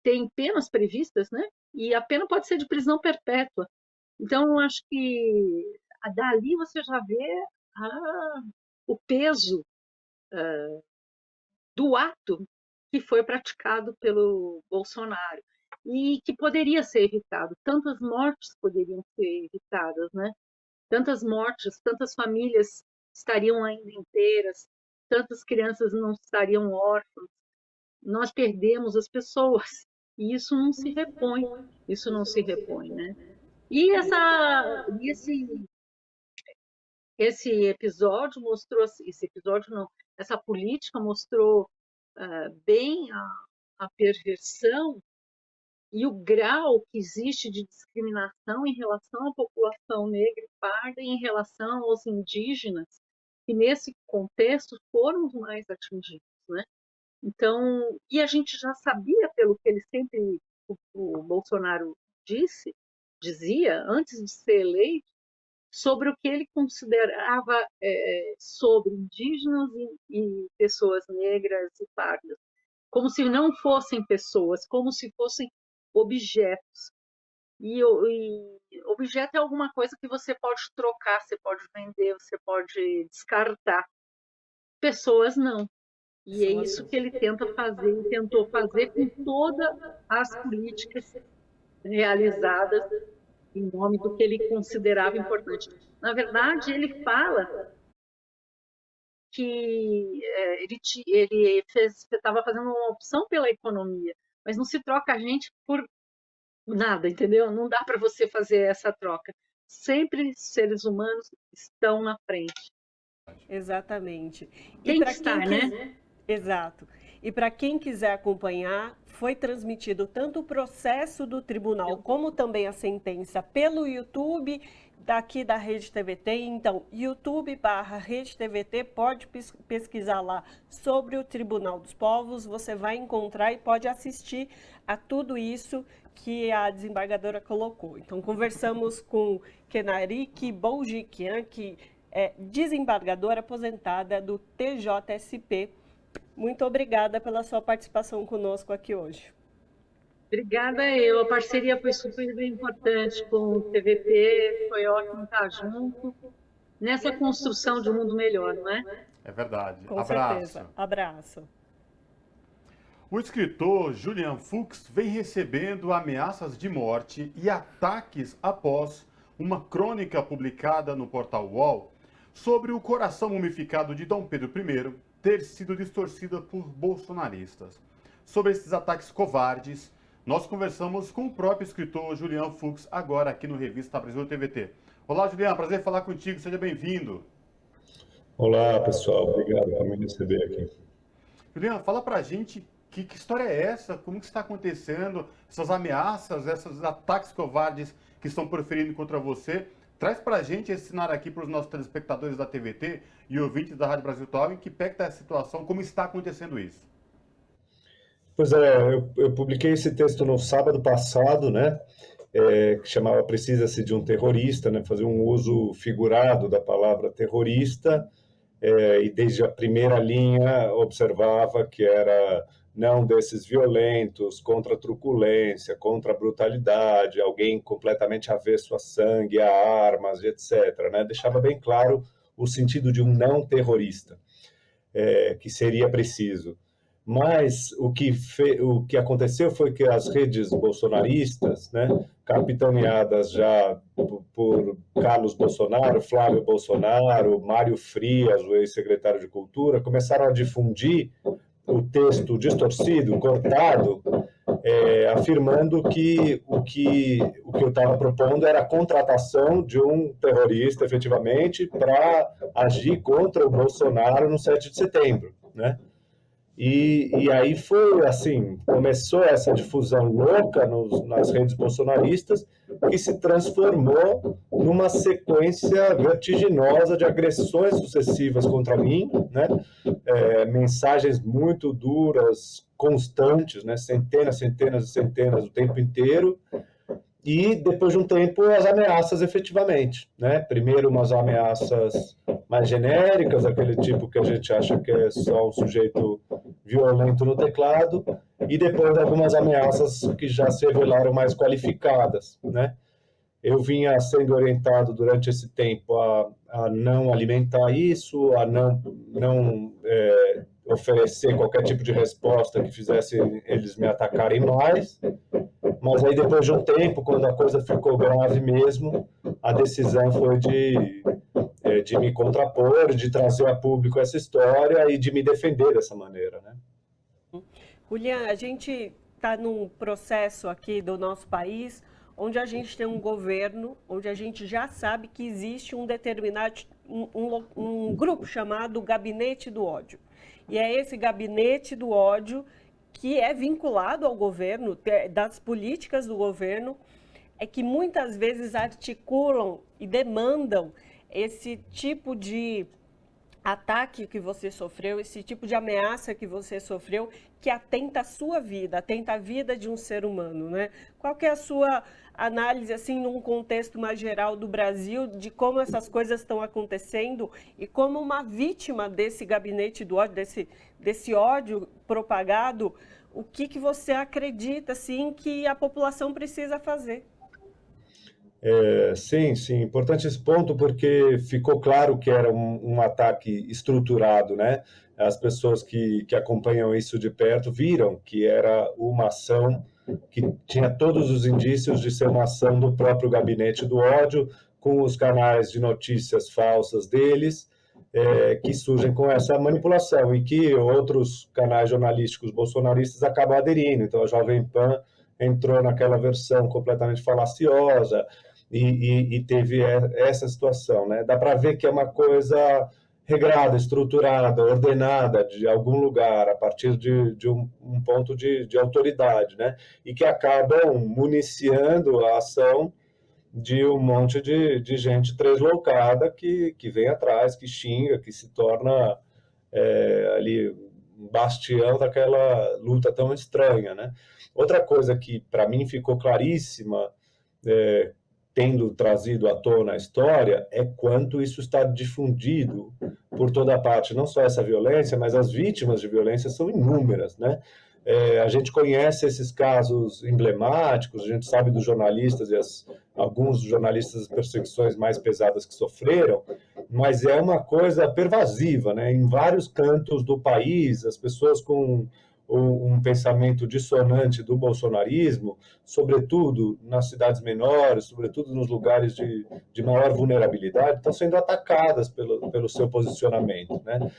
tem penas previstas, né? E a pena pode ser de prisão perpétua. Então, eu acho que dali você já vê o peso do ato que foi praticado pelo Bolsonaro e que poderia ser evitado. Tantas mortes poderiam ser evitadas, né? Tantas mortes, tantas famílias estariam ainda inteiras, tantas crianças não estariam órfãs. Nós perdemos as pessoas e isso não se repõe. Isso não se repõe, né? E esse episódio mostrou, essa política mostrou bem a perversão e o grau que existe de discriminação em relação à população negra e parda e em relação aos indígenas, que nesse contexto foram os mais atingidos, né? Então, e a gente já sabia, pelo que ele sempre, o Bolsonaro dizia, antes de ser eleito, sobre o que ele considerava sobre indígenas e pessoas negras e pardas, como se não fossem pessoas, como se fossem objetos. E objeto é alguma coisa que você pode trocar, você pode vender, você pode descartar. Pessoas não. E é isso que ele tenta fazer, e tentou fazer com todas as políticas realizadas em nome do que ele considerava importante. Na verdade, ele fala que ele estava fazendo uma opção pela economia, mas não se troca a gente por nada, entendeu? Não dá para você fazer essa troca. Sempre seres humanos estão na frente. Exatamente. Tem que estar, né? Exato. E para quem quiser acompanhar, foi transmitido tanto o processo do tribunal como também a sentença pelo YouTube daqui da Rede TVT. Então, YouTube/Rede TVT, pode pesquisar lá sobre o Tribunal dos Povos, você vai encontrar e pode assistir a tudo isso que a desembargadora colocou. Então, conversamos com Kenarique Boljiquian, que é desembargadora aposentada do TJSP. Muito obrigada pela sua participação conosco aqui hoje. Obrigada eu. A parceria foi super importante com o TVT, foi ótimo estar junto nessa construção de um mundo melhor, não é? É verdade. Com Abraço. certeza. Abraço. O escritor Julian Fuchs vem recebendo ameaças de morte e ataques após uma crônica publicada no portal UOL sobre o coração mumificado de Dom Pedro I ter sido distorcida por bolsonaristas. Sobre esses ataques covardes, nós conversamos com o próprio escritor Julian Fuchs, agora aqui no Revista Brasil TVT. Olá, Julian, prazer falar contigo, seja bem-vindo. Olá, pessoal, obrigado por me receber aqui. Julian, fala pra gente que história é essa, como que está acontecendo, essas ameaças, esses ataques covardes que estão proferindo contra você. Traz para a gente esse cenário aqui para os nossos telespectadores da TVT e ouvintes da Rádio Brasil Atual, em que pé está a situação, como está acontecendo isso? Pois é, eu publiquei esse texto no sábado passado, né, que chamava Precisa-se de um terrorista, né, fazer um uso figurado da palavra terrorista, e desde a primeira linha observava que era não desses violentos, contra a truculência, contra a brutalidade, alguém completamente avesso a sangue, a armas, etc., né? Deixava bem claro o sentido de um não terrorista, que seria preciso. Mas o que aconteceu foi que as redes bolsonaristas, né, capitaneadas já por Carlos Bolsonaro, Flávio Bolsonaro, Mário Frias, o ex-secretário de Cultura, começaram a difundir o texto distorcido, cortado, afirmando que o que eu estava propondo era a contratação de um terrorista, efetivamente, para agir contra o Bolsonaro no 7 de setembro, né? E aí foi assim, começou essa difusão louca nas redes bolsonaristas, que se transformou numa sequência vertiginosa de agressões sucessivas contra mim, né? Mensagens muito duras, constantes, né? Centenas e centenas o tempo inteiro, e depois de um tempo as ameaças efetivamente, né? Primeiro umas ameaças mais genéricas, aquele tipo que a gente acha que é só um sujeito violento no teclado, e depois algumas ameaças que já se revelaram mais qualificadas, né? Eu vinha sendo orientado durante esse tempo a não alimentar isso, a não oferecer qualquer tipo de resposta que fizesse eles me atacarem mais. Mas aí, depois de um tempo, quando a coisa ficou grave mesmo, a decisão foi de me contrapor, de trazer a público essa história e de me defender dessa maneira, né? Julian, a gente está num processo aqui do nosso país onde a gente tem um governo, onde a gente já sabe que existe um determinado um grupo chamado Gabinete do Ódio. E é esse Gabinete do Ódio que é vinculado ao governo, das políticas do governo, é que muitas vezes articulam e demandam esse tipo de ataque que você sofreu, esse tipo de ameaça que você sofreu, que atenta a sua vida, atenta a vida de um ser humano, né? Qual que é a sua análise, assim, num contexto mais geral do Brasil, de como essas coisas estão acontecendo e como uma vítima desse gabinete do ódio, desse ódio propagado, o que você acredita, assim, que a população precisa fazer? Sim, importante esse ponto, porque ficou claro que era um ataque estruturado, né? As pessoas que acompanham isso de perto viram que era uma ação que tinha todos os indícios de ser uma ação do próprio Gabinete do Ódio, com os canais de notícias falsas deles, que surgem com essa manipulação, e que outros canais jornalísticos bolsonaristas acabam aderindo. Então, a Jovem Pan entrou naquela versão completamente falaciosa, e teve essa situação, né? Dá para ver que é uma coisa regrada, estruturada, ordenada de algum lugar, a partir de um ponto de autoridade, né? E que acabam municiando a ação de um monte de gente tresloucada que vem atrás, que xinga, que se torna ali um bastião daquela luta tão estranha, né? Outra coisa que para mim ficou claríssima, tendo trazido à tona a história, é quanto isso está difundido por toda parte. Não só essa violência, mas as vítimas de violência são inúmeras, né? A gente conhece esses casos emblemáticos, a gente sabe dos jornalistas e alguns jornalistas das perseguições mais pesadas que sofreram, mas é uma coisa pervasiva, né? Em vários cantos do país, as pessoas com um pensamento dissonante do bolsonarismo, sobretudo nas cidades menores, sobretudo nos lugares de maior vulnerabilidade, estão sendo atacadas pelo seu posicionamento, né?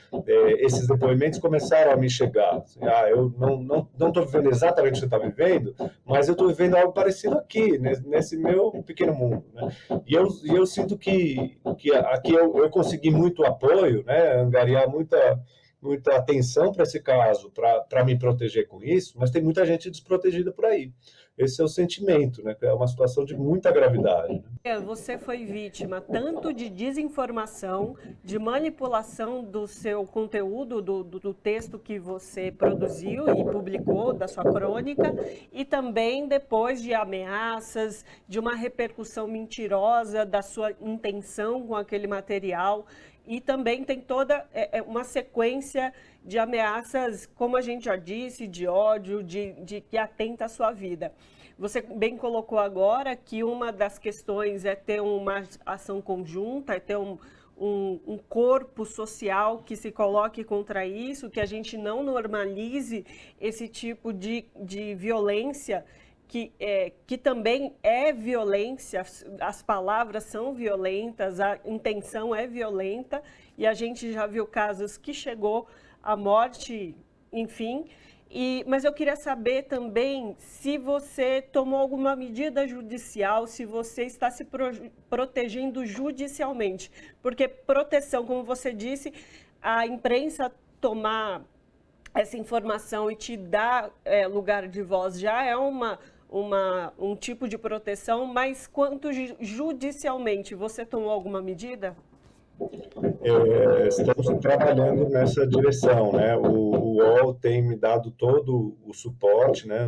Esses depoimentos começaram a me chegar. Assim, eu não estou vivendo exatamente o que você está vivendo, mas eu estou vivendo algo parecido aqui, nesse meu pequeno mundo, né? E eu sinto que aqui eu consegui muito apoio, né? Angariar muita atenção para esse caso, para me proteger com isso, mas tem muita gente desprotegida por aí. Esse é o sentimento, né? É uma situação de muita gravidade. Você foi vítima tanto de desinformação, de manipulação do seu conteúdo, do texto que você produziu e publicou, da sua crônica, e também depois de ameaças, de uma repercussão mentirosa da sua intenção com aquele material. E também tem toda uma sequência de ameaças, como a gente já disse, de ódio, de que atenta à sua vida. Você bem colocou agora que uma das questões é ter uma ação conjunta, é ter um corpo social que se coloque contra isso, que a gente não normalize esse tipo de violência, que também é violência, as palavras são violentas, a intenção é violenta, e a gente já viu casos que chegou à morte, enfim. Mas eu queria saber também se você tomou alguma medida judicial, se você está se protegendo judicialmente, porque proteção, como você disse, a imprensa tomar essa informação e te dar lugar de voz já é um tipo de proteção, mas quanto judicialmente, você tomou alguma medida? Estamos trabalhando nessa direção, né? O UOL tem me dado todo o suporte, né?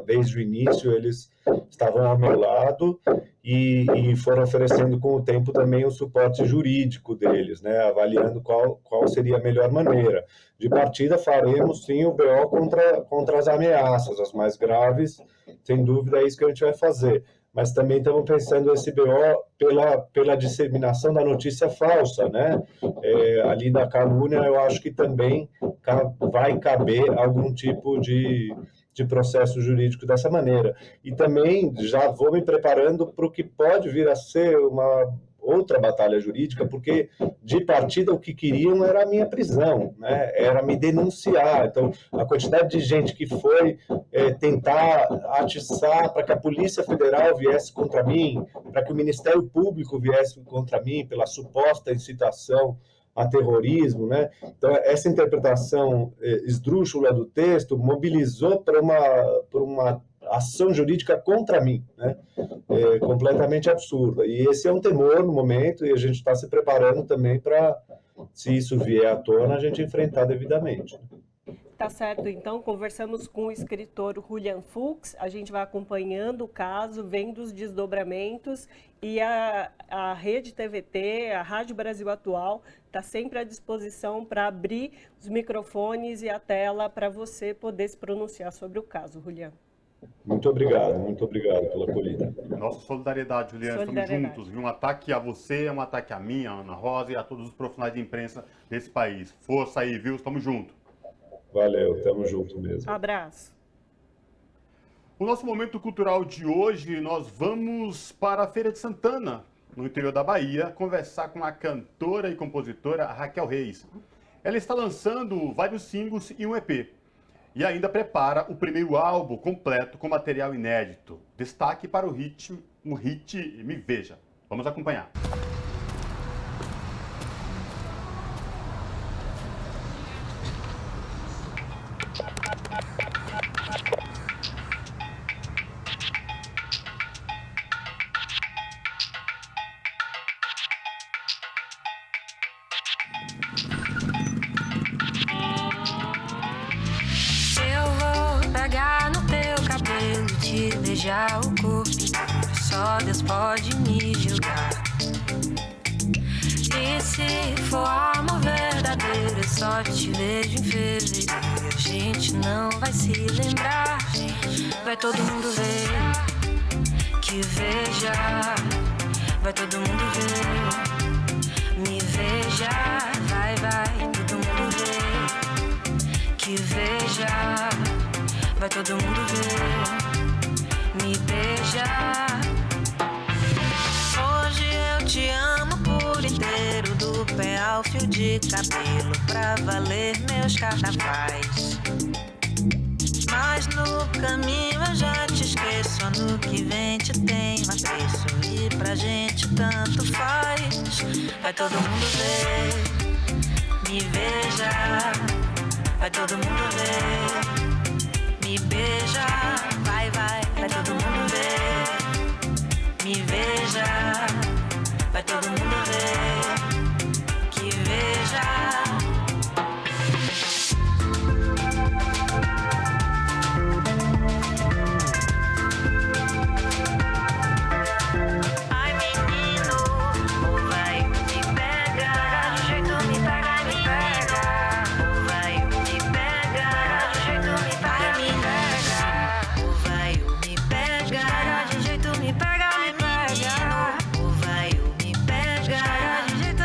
Desde o início eles estavam ao meu lado, e foram oferecendo com o tempo também o suporte jurídico deles, né, avaliando qual seria a melhor maneira. De partida, faremos sim o BO contra as ameaças, as mais graves, sem dúvida é isso que a gente vai fazer. Mas também estamos pensando esse BO pela disseminação da notícia falsa, né? Ali da calúnia, eu acho que também vai caber algum tipo de processo jurídico dessa maneira. E também já vou me preparando para o que pode vir a ser uma outra batalha jurídica, porque de partida o que queriam era a minha prisão, né? Era me denunciar. Então, a quantidade de gente que foi tentar atiçar para que a Polícia Federal viesse contra mim, para que o Ministério Público viesse contra mim pela suposta incitação a terrorismo, né? Então, essa interpretação esdrúxula do texto mobilizou para uma ação jurídica contra mim, né? Completamente absurda. E esse é um temor no momento, e a gente está se preparando também para, se isso vier à tona, a gente enfrentar devidamente. Tá certo, então, conversamos com o escritor Julian Fuchs, a gente vai acompanhando o caso, vendo os desdobramentos, e a Rede TVT, a Rádio Brasil Atual, está sempre à disposição para abrir os microfones e a tela para você poder se pronunciar sobre o caso, Julian. Muito obrigado pela acolhida. Nossa solidariedade, Juliana, estamos juntos. Um ataque a você, um ataque a mim, a Ana Rosa e a todos os profissionais de imprensa desse país. Força aí, viu? Estamos juntos. Valeu, estamos juntos mesmo. Abraço. O nosso momento cultural de hoje, nós vamos para a Feira de Santana, no interior da Bahia, conversar com a cantora e compositora Raquel Reis. Ela está lançando vários singles e um EP. E ainda prepara o primeiro álbum completo com material inédito. Destaque para o hit Me Veja. Vamos acompanhar. Beijar o corpo inteiro, só Deus pode me julgar. E se for amor verdadeiro, eu só te vejo em fevereiro. A gente não vai se lembrar, vai todo mundo ver, que veja. Vai todo mundo ver, me veja. Vai, todo mundo ver, que veja. Vai todo mundo ver, me beija. Hoje eu te amo por inteiro, do pé ao fio de cabelo, pra valer meus carnavais. Mas no caminho eu já te esqueço, ano que vem te tenho apreço, e pra gente tanto faz. Vai todo mundo ver, me veja. Vai todo mundo ver, me beija. Vai todo mundo ver, me veja. Vai todo mundo ver, que veja. Ai menino, ou vai me pega, do jeito me pega, me pega. Ou vai me pega, do jeito me pega, me pega. Ou vai me pega, de jeito me pega, me pega. Ou vai me pega, de jeito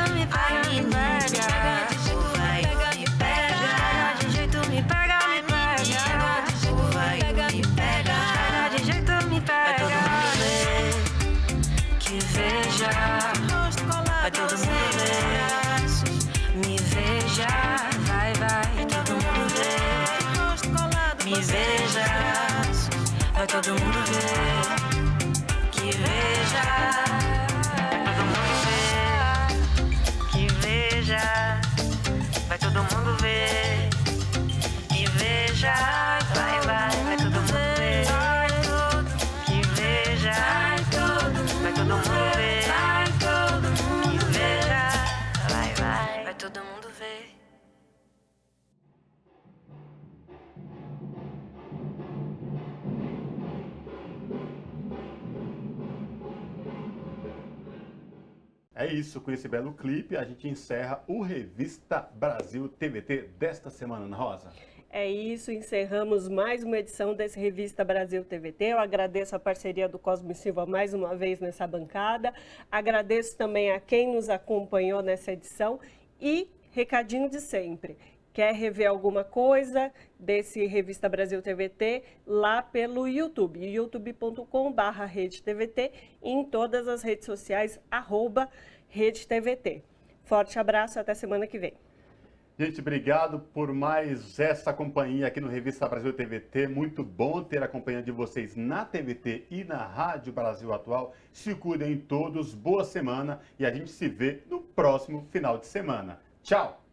É isso, com esse belo clipe, a gente encerra o Revista Brasil TVT desta semana, Ana Rosa. É isso, encerramos mais uma edição desse Revista Brasil TVT. Eu agradeço a parceria do Cosmo Silva mais uma vez nessa bancada. Agradeço também a quem nos acompanhou nessa edição e recadinho de sempre. Quer rever alguma coisa desse Revista Brasil TVT lá pelo YouTube, youtube.com/RedeTVT e em todas as redes sociais, @RedeTVT. Forte abraço, até semana que vem. Gente, obrigado por mais essa companhia aqui no Revista Brasil TVT. Muito bom ter a companhia de vocês na TVT e na Rádio Brasil Atual. Se cuidem todos, boa semana e a gente se vê no próximo final de semana. Tchau!